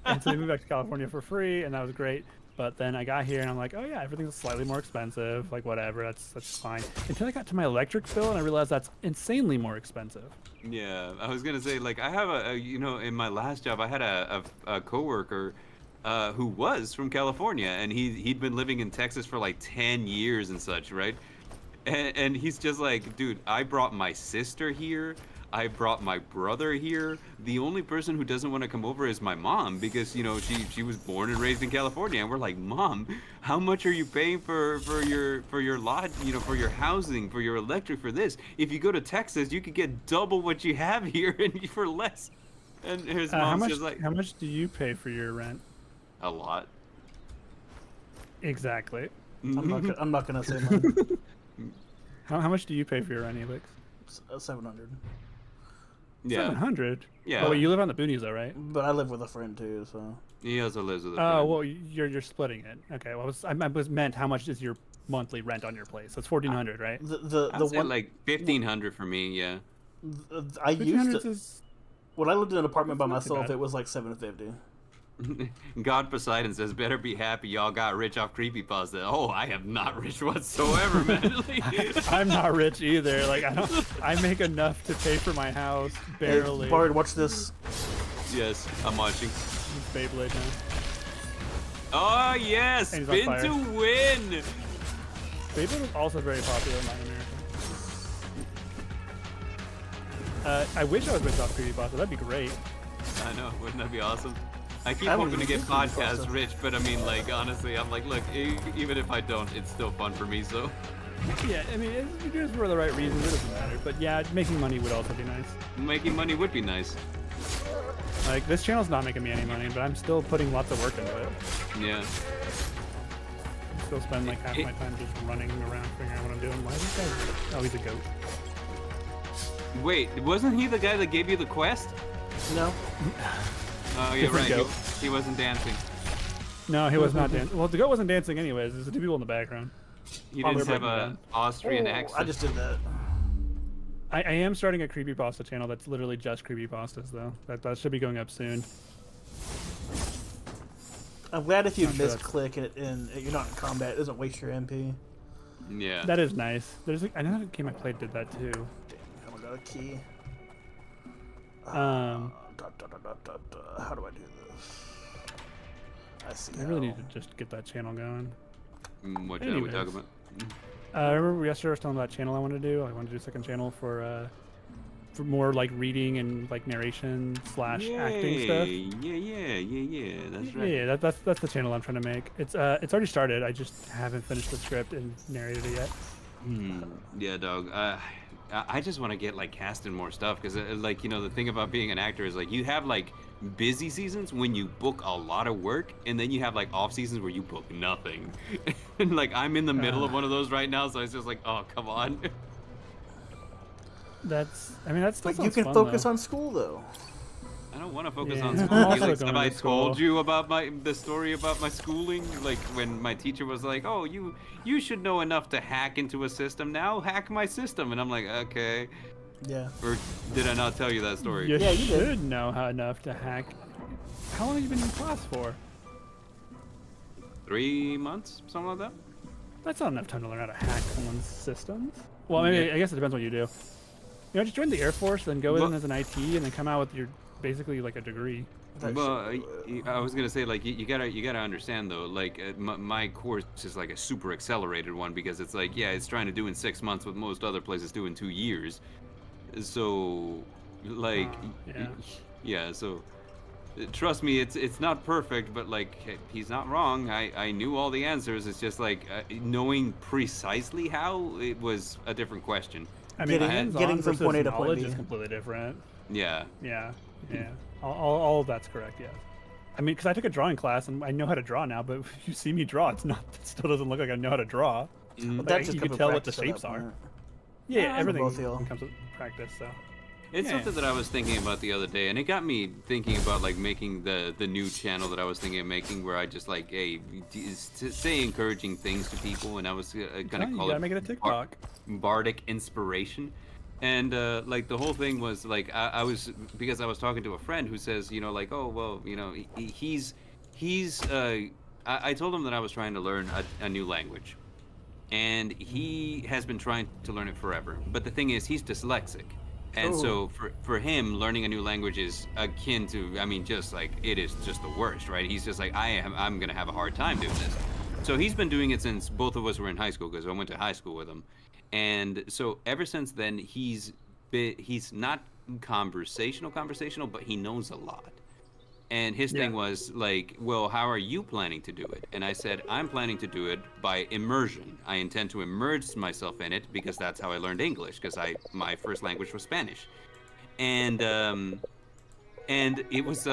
And so we moved back to California for free, and that was great. But then I got here, and I'm like, oh yeah, everything's slightly more expensive. Like whatever, that's fine. Until I got to my electric bill, and I realized that's insanely more expensive. Yeah, I was gonna say, like, I have in my last job, I had a coworker who was from California, and he'd been living in Texas for like 10 years and such, right? And he's just like, dude, I brought my sister here. I brought my brother here. The only person who doesn't want to come over is my mom because, you know, she was born and raised in California. And we're like, Mom, how much are you paying for your lot, you know, for your housing, for your electric, for this? If you go to Texas, you could get double what you have here and for less. And his mom's just like, how much do you pay for your rent? a lot. Exactly. I'm not gonna say mine. How much do you pay for your rent, Elix? 700. Yeah. 700. Yeah. Oh, wait, you live on the boonies though, right? But I live with a friend too, so. He also lives with a Oh, friend. well, you're splitting it. Okay. Well, I was meant how much is your monthly rent on your place? That's 1,400, right? The I'd say one like 1,500 for me, yeah. I used 1,500 to is when I lived in an apartment by That's not too myself, bad. it was like 750. God Poseidon says, better be happy y'all got rich off creepypasta. Oh, I am not rich whatsoever, man. I'm not rich either. Like I make enough to pay for my house barely. Hey, Bard, watch this. Yes, I'm watching. It's Beyblade now. Oh, yes, And he's on spin fire. to win. Beyblade was also very popular in Latin America. I wish I was rich off creepypasta. That'd be great. I know, wouldn't that be awesome? I keep I don't hoping to even get do creepypasta. podcasts rich, but I mean, like, honestly, I'm like, look, even if I don't, it's still fun for me, so. Yeah, I mean, if you do it for the right reasons, it doesn't matter. But yeah, making money would also be nice. Making money would be nice. Like, this channel's not making me any money, but I'm still putting lots of work into it. Yeah. I still spend like half my time just running around figuring out what I'm doing. Why is this guy? Oh, he's a goat. Wait, wasn't he the guy that gave you the quest? No. Oh, yeah, Different right. goat. He wasn't dancing. No, he was not dancing. Well, the goat wasn't dancing anyways. There's two people in the background. He Oh, didn't they're have breaking a down. Austrian Oh, accent. I just did that. I am starting a creepypasta channel that's literally just creepypastas, though. That should be going up soon. I'm glad if you Not sure that's- misclick it and you're not in combat, it doesn't waste your MP. Yeah. That is nice. I know that game I played did that too. Damn, I got a key. How do I do this? I see. I really need to just get that channel going. What channel are we Anyways. talking about? I remember yesterday I was telling about that channel I wanted to do. I wanted to do a second channel for for more like reading and like narration / acting stuff. Yeah. That's right. Yeah, that's the channel I'm trying to make. It's already started. I just haven't finished the script and narrated it yet. Yeah, dog. I just want to get like cast in more stuff because like the thing about being an actor is like you have like busy seasons when you book a lot of work, and then you have like off seasons where you book nothing. And like I'm in the middle of one of those right now, so it's just like, oh, come on. That's But you can focus on school though. I don't want to focus Yeah. on I'm school. also Like, going have I to school. told you about the story about my schooling? Like when my teacher was like, "Oh, you should know enough to hack into a system. Now hack my system," and I'm like, "Okay." Yeah. Or did I not tell you that story? You Yeah, you did. should know how enough to hack. How long have you been in class for? 3 months, something like that. That's not enough time to learn how to hack someone's systems. Well, maybe Yeah. I guess it depends what you do. Just join the Air Force, then go in Well- as an IT, and then come out with your basically like a degree. Well, I was gonna say like you gotta understand though, like my course is like a super accelerated one because it's like it's trying to do in 6 months what most other places do in 2 years. So like so trust me, it's not perfect, but like he's not wrong. I knew all the answers. It's just like knowing precisely how it was a different question. I mean, Getting from point A to point knowledge B. is completely different. Yeah. Yeah. All of that's correct. Yes. I mean, because I took a drawing class and I know how to draw now, but if you see me draw, it still doesn't look like I know how to draw. But Like, you can tell what the shapes are. Yeah, everything both feel. comes with practice. So. It's Yeah. something that I was thinking about the other day, and it got me thinking about like making the new channel that I was thinking of making, where I just like say encouraging things to people, and I was gonna You call gotta it make it a TikTok. Bardic Inspiration. And like the whole thing was like I was, because I was talking to a friend who says like, oh well, he's I told him that I was trying to learn a new language, and he has been trying to learn it forever, but the thing is he's dyslexic. And so for him, learning a new language is akin to, just like, it is just the worst, right? He's just like, I'm gonna have a hard time doing this. So he's been doing it since both of us were in high school, because I went to high school with him. And so ever since then, he's not conversational, but he knows a lot. And his thing was like, well, how are you planning to do it? And I said, I'm planning to do it by immersion. I intend to immerse myself in it because that's how I learned English, because my first language was Spanish. And it was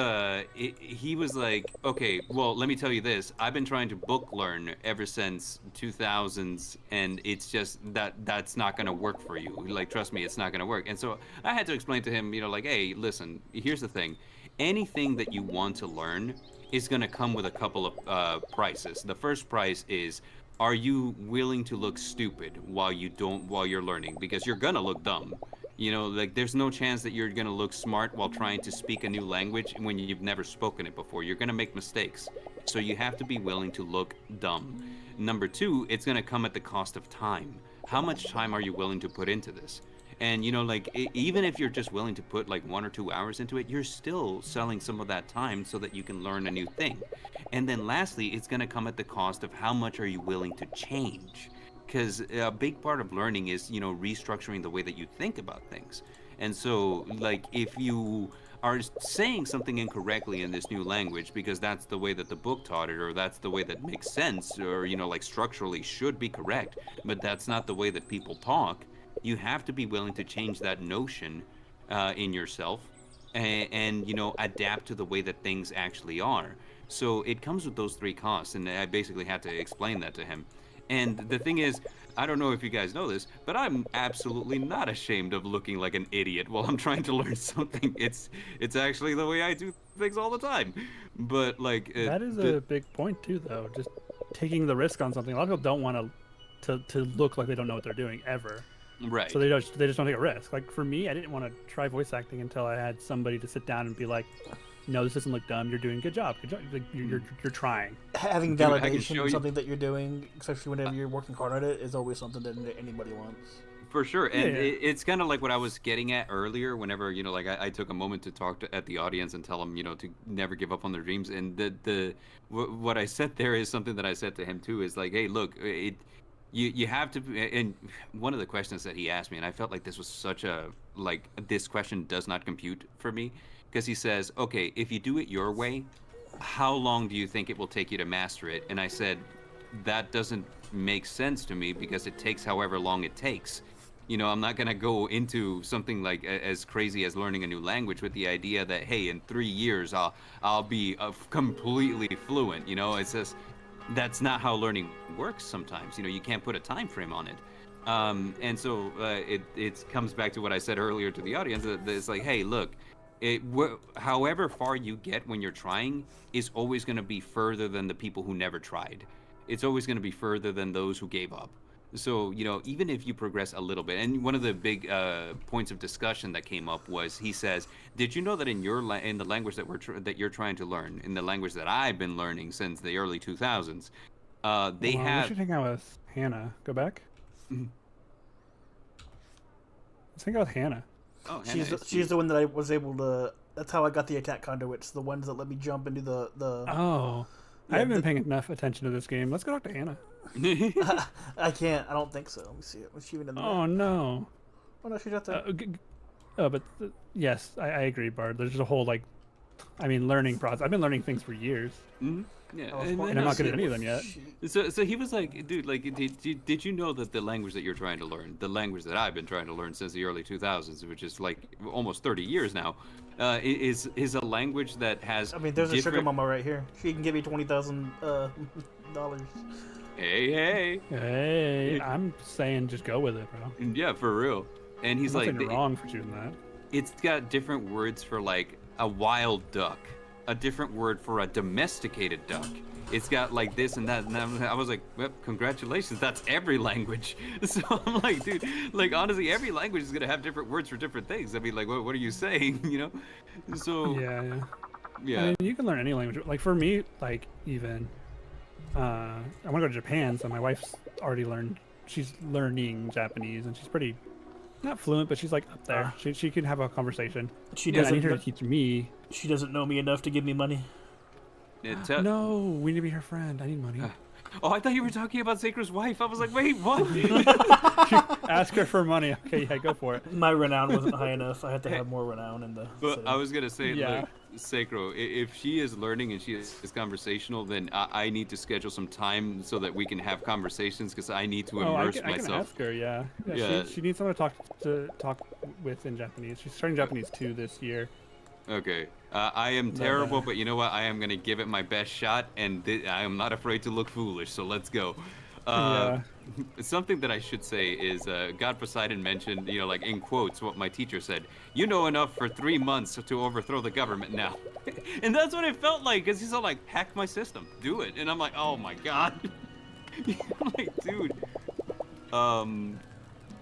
he was like, okay, well, let me tell you this. I've been trying to book learn ever since 2000s, and it's just that's not going to work for you. Like, trust me, it's not going to work. And so I had to explain to him, like, hey, listen, here's the thing. Anything that you want to learn is going to come with a couple of prices. The first price is, are you willing to look stupid while you're learning? Because you're going to look dumb. Like, there's no chance that you're going to look smart while trying to speak a new language when you've never spoken it before. You're going to make mistakes. So you have to be willing to look dumb. Number two, it's going to come at the cost of time. How much time are you willing to put into this? And, like, even if you're just willing to put like 1 or 2 hours into it, you're still selling some of that time so that you can learn a new thing. And then lastly, it's going to come at the cost of how much are you willing to change? Because a big part of learning is, restructuring the way that you think about things. And so, like, if you are saying something incorrectly in this new language because that's the way that the book taught it, or that's the way that makes sense, or, like, structurally should be correct, but that's not the way that people talk, you have to be willing to change that notion in yourself and adapt to the way that things actually are. So it comes with those 3 costs, and I basically had to explain that to him. And the thing is, I don't know if you guys know this, but I'm absolutely not ashamed of looking like an idiot while I'm trying to learn something. It's actually the way I do things all the time. But like that is a big point too, though. Just taking the risk on something. A lot of people don't want to look like they don't know what they're doing ever. Right. So they just don't take a risk. Like for me, I didn't want to try voice acting until I had somebody to sit down and be like, "No, this doesn't look dumb. You're doing a good job. Good job. Like, you're trying." Having Dude, I can validation show in you- something that you're doing, especially whenever you're working hard at it, is always something that anybody wants. For sure, and Yeah. it's kind of like what I was getting at earlier. Whenever like I took a moment to talk at the audience and tell them to never give up on their dreams. And what I said there is something that I said to him too. Is like, hey, look, you have to, and one of the questions that he asked me, and I felt like this was such a, like, this question does not compute for me, because he says, okay, if you do it your way, how long do you think it will take you to master it? And I said, that doesn't make sense to me, because it takes however long it takes. You know, I'm not gonna go into something like as crazy as learning a new language with the idea that, hey, in 3 years I'll be completely fluent. You know, it's just, that's not how learning works sometimes. You know, you can't put a time frame on it. And so it comes back to what I said earlier to the audience. That it's like, hey, look, however far you get when you're trying is always going to be further than the people who never tried. It's always going to be further than those who gave up. So, you know, even if you progress a little bit, and one of the big points of discussion that came up was, he says, did you know that in the language that you're trying to learn, in the language that I've been learning since the early 2000s, they have... We should hang out with Hannah. Go back. Let's hang out with Hannah. Oh, Hannah, she's the one that I was able to... That's how I got the attack conduits, the ones that let me jump into the... Oh. Yeah, I haven't been paying enough attention to this game. Let's go talk to Hannah. I can't. I don't think so. Let me see it. Was she even in the... Oh, no. Oh, no, she's not there. But yes, I agree, Bard. There's just a whole, like, I mean, learning process. I've been learning things for years. Mm-hmm. Yeah, and I'm not good at any of them yet. So he was like, dude, like, did you know that the language that you're trying to learn, the language that I've been trying to learn since the early 2000s, which is like almost 30 years now, is a language that has... I mean, there's a sugar mama right here. She can give you $20,000 dollars. Hey, I'm saying just go with it, bro. Yeah, for real. And he's like, wrong for choosing that. It's got different words for like a wild duck, a different word for a domesticated duck. It's got like this and that, and I was like, well, congratulations, that's every language. So I'm like, dude, like, honestly, every language is gonna have different words for different things. I mean, like, what are you saying, you know? So yeah. I mean, you can learn any language. Like for me, like even I want to go to Japan, so my wife's already learned. She's learning Japanese, and she's pretty not fluent, but she's like up there. She can have a conversation. She I doesn't need her to teach me. She doesn't know me enough to give me money. No, we need to be her friend. I need money. Oh, I thought you were talking about Sakura's wife. I was like, wait, what? Ask her for money. Okay, yeah, go for it. My renown wasn't high enough. I had to have more renown in the But city. I was gonna say, Yeah. look, Sakura, if she is learning and she is conversational, then I need to schedule some time so that we can have conversations, because I need to immerse I can myself. ask her. Yeah. Yeah. She needs someone to talk with in Japanese. She's starting Japanese 2 this year. Okay. I am terrible, but you know what? I am going to give it my best shot, and I am not afraid to look foolish, so let's go. Something that I should say is, God Poseidon mentioned, you know, like in quotes, what my teacher said, you know enough for 3 months to overthrow the government now. And that's what it felt like, because he's all like, hack my system, do it. And I'm like, oh my God. I'm like, dude.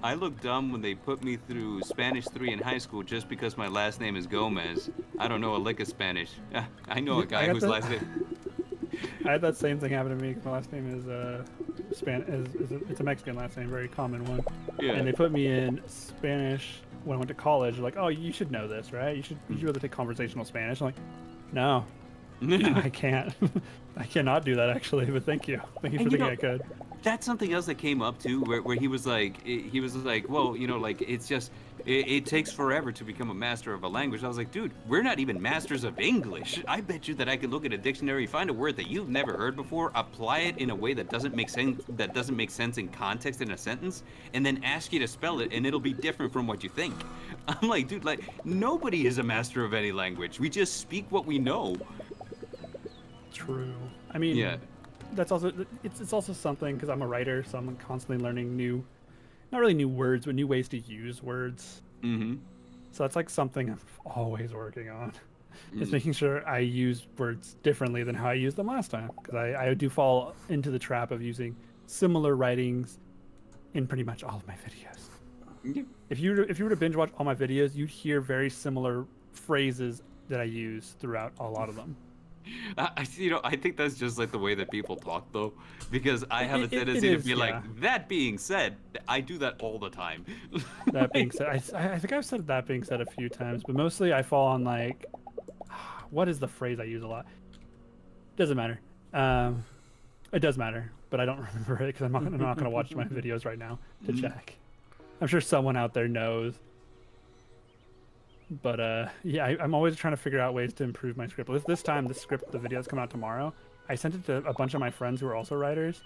I look dumb when they put me through Spanish 3 in high school just because my last name is Gomez. I don't know a lick of Spanish. I know a guy whose last name... I had that same thing happen to me. My last name is it's a Mexican last name, very common one. Yeah. And they put me in Spanish when I went to college. They're like, oh, you should know this, right? You should be able to take conversational Spanish. I'm like, no, I can't. I cannot do that actually. But thank you for thinking I could. That's something else that came up too, where he was like, well, you know, like, it's just, it takes forever to become a master of a language. I was like, dude, we're not even masters of English. I bet you that I could look at a dictionary, find a word that you've never heard before, apply it in a way that doesn't make sense in context in a sentence, and then ask you to spell it, and it'll be different from what you think. I'm like, dude, like, nobody is a master of any language. We just speak what we know. True. I mean, yeah. That's also it's also something, because I'm a writer, so I'm constantly learning not really new words, but new ways to use words. Mm-hmm. So that's like something I'm always working on. Is making sure I use words differently than how I used them last time, because I do fall into the trap of using similar writings in pretty much all of my videos. Yeah. If you were to binge watch all my videos, you'd hear very similar phrases that I use throughout a lot of them. I think that's just like the way that people talk, though, because I have a tendency to be like, that being said, I do that all the time. That being said, I think I've said that being said a few times, but mostly I fall on like, what is the phrase I use a lot? Doesn't matter. It does matter, but but I don't remember it because I'm not gonna watch my videos right now to check. I'm sure someone out there knows. But yeah, I'm always trying to figure out ways to improve my script. This time, the script, the video that's coming out tomorrow, I sent it to a bunch of my friends who are also writers,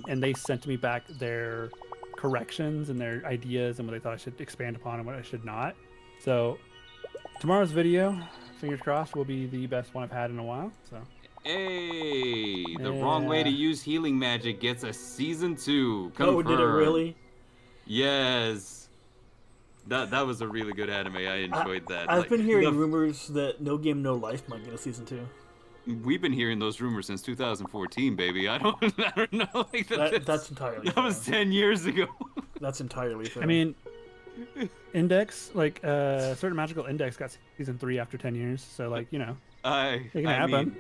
and they sent me back their corrections and their ideas and what they thought I should expand upon and what I should not. So tomorrow's video, fingers crossed, will be the best one I've had in a while. So. Hey, the wrong way to use healing magic gets a season 2. Confirmed. Oh, did it really? Yes. That was a really good anime. I enjoyed that. I've been hearing rumors that No Game No Life might get a season 2. We've been hearing those rumors since 2014, baby. I don't know. Like that's entirely. That was 10 years ago. That's entirely fair. I mean, Index, like certain magical Index got season 3 after 10 years. So like, you know, it can happen.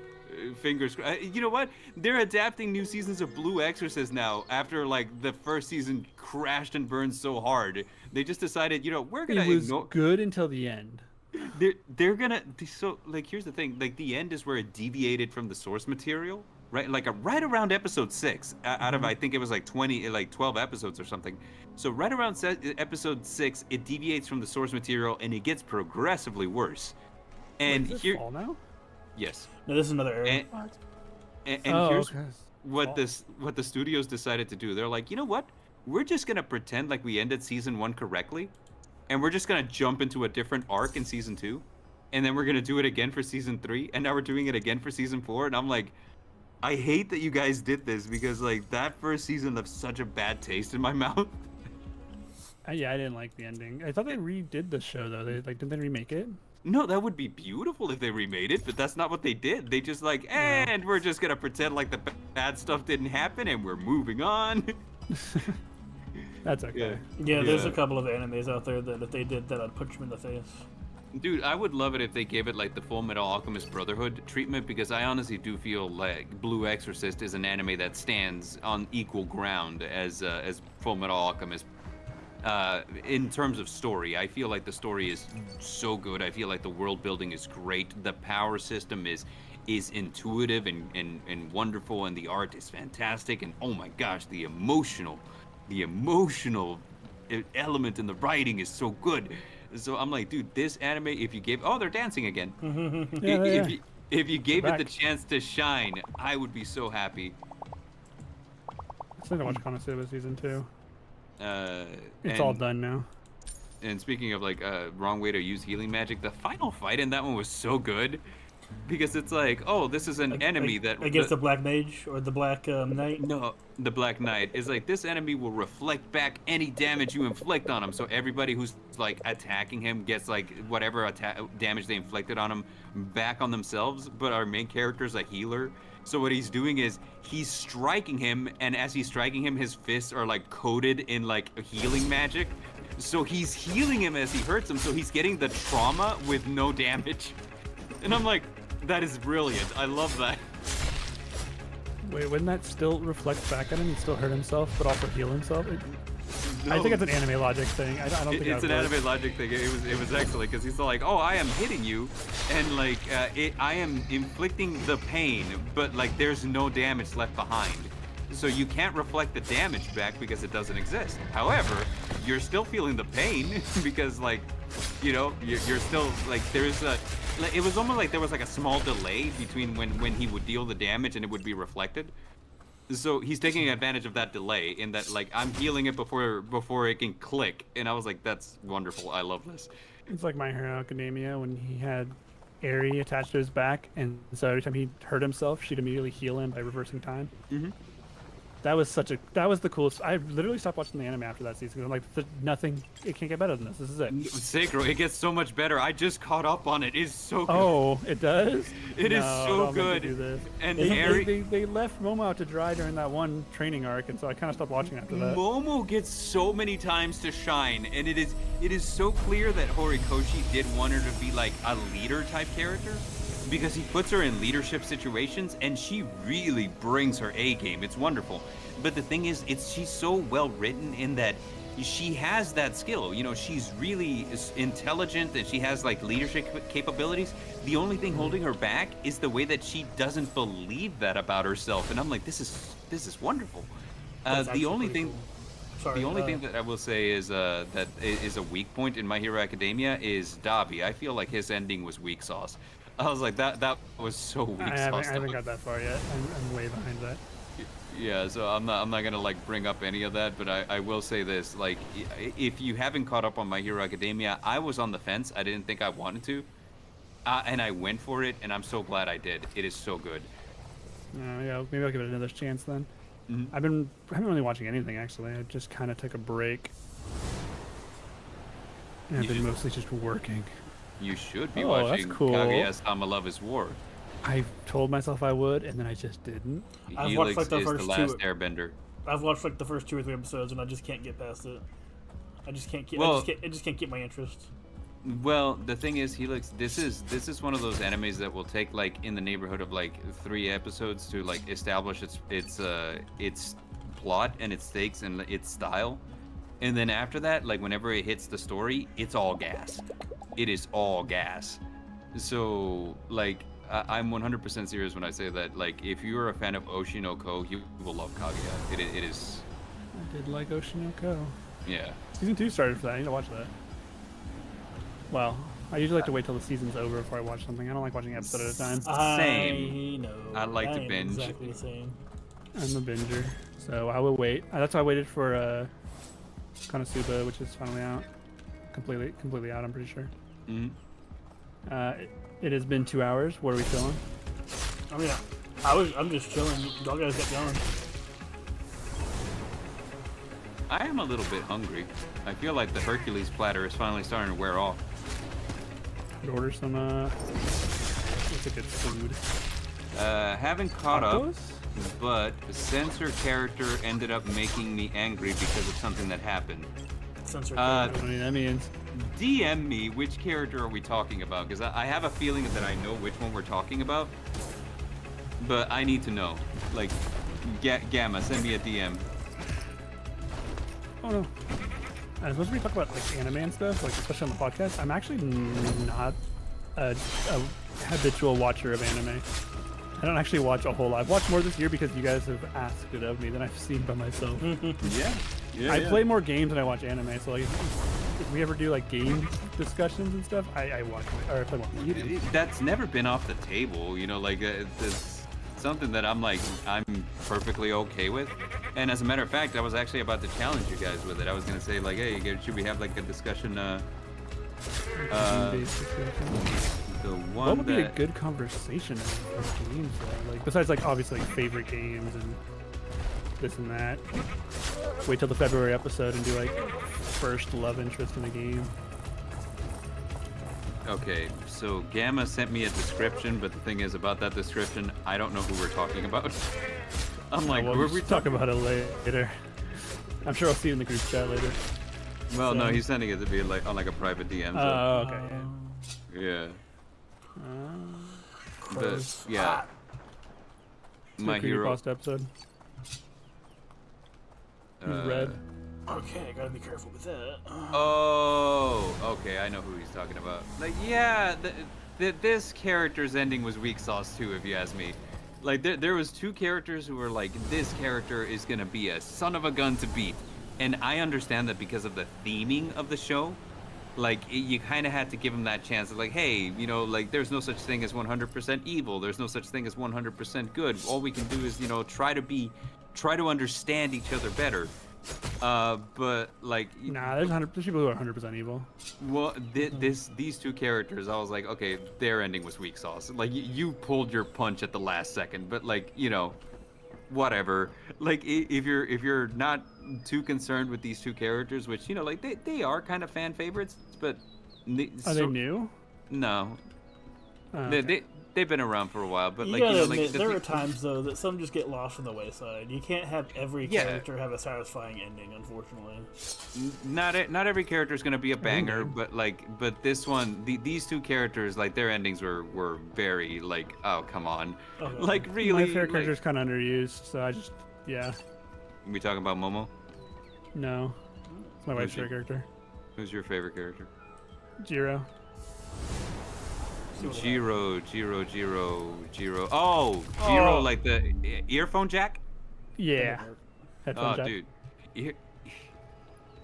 Fingers crossed. You know what? They're adapting new seasons of Blue Exorcist now after like the first season crashed and burned so hard. They just decided, you know, we're gonna ignore. Good until the end. They're gonna so like here's the thing, like the end is where it deviated from the source material, right? Like right around episode 6 out of I think it was like 12 episodes or something. So right around episode 6 it deviates from the source material and it gets progressively worse. And Wait, is here fall now? Yes. No, this is another era. And here's what the studios decided to do. They're like, you know what? We're just gonna pretend like we ended season 1 correctly. And we're just gonna jump into a different arc in season 2, and then we're gonna do it again for season 3, and now we're doing it again for season 4. And I'm like, I hate that you guys did this because like that first season left such a bad taste in my mouth. Yeah, I didn't like the ending. I thought they redid the show though. Didn't they remake it? No, that would be beautiful if they remade it, but that's not what they did. They just like, and we're just gonna pretend like the bad stuff didn't happen, and we're moving on. That's okay. Yeah, there's a couple of animes out there that if they did that, I'd punch them in the face. Dude, I would love it if they gave it like the Full Metal Alchemist Brotherhood treatment, because I honestly do feel like Blue Exorcist is an anime that stands on equal ground as Full Metal Alchemist. In terms of story, I feel like the story is so good. I feel like the world building is great. The power system is intuitive and wonderful, and the art is fantastic. And oh my gosh, the emotional element in the writing is so good. So I'm like, dude, this anime, if you gave, they're dancing again. If you gave it the chance to shine, I would be so happy. I still gotta watch Konosuba season 2. It's and all done now. And speaking of like wrong way to use healing magic, the final fight in that one was so good. Because it's like, oh, this is an enemy that against the Black Mage or the Black Knight. No, the Black Knight is like this enemy will reflect back any damage you inflict on him. So everybody who's like attacking him gets like whatever damage they inflicted on him back on themselves. But our main character is a healer, so what he's doing is he's striking him, and as he's striking him, his fists are like coated in like healing magic. So he's healing him as he hurts him. So he's getting the trauma with no damage. And I'm like, that is brilliant. I love that. Wait, wouldn't that still reflect back at him and still hurt himself, but also heal himself? No. I think it's an anime logic thing. I don't think it's an anime logic thing. It was excellent because he's like, oh, I am hitting you, and like I am inflicting the pain, but like there's no damage left behind. So you can't reflect the damage back because it doesn't exist. However, you're still feeling the pain because like, you know, you're still like there's a. Like, it was almost like there was like a small delay between when he would deal the damage and it would be reflected. So he's taking advantage of that delay in that like I'm healing it before it can click, and I was like, that's wonderful. I love this. It's like My Hero Academia when he had Eri attached to his back, and so every time he hurt himself, she'd immediately heal him by reversing time. Mm-hmm. That was the coolest. I literally stopped watching the anime after that season. I'm like, nothing. It can't get better than this. This is it. Sacro, it gets so much better. I just caught up on it. It's so good. Oh, it does. It is so good. And they left Momo out to dry during that one training arc, and so I kind of stopped watching after that. Momo gets so many times to shine, and it is so clear that Horikoshi did want her to be like a leader type character. because he puts her in leadership situations and she really brings her A game. It's wonderful. But the thing is, she's so well written in that she has that skill. You know, she's really intelligent and she has like leadership capabilities. The only thing holding her back is the way that she doesn't believe that about herself. And I'm like, this is wonderful. The only thing. Cool. Sorry, the only thing that I will say is that is a weak point in My Hero Academia is Dabi. I feel like his ending was weak sauce. I was like, that was so weak sauce. I haven't got that far yet. I'm way behind that. Yeah, so I'm not gonna like bring up any of that, but I will say this: like, if you haven't caught up on My Hero Academia, I was on the fence. I didn't think I wanted to, and I went for it, and I'm so glad I did. It is so good. Yeah, maybe I'll give it another chance then. Mm-hmm. I haven't really watching anything actually. I just kind of took a break, and I've been mostly just working. You should be that's watching cool. Kaguya-sama Love is War. I told myself I would, and then I just didn't. I've watched, Helix like, the is the first last two- Airbender. I've watched like the first 2 or 3 episodes, and I just can't get past it. I just can't get. Well- I just can't keep my interest. Well, the thing is, Helix, this is one of those animes that will take like in the neighborhood of like 3 episodes to like establish its plot and its stakes and its style, and then after that, like whenever it hits the story, it's all gas. It is all gas. So like I'm 100% serious when I say that. Like if you're a fan of Oshinoko, you will love Kaguya. It is. I did like Oshinoko. Yeah. Season 2 started for that. I need to watch that. Well, I usually like to wait till the season's over before I watch something. I don't like watching an episode at a time. Same. I know. I like to am binge. Exactly the same. I'm a binger, so I will wait. That's why I waited for Konosuba, which is finally out. Completely out, I'm pretty sure. Mm-hmm. It has been 2 hours. What are we feeling? I mean, I'm just chilling. Y'all guys get going. I am a little bit hungry. I feel like the Hercules platter is finally starting to wear off. Could order some. What's a good food? Haven't caught up, Tacos? but Censor character ended up making me angry because of something that happened. Censor. I don't know what that means. DM me which character are we talking about, because I have a feeling that I know which one we're talking about, but I need to know. Like, Gamma, send me a DM. Oh no. I'm supposed to be talking about like anime and stuff, like especially on the podcast. I'm actually not a habitual watcher of anime. I don't actually watch a whole lot. I've watched more this year because you guys have asked it of me than I've seen by myself. Yeah. I play more games than I watch anime, so like if we ever do like game discussions and stuff, I watch it, or I play more. That's never been off the table, you know, like it's something that I'm perfectly okay with. And as a matter of fact, I was actually about to challenge you guys with it. I was gonna say like, hey, should we have like a discussion? Game-based discussion. The one What would be a that good conversation for games though? Like besides like obviously like favorite games and this and that. Wait till the February episode and do like first love interest in a game. Okay, so Gamma sent me a description, but the thing is about that description, I don't know who we're talking about. I'm like, We'll were just we talk about it later. I'm sure I'll see it in the group chat later. Well, no, So- he's sending it to be like on like a private DM. So, Oh, okay. yeah. Crows. But yeah, My Hero. Creepypasta episode. He's uh, red. Okay, I gotta be careful with that. Oh, okay, I know who he's talking about. Like, yeah, this character's ending was weak sauce too, if you ask me. Like, there was 2 characters who were like, this character is gonna be a son of a gun to beat, and I understand that because of the theming of the show. Like, you kind of had to give him that chance of like, hey, you know, like, there's no such thing as 100% evil. There's no such thing as 100% good. All we can do is, you know, try to understand each other better. But like, Nah, there's people who are 100% evil. well, these 2 characters, I was like, okay, their ending was weak sauce. Like, you pulled your punch at the last second, but like, you know, whatever. Like, if you're not too concerned with these 2 characters, which, you know, like they are kind of fan favorites, but Are they new? No. They've been around for a while, but You like gotta you know, admit, like there are times though that some just get lost on the wayside. You can't have every Yeah. character have a satisfying ending, unfortunately. not every character is gonna be a banger, but this one, these two characters, like their endings were very like, oh come on, Okay. like really. My favorite like, character's kind of underused, so I just yeah. we talking about Momo? No, it's my wife's Who's favorite character. Who's your favorite character? Jiro. Jiro. Oh, Jiro, like the earphone jack. Yeah. Oh, Headphone jack.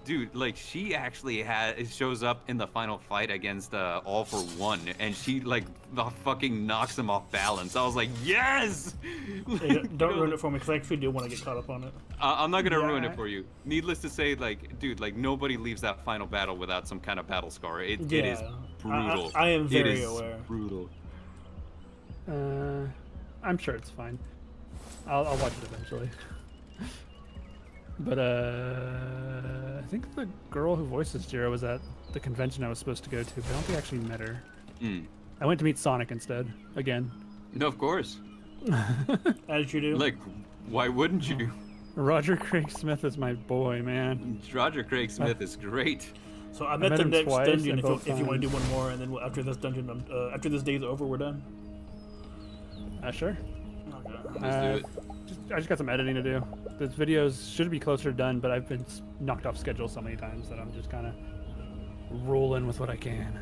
dude, like she actually shows up in the final fight against All for One, and she like fucking knocks him off balance. I was like, yes. Hey, don't ruin it for me, because I actually do want to get caught up on it. I'm not gonna ruin it for you. Needless to say, like, dude, like nobody leaves that final battle without some kind of battle scar. It is brutal. I am very it is aware. Brutal. I'm sure it's fine. I'll watch it eventually. But I think the girl who voices Jiro was at the convention I was supposed to go to, but I don't think I actually met her. I went to meet Sonic instead. Again. No, of course. As you do. Like, why wouldn't you? Roger Craig Smith is my boy, man. Roger Craig Smith is great. So I'm at the him next twice dungeon. and If both you want to do times. one more, and then after this dungeon, after this day's over, we're done. Sure. Okay. Let's do it. I just got some editing to do. This videos should be closer to done, but I've been knocked off schedule so many times that I'm just kind of rolling with what I can.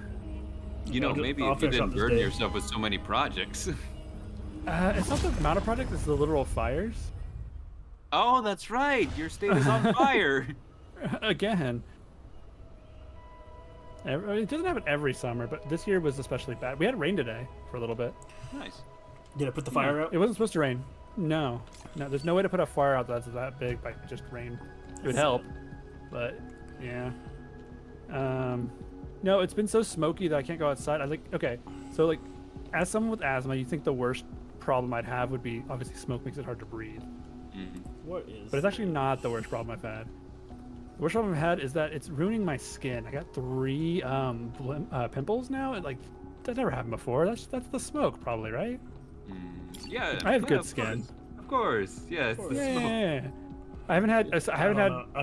You know, I'll maybe I'll if you finish up didn't this burden day. yourself with so many projects. It's not the amount of project; it's the literal fires. Oh, that's right. Your state is on fire. Again. It doesn't happen every summer, but this year was especially bad. We had rain today for a little bit. Nice. Did I put the fire out? It wasn't supposed to rain. No, there's no way to put a fire out that's that big by just rain. It would help, but yeah. No, it's been so smoky that I can't go outside. I was like, okay, so like, as someone with asthma, you think the worst problem I'd have would be obviously smoke makes it hard to breathe. What is? But it's actually not the worst problem I've had. The worst problem I've had is that it's ruining my skin. I got 3 pimples now. Like that never happened before. That's the smoke probably, right? Yeah. I have yeah, good of skin. course. Of course. Yeah. It's the smoke. Yeah. I haven't had I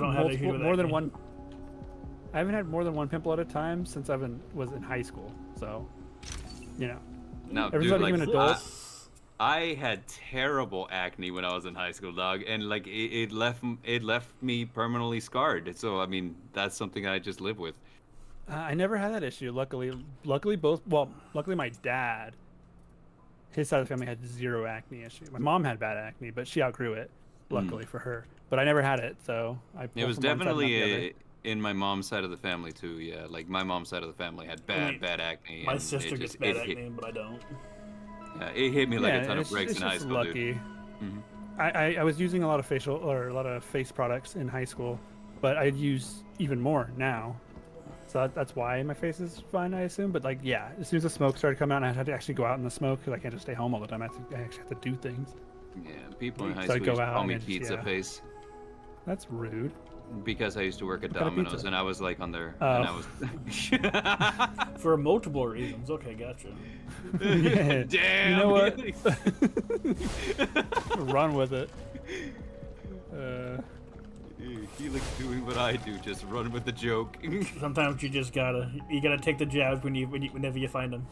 don't have issues with more than acne. one. I haven't had more than one pimple at a time since was in high school. So, you know, Now, ever dude, since I like, became an adult. I had terrible acne when I was in high school, dog, and like it left me permanently scarred. So I mean, that's something I just live with. I never had that issue. Luckily my dad, his side of the family had 0 acne issue. My mom had bad acne, but she outgrew it. Luckily for her, but I never had it. So I. It was pulled from one side, not the definitely other. in my mom's side of the family too. Yeah, like my mom's side of the family had bad acne. My and sister it gets just- bad it hit- acne, but I don't. it hit me like a ton of it's bricks in high just school, dude. lucky. I was using a lot of a lot of face products in high school, but I use even more now. So that's why my face is fine, I assume. But like, yeah, as soon as the smoke started coming out, I had to actually go out in the smoke because I can't just stay home all the time. I actually have to do things. Yeah, people in high So I'd school go used to out call and me I just- pizza yeah. face That's rude. because I used to work at kind of Domino's pizza? and I was like on there, Oh. and I was. For multiple reasons. Okay, gotcha. Yeah. Damn. You know what? Helix. Run with it. Helix doing what I do, just run with the joke. Sometimes you just gotta take the jabs whenever you find them.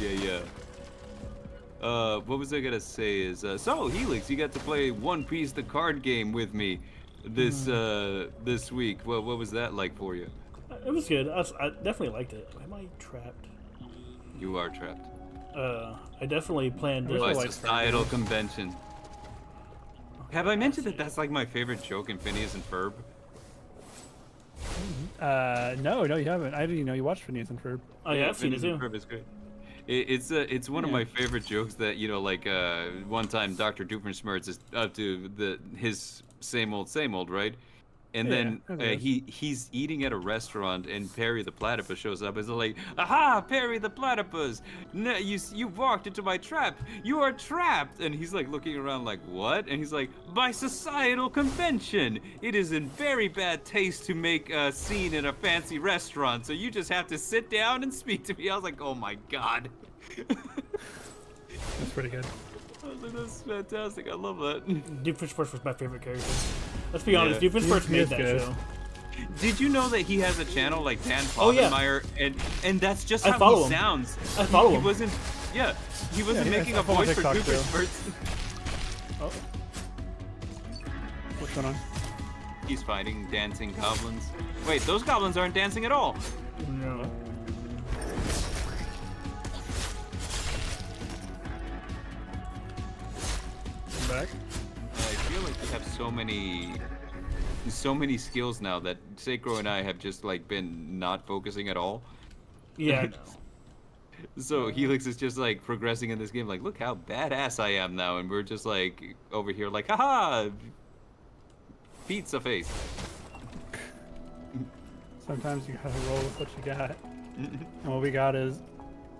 Yeah. What was I gonna say is, so Helix, you got to play One Piece the card game with me this week. Well, what was that like for you? It was good. I definitely liked it. Am I trapped? You are trapped I definitely planned by to. societal convention. Have I mentioned that that's like my favorite joke in Phineas and Ferb? No, you haven't. I didn't even know you watched Phineas and Ferb. Oh yeah, I've seen it Phineas and too. Ferb is great. It's one of my favorite jokes that, you know, like one time Dr. Doofenshmirtz is up to his same old, right? And then okay. he's eating at a restaurant and Perry the Platypus shows up. It's like, aha, Perry the Platypus! No, you walked into my trap. You are trapped. And he's like looking around like, what? And he's like, by societal convention. It is in very bad taste to make a scene in a fancy restaurant. So you just have to sit down and speak to me. I was like, oh my god. That's pretty good. I was like, that's fantastic. I love that. Doofenshmirtz was my favorite character. Let's be honest, Doofenshmirtz He made is that good. show. Did you know that he has a channel like Dan Oh, yeah. Kloppenmeyer, and that's just I how follow he him. sounds. I follow he him. wasn't. Yeah, he wasn't Yeah, making I a follow voice for TikTok, too. Doofenshmirtz. Oh. What's going on? He's fighting dancing goblins. Wait, those goblins aren't dancing at all. No. I'm back. I feel like we have so many skills now that Seikro and I have just like been not focusing at all. Yeah. No. So Helix is just like progressing in this game, like, look how badass I am now, and we're just like over here, like, haha, pizza face. Sometimes you gotta roll with what you got. And what we got is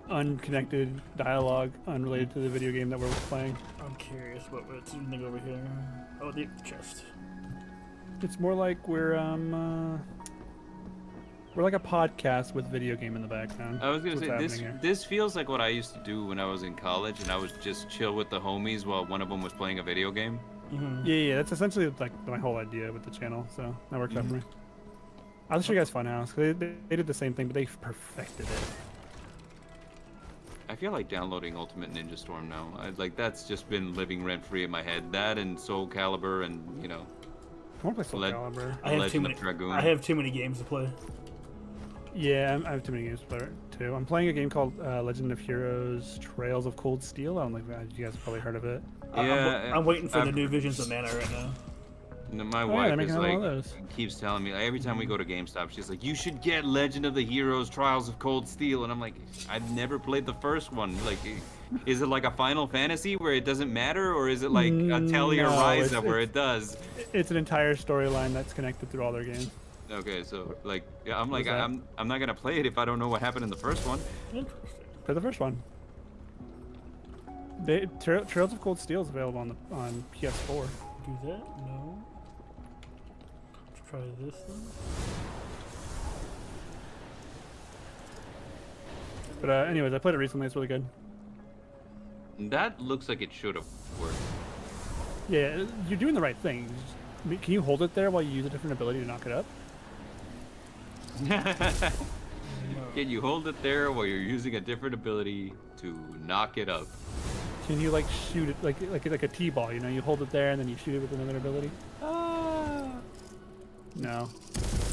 unconnected dialogue unrelated to the video game that we're playing. I'm curious what it's thing over here. Oh, the chest. It's more like we're like a podcast with video game in the background. I was gonna That's say what's this. happening here. This feels like what I used to do when I was in college, and I was just chill with the homies while one of them was playing a video game. Yeah, that's essentially like my whole idea with the channel. So that works out for me. I'll show you guys Funhouse because they did the same thing, but they perfected it. I feel like downloading Ultimate Ninja Storm now. Like that's just been living rent free in my head. That and Soul Calibur, and you know, I want to play Soul Let- Calibur. I have too Legend many. of Dragoon. I have too many games to play. Yeah, I have too many games to play too. I'm playing a game called Legend of Heroes: Trails of Cold Steel. I don't think you guys have probably heard of it. I'm waiting for the I've- new Visions of Mana right now. No, my Oh, yeah, wife they're is making one of like those. keeps telling me like, every time we go to GameStop, she's like, "You should get Legend of the Heroes: Trials of Cold Steel," and I'm like, "I've never played the first one. Like, is it like a Final Fantasy where it doesn't matter, or is it like a Telly or No, Ryza where it does?" It's an entire storyline that's connected through all their games. Okay, so like, yeah, I'm like, What's that? I'm not gonna play it if I don't know what happened in the first one. Interesting. Play the first one. Trails of Cold Steel is available on PS4. Do that? No. Let's try this then. But anyways, I played it recently. It's really good. That looks like it should have worked. Yeah, you're doing the right thing. Can you hold it there while you use a different ability to knock it up? Can you hold it there while you're using a different ability to knock it up? Can you like shoot it like a T-ball? You know, you hold it there and then you shoot it with another ability. No.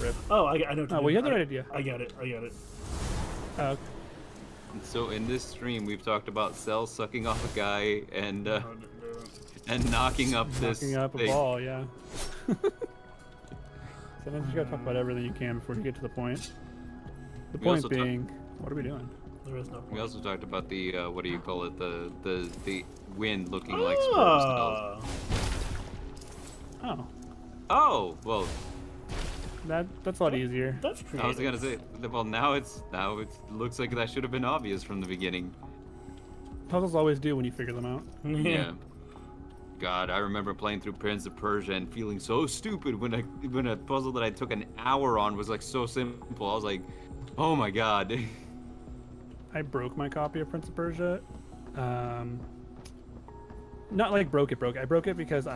Rip. Oh, I know. What to Oh, do. well, you had the right idea. I got it. I got it. Oh, So in this stream, we've talked about Cell sucking off a guy and knocking up this knocking up a thing. ball, yeah. Sometimes you gotta talk about everything you can before you get to the point. The We point also talk- being, what are we doing? There is no We point. also talked about the what do you call it? The wind looking like sperm cells. Ah, Oh, Oh well, that's a lot easier. that's creative. I was gonna say. Well, now it looks like that should have been obvious from the beginning. Puzzles always do when you figure them out. Yeah. God, I remember playing through Prince of Persia and feeling so stupid when a puzzle that I took an hour on was like so simple. I was like, oh my god. I broke my copy of Prince of Persia. Not like broke it. I broke it because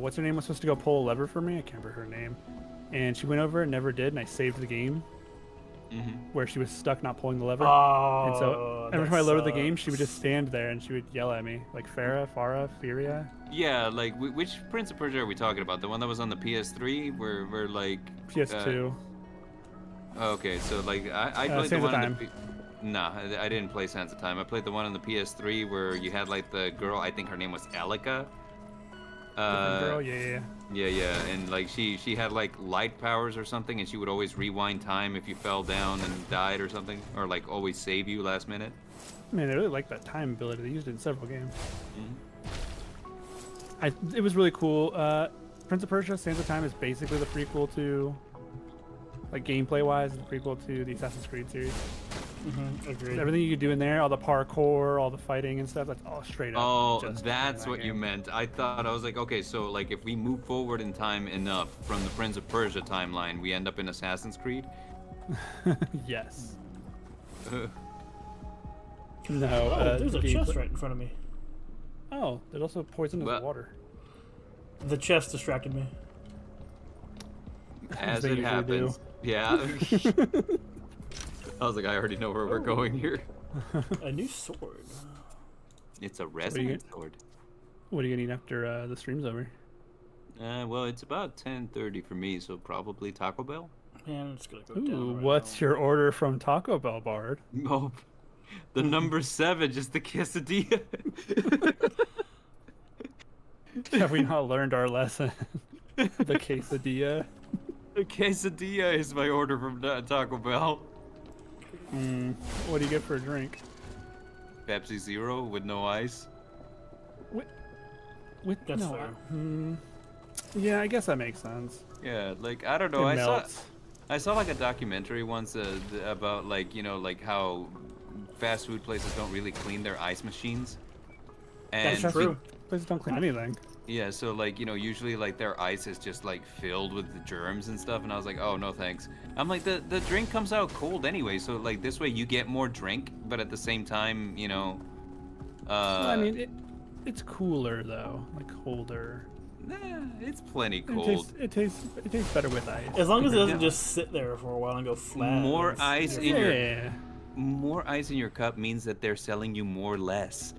what's her name was supposed to go pull a lever for me. I can't remember her name. And she went over and never did, and I saved the game where she was stuck not pulling the lever. Oh, And so every time I loaded the game, she would just stand there and she would yell at me, like Farah, Firia. Yeah, like which Prince of Persia are we talking about? The one that was on the PS3, where like PS2. Okay, so like I played the Sands of one on Time. the Nah, I didn't play Sands of Time. I played the one on the PS3 where you had like the girl, I think her name was Alika. Different girl, yeah. Yeah, and like she had like light powers or something, and she would always rewind time if you fell down and died or something, or like always save you last minute. Man, I really like that time ability. They used it in several games. It was really cool. Prince of Persia: Sands of Time is basically the prequel to, like gameplay-wise, the prequel to the Assassin's Creed series. Agreed. Everything you could do in there, all the parkour, all the fighting and stuff, that's all straight up. Oh, just that's in that what you game. meant. I was like, okay, so like if we move forward in time enough from the Prince of Persia timeline, we end up in Assassin's Creed. Yes. No. Oh, there's a chest gameplay- right in front of me. Oh, there's also poisonous Well- water. The chest distracted me. As they it usually happens. Yeah. I was like, I already know where we're going here. A new sword. It's a you resonant get? sword. What are you gonna eat after the stream's over? Well, it's about 10:30 for me, so probably Taco Bell. Man, I'm just gonna go Ooh, down. Right what's now. your order from Taco Bell, Bard? Oh, the number 7, just the quesadilla. Have we not learned our lesson? The quesadilla. The quesadilla is my order from Taco Bell. What do you get for a drink? Pepsi Zero with no ice. With That's no. fair. Yeah, I guess that makes sense. Yeah, like I don't know. It I melts. saw like a documentary once about like like how fast food places don't really clean their ice machines. And That's true. Places don't clean anything. yeah, so like usually like their ice is just like filled with the germs and stuff, and I was like, oh no thanks. I'm like the drink comes out cold anyway, so like this way you get more drink, but at the same time I mean, it's cooler though, like colder. nah, it's plenty cold. It tastes better with ice. As long as it doesn't Yeah. just sit there for a while and go flat. More it's- ice you're in your Yeah. more ice in your cup means that they're selling you more less.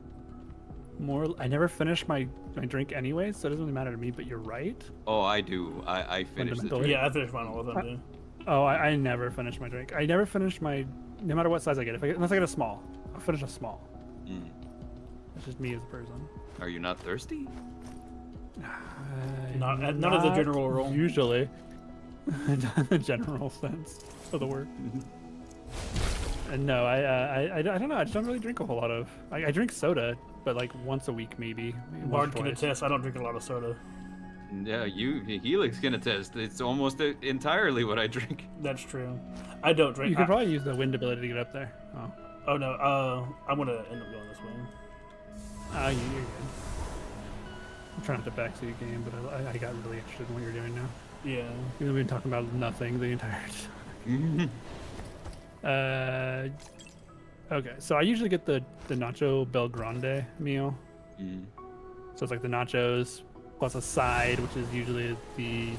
More. I never finish my drink anyway, so it doesn't really matter to me. But you're right. Oh, I do. I finished the Fundamentally. drink. Yeah, I finish mine all the time, dude. Oh, I never finish my drink. I never finish my, no matter what size I get. Unless I get a small, I'll finish a small. Mm. That's just me as a person. Are you not thirsty? Not as a general rule. Usually, in the general sense of the word. And no, I don't know. I just don't really drink a whole lot of. I drink soda, but like once a week maybe. Maybe Bard once or can twice. attest. I don't drink a lot of soda. Yeah, Helix can attest. It's almost entirely what I drink. That's true. I don't drink. You could probably use the wind ability to get up there. Oh, Oh no. I'm gonna end up going this way. you're good. I'm trying not to backseat a game, but I got really interested in what you're doing now. Yeah. Even though we've been talking about nothing the entire time. Okay, so I usually get the Nacho Bel Grande meal. So it's like the nachos plus a side, which is usually the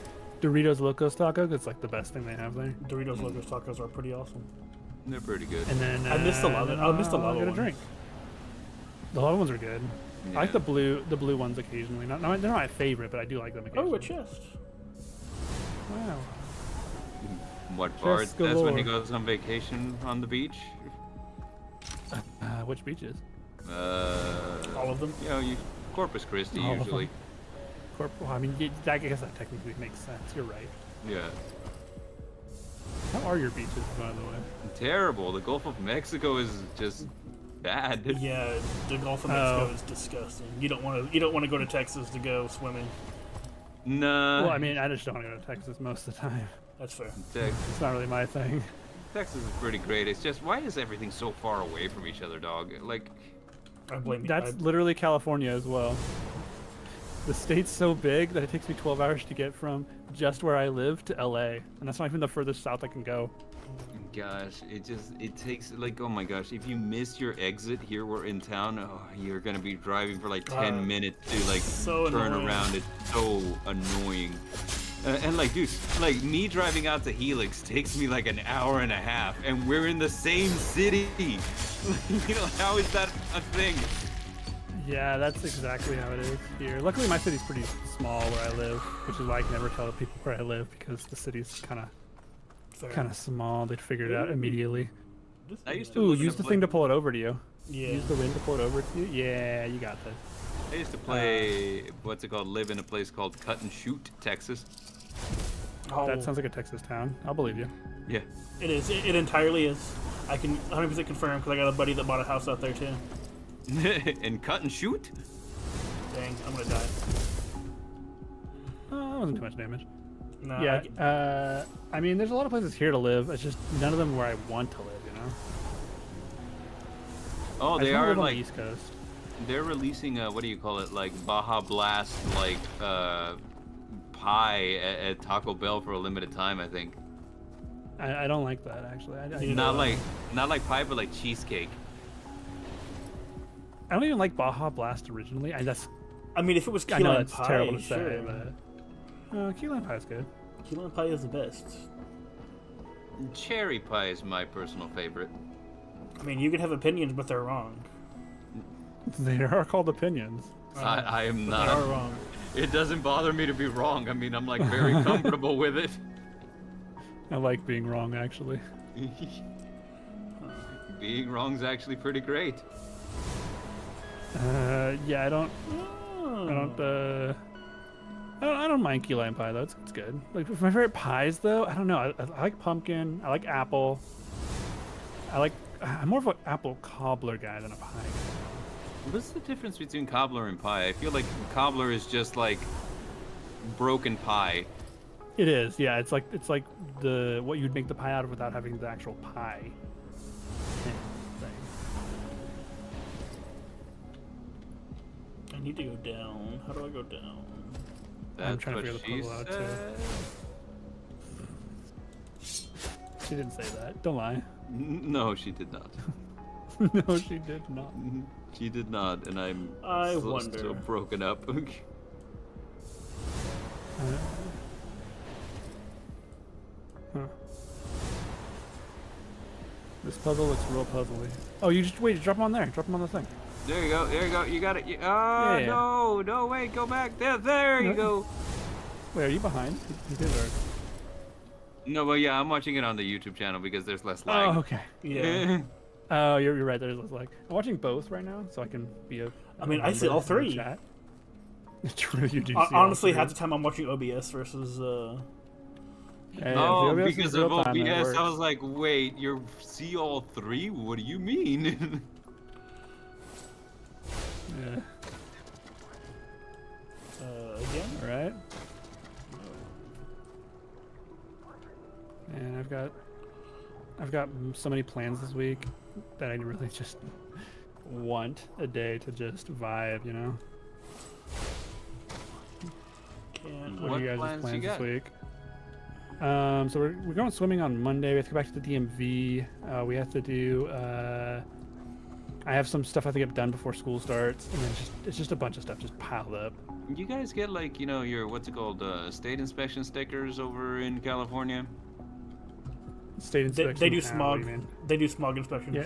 Doritos Locos Taco. 'Cause it's like the best thing they have there. Doritos Locos tacos are pretty awesome. They're pretty good. And then I missed the lava- then I missed the I'll lava get a ones. drink. The lava ones are good. I like Yeah. the blue ones occasionally. Not they're not my favorite, but I do like them occasionally. Oh, a chest. Wow. What part? Just That's when he galore. goes on vacation on the beach. Which beaches? All of them. Corpus Christi All of usually. Well, I mean, I guess that technically makes sense. You're right. Yeah. How are your beaches, by the way? Terrible. The Gulf of Mexico is just bad. Yeah, the Gulf of Mexico is disgusting. You don't want to go to Texas to go swimming. Nah. Well, I mean, I just don't want to go to Texas most of the time. That's fair. It's not really my thing. Texas is pretty great. It's just why is everything so far away from each other, dog? Like, I blame you. That's literally California as well. The state's so big that it takes me 12 hours to get from just where I live to LA, and that's not even the furthest south I can go. gosh, it takes like, oh my gosh, if you miss your exit here, we're in town. Oh, you're gonna be driving for like 10 minutes to like so turn annoying. around. It's so annoying. And like, dude, like me driving out to Helix takes me like an hour and a half, and we're in the same city. You know, how is that a thing? Yeah, that's exactly how it is here. Luckily, my city's pretty small where I live, which is why I can never tell people where I live because the city's kind of small. They'd figure it out immediately. I used to Ooh, live in use a the pla- thing to pull it over to you. Yeah. Use the wind to pull it over to you. Yeah, you got this. I used to play what's it called? Live in a place called Cut and Shoot, Texas. Oh, That sounds like a Texas town. I'll believe you. Yeah. it is. It entirely is. I can 100% confirm because I got a buddy that bought a house out there too. And Cut and Shoot? Dang, I'm gonna die. Oh, that wasn't too much damage. No, Yeah, I mean, there's a lot of places here to live. It's just none of them where I want to live, you know? Oh, I just they wanna are live on like the East Coast. they're releasing what do you call it? Like Baja Blast, like pie at Taco Bell for a limited time, I think. I don't like that, actually. You Not know, like pie, but like cheesecake. I don't even like Baja Blast originally. I mean, if it was key I know lime that's pie, terrible to sure. say, but key lime pie is good. Key lime pie is the best. Cherry pie is my personal favorite. I mean, you can have opinions, but they're wrong. They are called opinions. I am They not. are wrong. It doesn't bother me to be wrong. I mean, I'm like very comfortable with it. I like being wrong, actually. Being wrong's actually pretty great. Yeah, I don't mind key lime pie though. It's good. Like my favorite pies though, I don't know. I like pumpkin. I like apple. I'm more of an apple cobbler guy than a pie guy. What's the difference between cobbler and pie? I feel like cobbler is just like broken pie. It is, yeah. It's like the what you'd make the pie out of without having the actual pie thing. I need to go down. How do I go down? That's I'm trying to what figure the she puzzle out, too. said. She didn't say that. Don't lie. No, she did not. No, she did not. She did not, and I'm I wonder. so broken up. Huh. This puzzle looks real puzzly. Oh, you just wait. Drop them on there. Drop them on the thing. There you go. There you go. You got it. Ah, Yeah. no, wait, go back. There you go. Wait, are you behind? You did already. No, but yeah, I'm watching it on the YouTube channel because there's less lag. Oh, okay. Yeah. Oh, you're right. There's less lag. I'm watching both right now, so I can be a. I mean, I see all member in the three. Chat. True, you do. See Honestly, all half three. the time I'm watching OBS versus. Hey, Oh, the OBS because is of real time, that OBS, I works. was like, wait, you see all three? What do you mean? Yeah. Again? All right. And I've got so many plans this week that I really just want a day to just vibe, you know. Can't. What What are you guys' plans you plans this got? week? So we're going swimming on Monday. We have to go back to the DMV. We have to do. I have some stuff I have to get done before school starts, and then it's just a bunch of stuff just piled up. You guys get like, your, what's it called, state inspection stickers over in California? State inspection. They do what smog. do you mean? They do smog inspections. Yeah.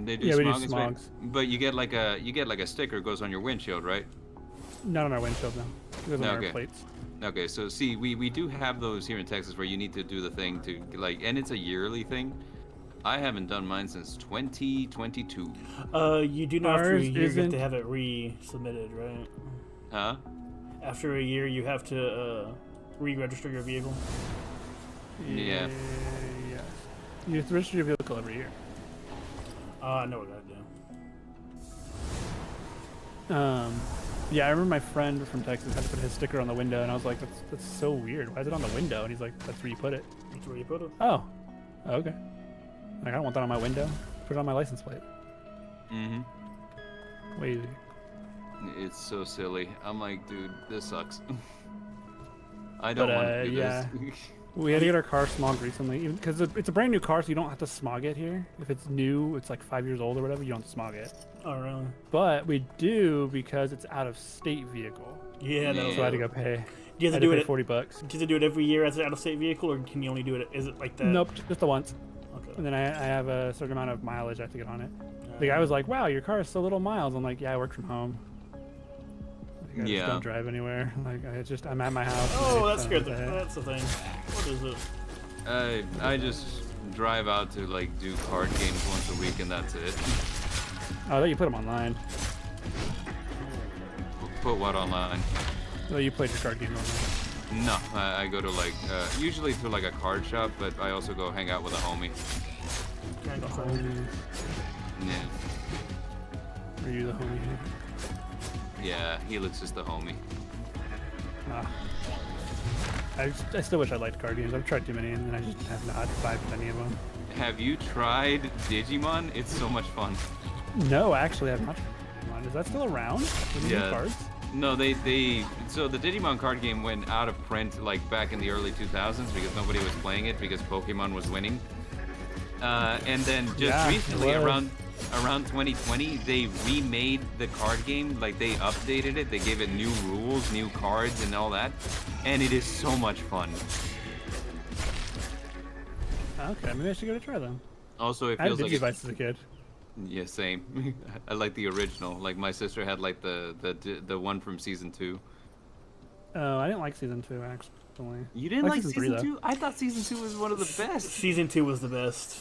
They do Yeah, we do smog inspe- smogs. But you get like a sticker goes on your windshield, right? Not on our windshield, no. It goes on Okay. our plates. Okay, so see, we do have those here in Texas where you need to do the thing to like, and it's a yearly thing. I haven't done mine since 2022. You do know after a Ours year you have isn't- to have it resubmitted, right? Huh? After a year, you have to re-register your vehicle. Yeah. Yeah. You have to register your vehicle every year. I know what I do. Yeah, I remember my friend from Texas had to put his sticker on the window, and I was like, that's so weird. Why is it on the window? And he's like, that's where you put it. That's where you put it. Oh, okay. Like, I don't want that on my window. Put it on my license plate. Mm-hmm. Way easy. It's so silly. I'm like, dude, this sucks. I don't But, want to do yeah. this. We had to get our car smogged recently, because it's a brand new car, so you don't have to smog it here. If it's new, it's like 5 years old or whatever, you don't have to smog it. Oh, really? But we do because it's out of state vehicle. Yeah, no. Yeah. So I had to go pay. Do you I have had to do pay it? $40. Do you have to do it every year as an out-of-state vehicle, or can you only do it? Is it like that? Nope, just the once. Okay. And then I have a certain amount of mileage I have to get on it. The guy was like, "Wow, your car is so little miles." I'm like, "Yeah, I work from home. Like, I Yeah. just don't drive anywhere. Like, I'm at my house." Oh, and that's I- good. That's the thing. What is it? I just drive out to like do card games once a week and that's it. Oh, that you put them online. Put what online? Oh, you played your card game online. No, I go to like usually to like a card shop, but I also go hang out with a homie. Can I go The home? homies. Yeah, Are you the homie here? yeah, Helix is the homie. Ah. I still wish I liked card games. I've tried too many, and I just have not vibed with any of them. Have you tried Digimon? It's so much fun. No, actually, I've not. Come on, is that still around? The new Yeah. cards? No, so the Digimon card game went out of print like back in the early 2000s because nobody was playing it because Pokemon was winning. And then just Yeah, it recently, was. around 2020, they remade the card game. Like, they updated it. They gave it new rules, new cards, and all that. And it is so much fun. Okay, maybe I should give it a try then. Also, it I had feels like Digivice as a kid. yeah, same. I like the original. Like, my sister had like the one from season 2. Oh, I didn't like season 2 actually. You didn't like season 3, season 2? I thought season 2 was one of the best. Season 2 was the best.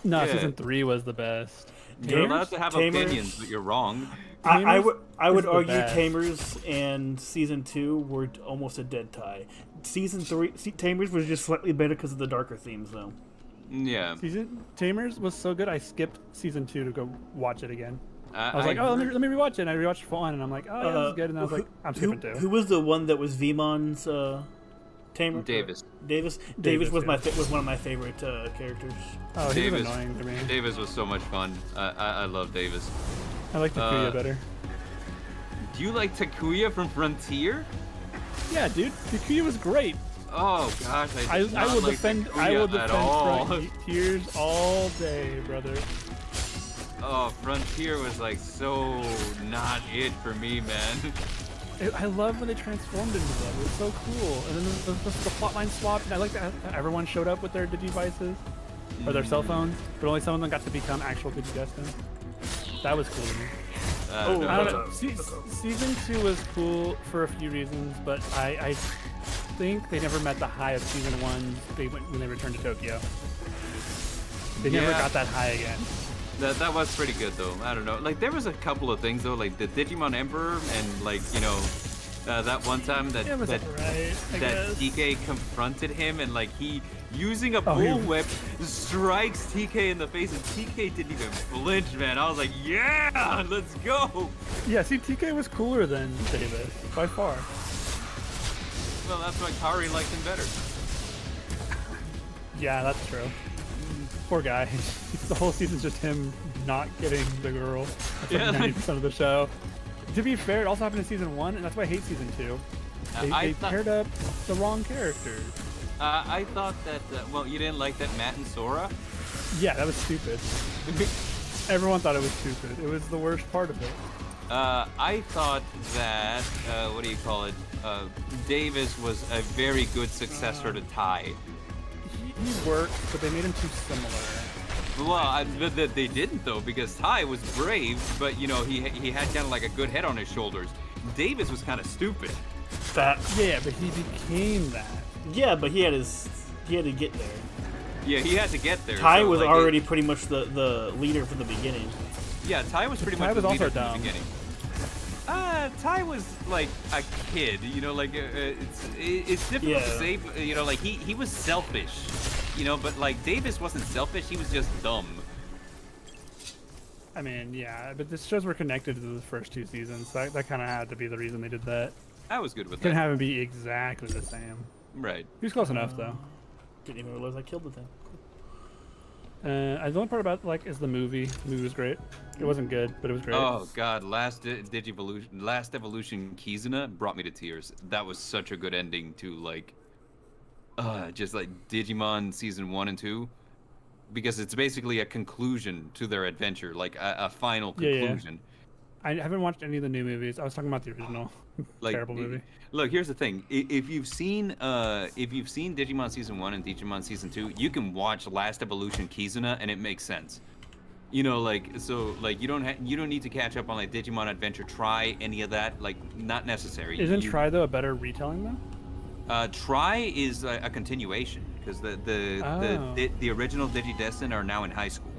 No, Yeah. season 3 was the best. You're allowed to have Tamers? opinions, but you're wrong. I would is the argue best. Tamers and season 2 were almost a dead tie. Season 3 Tamers was just slightly better because of the darker themes though. Yeah. Season Tamers was so good, I skipped season 2 to go watch it again. I was like, I oh, let me rewatch it. And I rewatched full on, and I'm like, oh, yeah, this is good. And I was like, I'm skipping 2. Who was the one that was Vemon's Tamer? Davis. Davis was yeah. was one of my favorite characters. Oh, he Davis. was annoying to me. Davis was so much fun. I love Davis. I like Takuya better. Do you like Takuya from Frontier? Yeah, dude, Takuya was great. Oh gosh, I did not I will like defend. Takuya I will at defend all. Frontiers all day, brother. Oh, Frontier was like so not it for me, man. I love when they transformed into them. It was so cool. And then the plotline swapped. And I like that everyone showed up with their Digivices or their cell phones, but only some of them got to become actual Digidestined. That was cool to me. I don't I don't know. know. Season 2 was cool for a few reasons, but I think they never met the high of season 1 when they returned to Tokyo. They never got that high again. That was pretty good though. I don't know. Like there was a couple of things though, like the Digimon Emperor and like that one time that It was that alright, I guess. TK confronted him and like he using a bullwhip strikes TK in the face and TK didn't even flinch, man. I was like, yeah, let's go. Yeah, see, TK was cooler than Davis by far. Well, that's why Kari liked him better. Yeah, that's true. Poor guy. The whole season's just him not getting the girl. That's like 90% of the show. To be fair, it also happened in season 1, and that's why I hate season 2. They paired up the wrong characters. I thought that, well, you didn't like that Matt and Sora? Yeah, that was stupid. Everyone thought it was stupid. It was the worst part of it. I thought that, what do you call it? Davis was a very good successor to Ty. He worked, but they made him too similar. Well, they didn't though, because Ty was brave, but he had kind of like a good head on his shoulders. Davis was kind of stupid. Yeah, but he became that. Yeah, but he had to get there. Yeah, he had to get there. Ty so, was like, already pretty much the leader from the beginning. Yeah, Ty was pretty Ty much was the also leader from dumb. the beginning. Ty was like a kid, like it's difficult to say, but, like he was selfish, but like Davis wasn't selfish, he was just dumb. I mean, yeah, but the shows were connected to the first 2 seasons, so that kind of had to be the reason they did that. I was good with Couldn't that. have him be exactly the same. Right. He was close enough, though. Didn't even realize I killed the thing. The only part about is the movie. The movie was great. It wasn't good, but it was great. Oh god, Last Evolution Kizuna brought me to tears. That was such a good ending to like, just like Digimon season 1 and 2, because it's basically a conclusion to their adventure, like a final conclusion. Yeah. I haven't watched any of the new movies. I was talking about the original. Like, terrible movie. Look, here's the thing. If you've seen Digimon season 1 and Digimon season 2, you can watch Last Evolution Kizuna and it makes sense. You don't need to catch up on like Digimon Adventure Try, any of that, like not necessary. Isn't Try though a better retelling though? Try is a continuation because the original Digidestin are now in high school.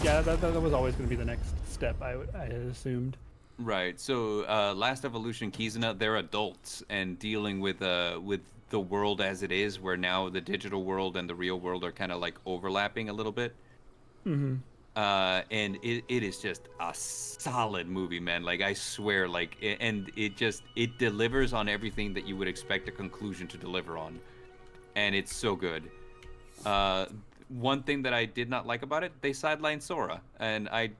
Yeah, that was always going to be the next step. I had assumed. Right. So Last Evolution Kizuna, they're adults and dealing with the world as it is, where now the digital world and the real world are kind of like overlapping a little bit. Mm-hmm. And it is just a solid movie, man. Like I swear, like, and it delivers on everything that you would expect a conclusion to deliver on, and it's so good. One thing that I did not like about it, they sidelined Sora, and I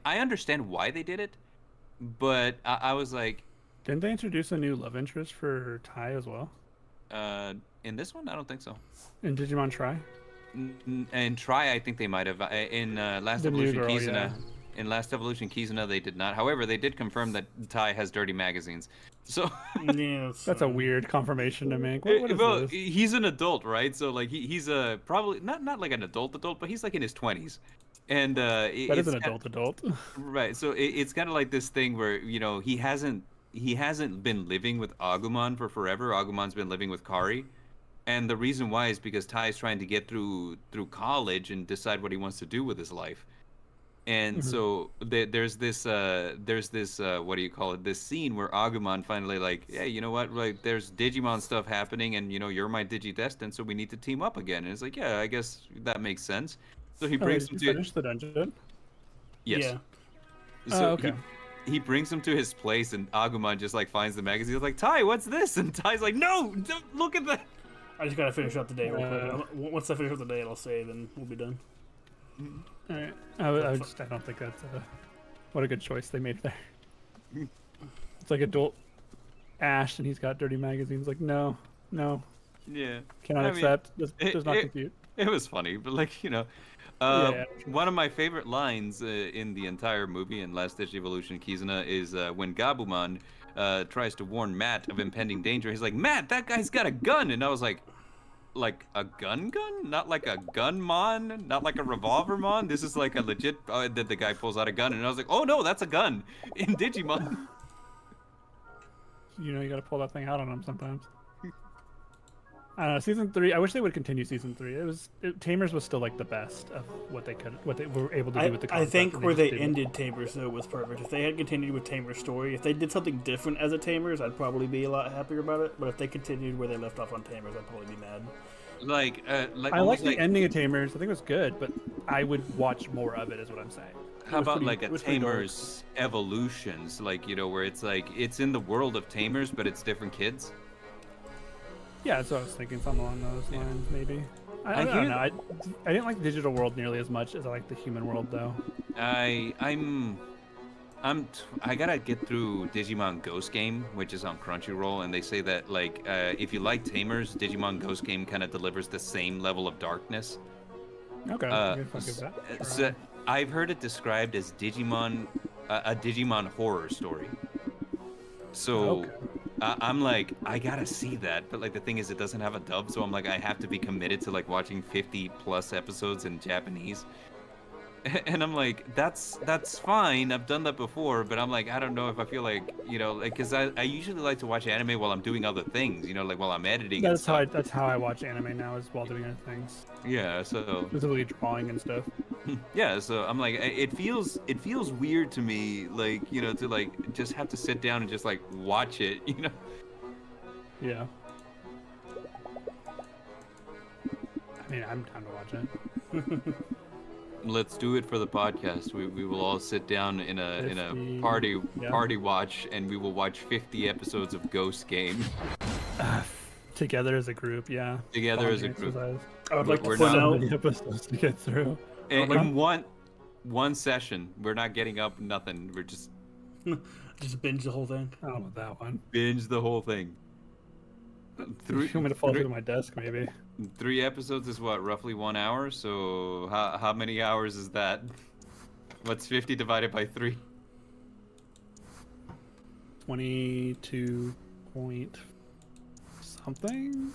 understand why they did it, but I was like, didn't they introduce a new love interest for Tai as well? in this one, I don't think so. In Digimon Try? and Try, I think they might have. In Last The new Evolution girl, Kizuna, yeah. in Last Evolution Kizuna, they did not. However, they did confirm that Tai has dirty magazines. So, Yes. That's a weird confirmation to make. What is well, this? he's an adult, right? So like he's a probably not like an adult, but he's like in his 20s, and That is it's an adult. right. So it's kind of like this thing where he hasn't been living with Agumon for forever. Agumon's been living with Kari. And the reason why is because Tai is trying to get through college and decide what he wants to do with his life. And so there's this what do you call it? This scene where Agumon finally like, yeah, you know what? Like there's Digimon stuff happening, and you're my Digidestined, so we need to team up again. And it's like, yeah, I guess that makes sense. So he brings him Did you to finish the dungeon? yes. Yeah. So okay. he brings him to his place, and Agumon just like finds the magazine. He's like, Tai, what's this? And Tai's like, no, don't look at that. I just gotta finish up the day real quick. Once I finish up the day, I'll save and we'll be done. All right. I don't think that's what a good choice they made there. It's like adult Ash, and he's got dirty magazines. Like, no, Yeah. cannot I mean, accept. Does not compute. It was funny, but like, Yeah. one of my favorite lines in the entire movie in Last Ditch Evolution Kizuna is when Gabumon tries to warn Matt of impending danger. He's like, Matt, that guy's got a gun. And I was like a gun? Not like a gun-mon? Not like a revolver-mon? This is like a legit, that the guy pulls out a gun. And I was like, oh no, that's a gun in Digimon. You gotta pull that thing out on them sometimes. I don't know. Season 3. I wish they would continue season 3. Tamers was still like the best of what they were able to do with the concept. I think and where they just ended Tamers though was perfect. If they had continued with Tamers' story, if they did something different as a Tamers, I'd probably be a lot happier about it. But if they continued where they left off on Tamers, I'd probably be mad. Like I almost like the ending of Tamers. I think it was good, but I would watch more of it. Is what I'm saying. How about pretty- like a it was pretty dark. Tamers Evolutions, like where it's like it's in the world of Tamers, but it's different kids. Yeah, that's what I was thinking. Something along those lines, maybe. I I don't hear know. I didn't like the digital world nearly as much as I like the human world, though. I gotta get through Digimon Ghost Game, which is on Crunchyroll, and they say that like if you like Tamers, Digimon Ghost Game kind of delivers the same level of darkness. Okay. I guess I'll give that a try. So I've heard it described as Digimon, a Digimon horror story. So Okay. I'm like, I gotta see that, but like the thing is, it doesn't have a dub, so I'm like, I have to be committed to like watching 50 plus episodes in Japanese. And I'm like, that's fine. I've done that before, but I'm like, I don't know if I feel like, because I usually like to watch anime while I'm doing other things, like while I'm editing. That's how I watch anime now, is while doing other things, Yeah, so specifically drawing and stuff. yeah, so I'm like, it feels weird to me, like to like just have to sit down and just like watch it, Yeah. I mean, I'm down to watch it. Let's do it for the podcast. We will all sit down in a 50, party watch, and we will watch 50 episodes of Ghost Game Together as a group, yeah. together as a Bonding group. exercise. I would like to We're point not- So out. many episodes to get through. In one session. We're not getting up nothing. We're just Just binge the whole thing. I don't know about that one. binge the whole thing. You want me to fall through my desk, maybe? 3 episodes is what, roughly 1 hour? So how many hours is that? What's 50 divided by 3? 22 point something?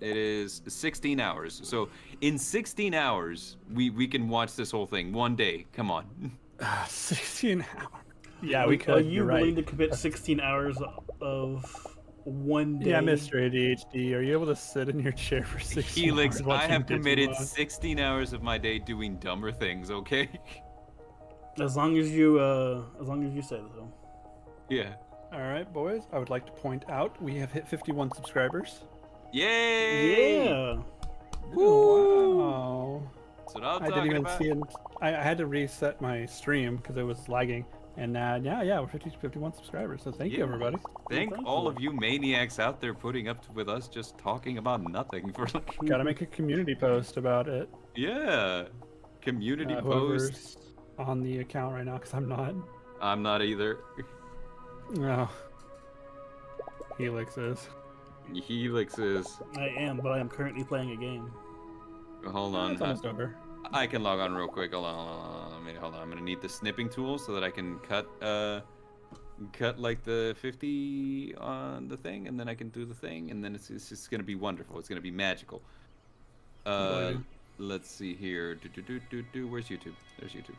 It is 16 hours. So in 16 hours, we can watch this whole thing one day. Come on. 16 hours. Yeah, we could. Are you You're willing right. to commit 16 hours of one day? Yeah, Mr. ADHD, are you able to sit in your chair for 16 Helix, hours I watching have committed Digimon? 16 hours of my day doing dumber things, okay? As long as you say so. Yeah. All right, boys. I would like to point out we have hit 51 subscribers. Yay! Yeah. Wow. That's what I'm I didn't talking even about. see it. I had to reset my stream because it was lagging. And yeah, we're 51 subscribers. So thank you, Yeah. everybody. Thank Thank all you. of you maniacs out there putting up with us just talking about nothing for like, Got to make a community post about it. yeah. Community post. Whoever's on the account right now, because I'm not. I'm not either. No. Helix is. Helix is. I am, but I am currently playing a game. Hold on. It's almost over. I can log on real quick. Hold on. Hold on. I'm gonna need the snipping tool so that I can cut like the 50 on the thing, and then I can do the thing, and then it's just gonna be wonderful. It's gonna be magical. Let's see here. Where's YouTube? There's YouTube.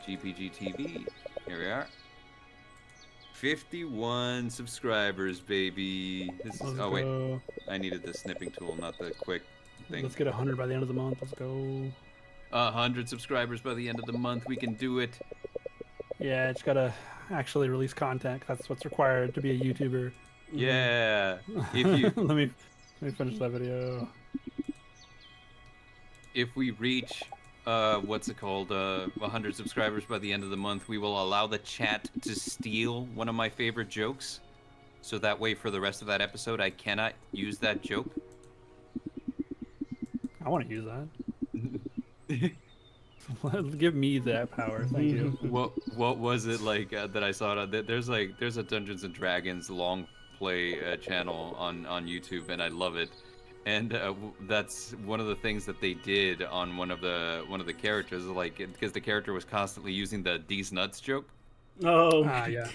GPG TV. Here we are. 51 subscribers, baby. This is, oh wait, I needed the snipping tool, not the quick thing. Let's get 100 by the end of the month. Let's go. 100 subscribers by the end of the month. We can do it. Yeah, it's gotta actually release content. That's what's required to be a YouTuber. Yeah. If you let me finish that video. If we reach what's it called 100 subscribers by the end of the month, we will allow the chat to steal one of my favorite jokes, so that way for the rest of that episode I cannot use that joke. I want to use that. Give me that power, thank you. What was it like that I saw it on? There's a Dungeons and Dragons long play channel on YouTube, and I love it. And that's one of the things that they did on one of the characters, like, because the character was constantly using the "these nuts" joke. Oh. Yeah.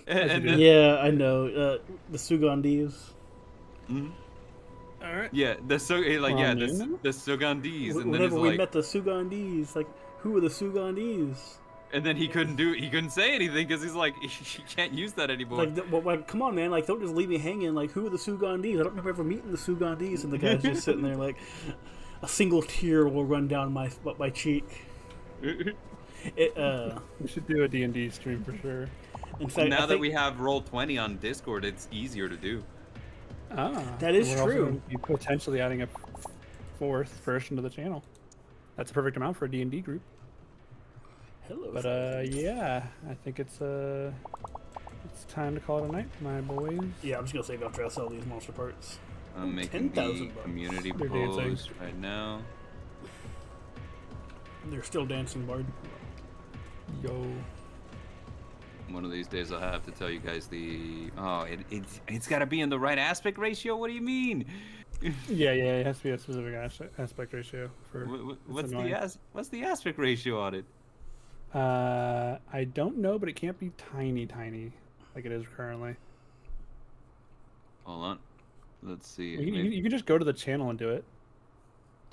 and then, Yeah, I know. The Sugandis. Mhm. All right. Yeah, the Sugandis, and then Whenever it's we like, met the Sugandis, like, who are the Sugandis? and then he couldn't say anything because he's like, he can't use that anymore. Like, come on, man! Like, don't just leave me hanging. Like, who are the Sugandis? I don't remember ever meeting the Sugandis. And the guy's just sitting there, like, a single tear will run down my cheek. We should do a D&D stream for sure. In fact, Now that we have Roll20 on Discord, it's easier to do. That is we're also true. gonna be potentially adding a fourth person to the channel. That's a perfect amount for a D&D group. Hello. But yeah, I think it's time to call it a night, my boys. Yeah, I'm just gonna save after I sell these monster parts. I'm making the 10,000 bucks. community They're dancing. post right now. They're still dancing, Bard. Yo. One of these days I'll have to tell you guys it's got to be in the right aspect ratio. What do you mean? Yeah, it has to be a specific aspect ratio for. What's the aspect ratio on it? I don't know, but it can't be tiny like it is currently. Hold on. Let's see. You can just go to the channel and do it.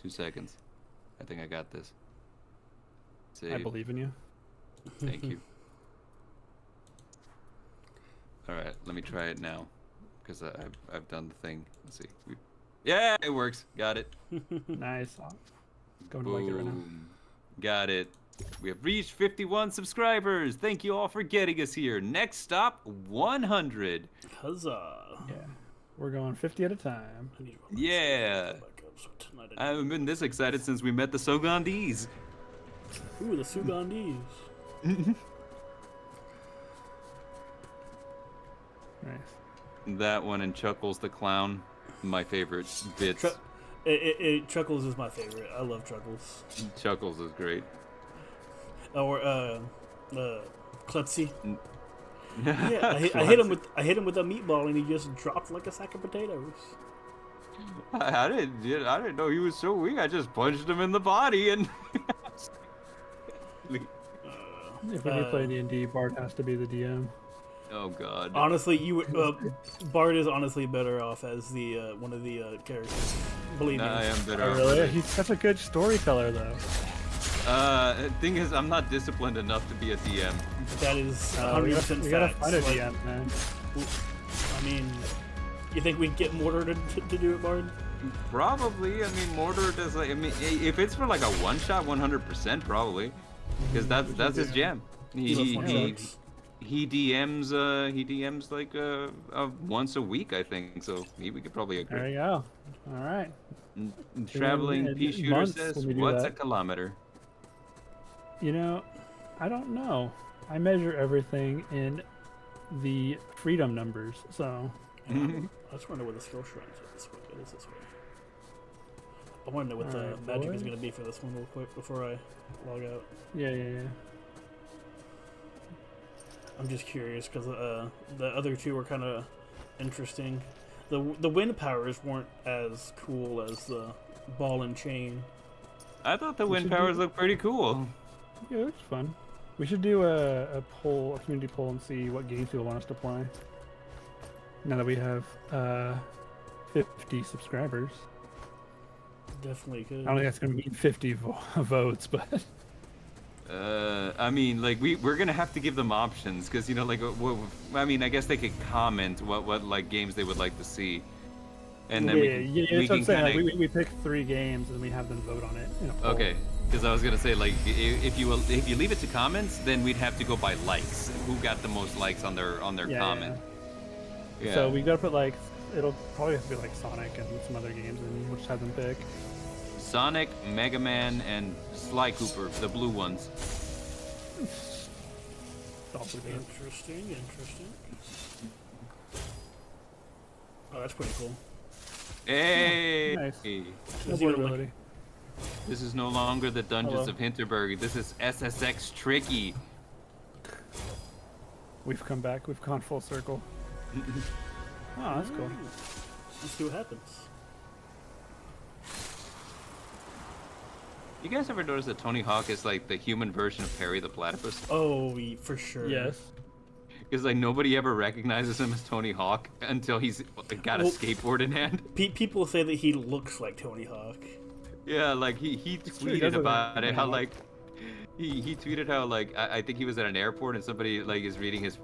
2 seconds. I think I got this. Save. I believe in you. Thank you. All right, let me try it now, because I've done the thing. Let's see. Yeah, it works. Got it. Nice. Going to like it right now. Boom. Got it. We have reached 51 subscribers. Thank you all for getting us here. Next stop, 100. Huzzah! Yeah, we're going 50 at a time. I need to run my Yeah. back up, so tonight I haven't been this excited since we met the Sogandis. Ooh, the Sugandis. Nice. That one and Chuckles the Clown, my favorite bits. Chuckles is my favorite. I love Chuckles. Chuckles is great. Or Klutzy. Yeah, I hit him with a meatball and he just dropped like a sack of potatoes. I didn't know he was so weak. I just punched him in the body and. If we play D&D, Bart has to be the DM. Oh God. Honestly, Bard is honestly better off as the one of the characters. Believe me. I am better. Oh, really? He's such a good storyteller, though. Thing is, I'm not disciplined enough to be a DM. That is 100% facts. We gotta find a Like, DM, man. I mean, you think we'd get Mortar to do it, Bard? Probably. I mean, Mortar does. Like, I mean, if it's for like a one shot, 100% probably, because that's his jam. He DMs like once a week, I think. So we could probably agree. There you go. All right. Traveling pea shooter months says, when we do "What's that. a kilometer?" You know, I don't know. I measure everything in the freedom numbers, so. I just want to know where the skill shrines are this way. It is this way. I want to know what the Alright, magic is boys. going to be for this one real quick before I log out. Yeah. I'm just curious because the other two are kind of interesting. The wind powers weren't as cool as the ball and chain. I thought the wind should do- powers looked pretty cool. Yeah, it looks fun. We should do a poll, a community poll, and see what games people want us to play. Now that we have 50 subscribers. Definitely could. I don't think that's going to be 50 votes, but I mean, like we're gonna have to give them options because like I mean, I guess they could comment what like games they would like to see, and then yeah, we that's what I'm can saying. kind Like, we pick 3 games and we have them vote on it. In a poll. Okay, because I was gonna say like if you leave it to comments, then we'd have to go by likes. Who got the most likes on their Yeah, comment? Yeah. So we gotta put like, it'll probably have to be like Sonic and some other games, and we'll just have them pick. Sonic, Mega Man, and Sly Cooper, the blue ones. It's all pretty good. Interesting. Oh, that's pretty cool. Hey! Nice. No Does he look like- portability. This is no longer the Dungeons Hello. of Hinterberg. This is SSX Tricky. We've come back. We've gone full circle. Oh, that's cool. Let's see what happens. You guys ever notice that Tony Hawk is like the human version of Perry the Platypus? Oh, for sure. Yes. Because like nobody ever recognizes him as Tony Hawk until he's got a Well- skateboard in hand. People say that he looks like Tony Hawk. Yeah, like he true, he tweeted does look about like it, Tony how Hawk. like he tweeted how like I think he was at an airport and somebody like is reading his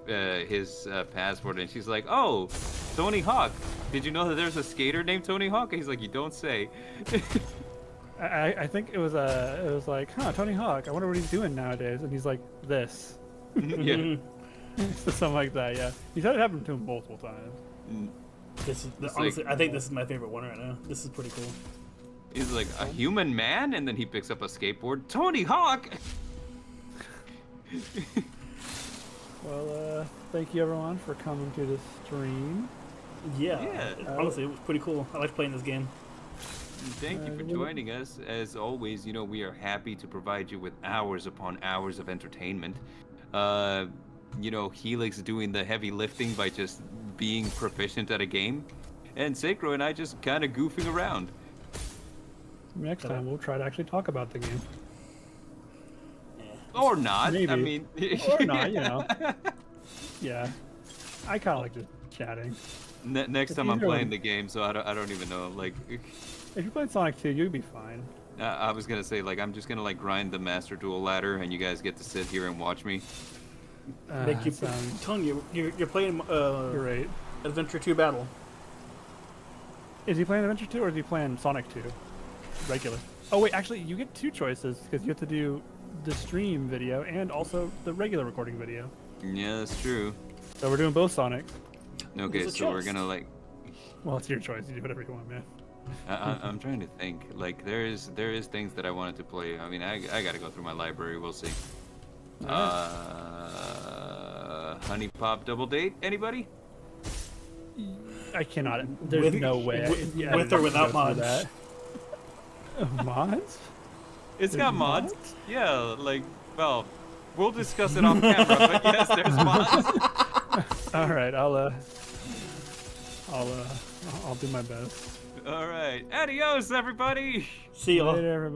passport and she's like, "Oh, Tony Hawk. Did you know that there's a skater named Tony Hawk?" And he's like, "You don't say." I think it was like, huh, Tony Hawk. I wonder what he's doing nowadays. And he's like, this. Yeah. Something like that. Yeah. He's had it happen to him multiple times. This is It's honestly, like- I think this is my favorite one right now. This is pretty cool. He's like a human man, and then he picks up a skateboard. Tony Hawk. Well, thank you everyone for coming to this stream. Yeah. Yeah. Honestly, it was pretty cool. I like playing this game. Thank you for joining us. As always, we are happy to provide you with hours upon hours of entertainment. Helix doing the heavy lifting by just being proficient at a game, and Sacro and I just kind of goofing around. Next time we'll try to actually talk about the game. Or not. Maybe. I mean, Or not, Yeah. I kind of like just chatting. Next It's time I'm easier playing when- the game, so I don't even know. Like, If you played Sonic 2, you'd be fine. I was gonna say, like, I'm just gonna like grind the Master Duel ladder, and you guys get to sit here and watch me. Make you Sounds telling you you're playing great. Adventure 2 Battle. Is he playing Adventure 2 or is he playing Sonic 2? Regular. Oh wait, actually, you get 2 choices because you have to do the stream video and also the regular recording video. Yeah, that's true. So we're doing both Sonics. Okay, There's a so we're chest. gonna like. Well, it's your choice. You do whatever you want, man. I'm trying to think. Like, there is things that I wanted to play. I mean, I gotta go through my library. We'll see. Honey Pop Double Date. Anybody? I cannot. There's With- no way. with- Yeah, with or I without can go through mods? that. Mods? It's There's got mods. mods? Yeah, like, well, we'll discuss it off camera. But yes, there's mods. All right, I'll do my best. All right. Adios, everybody. See y'all. Later, everybody.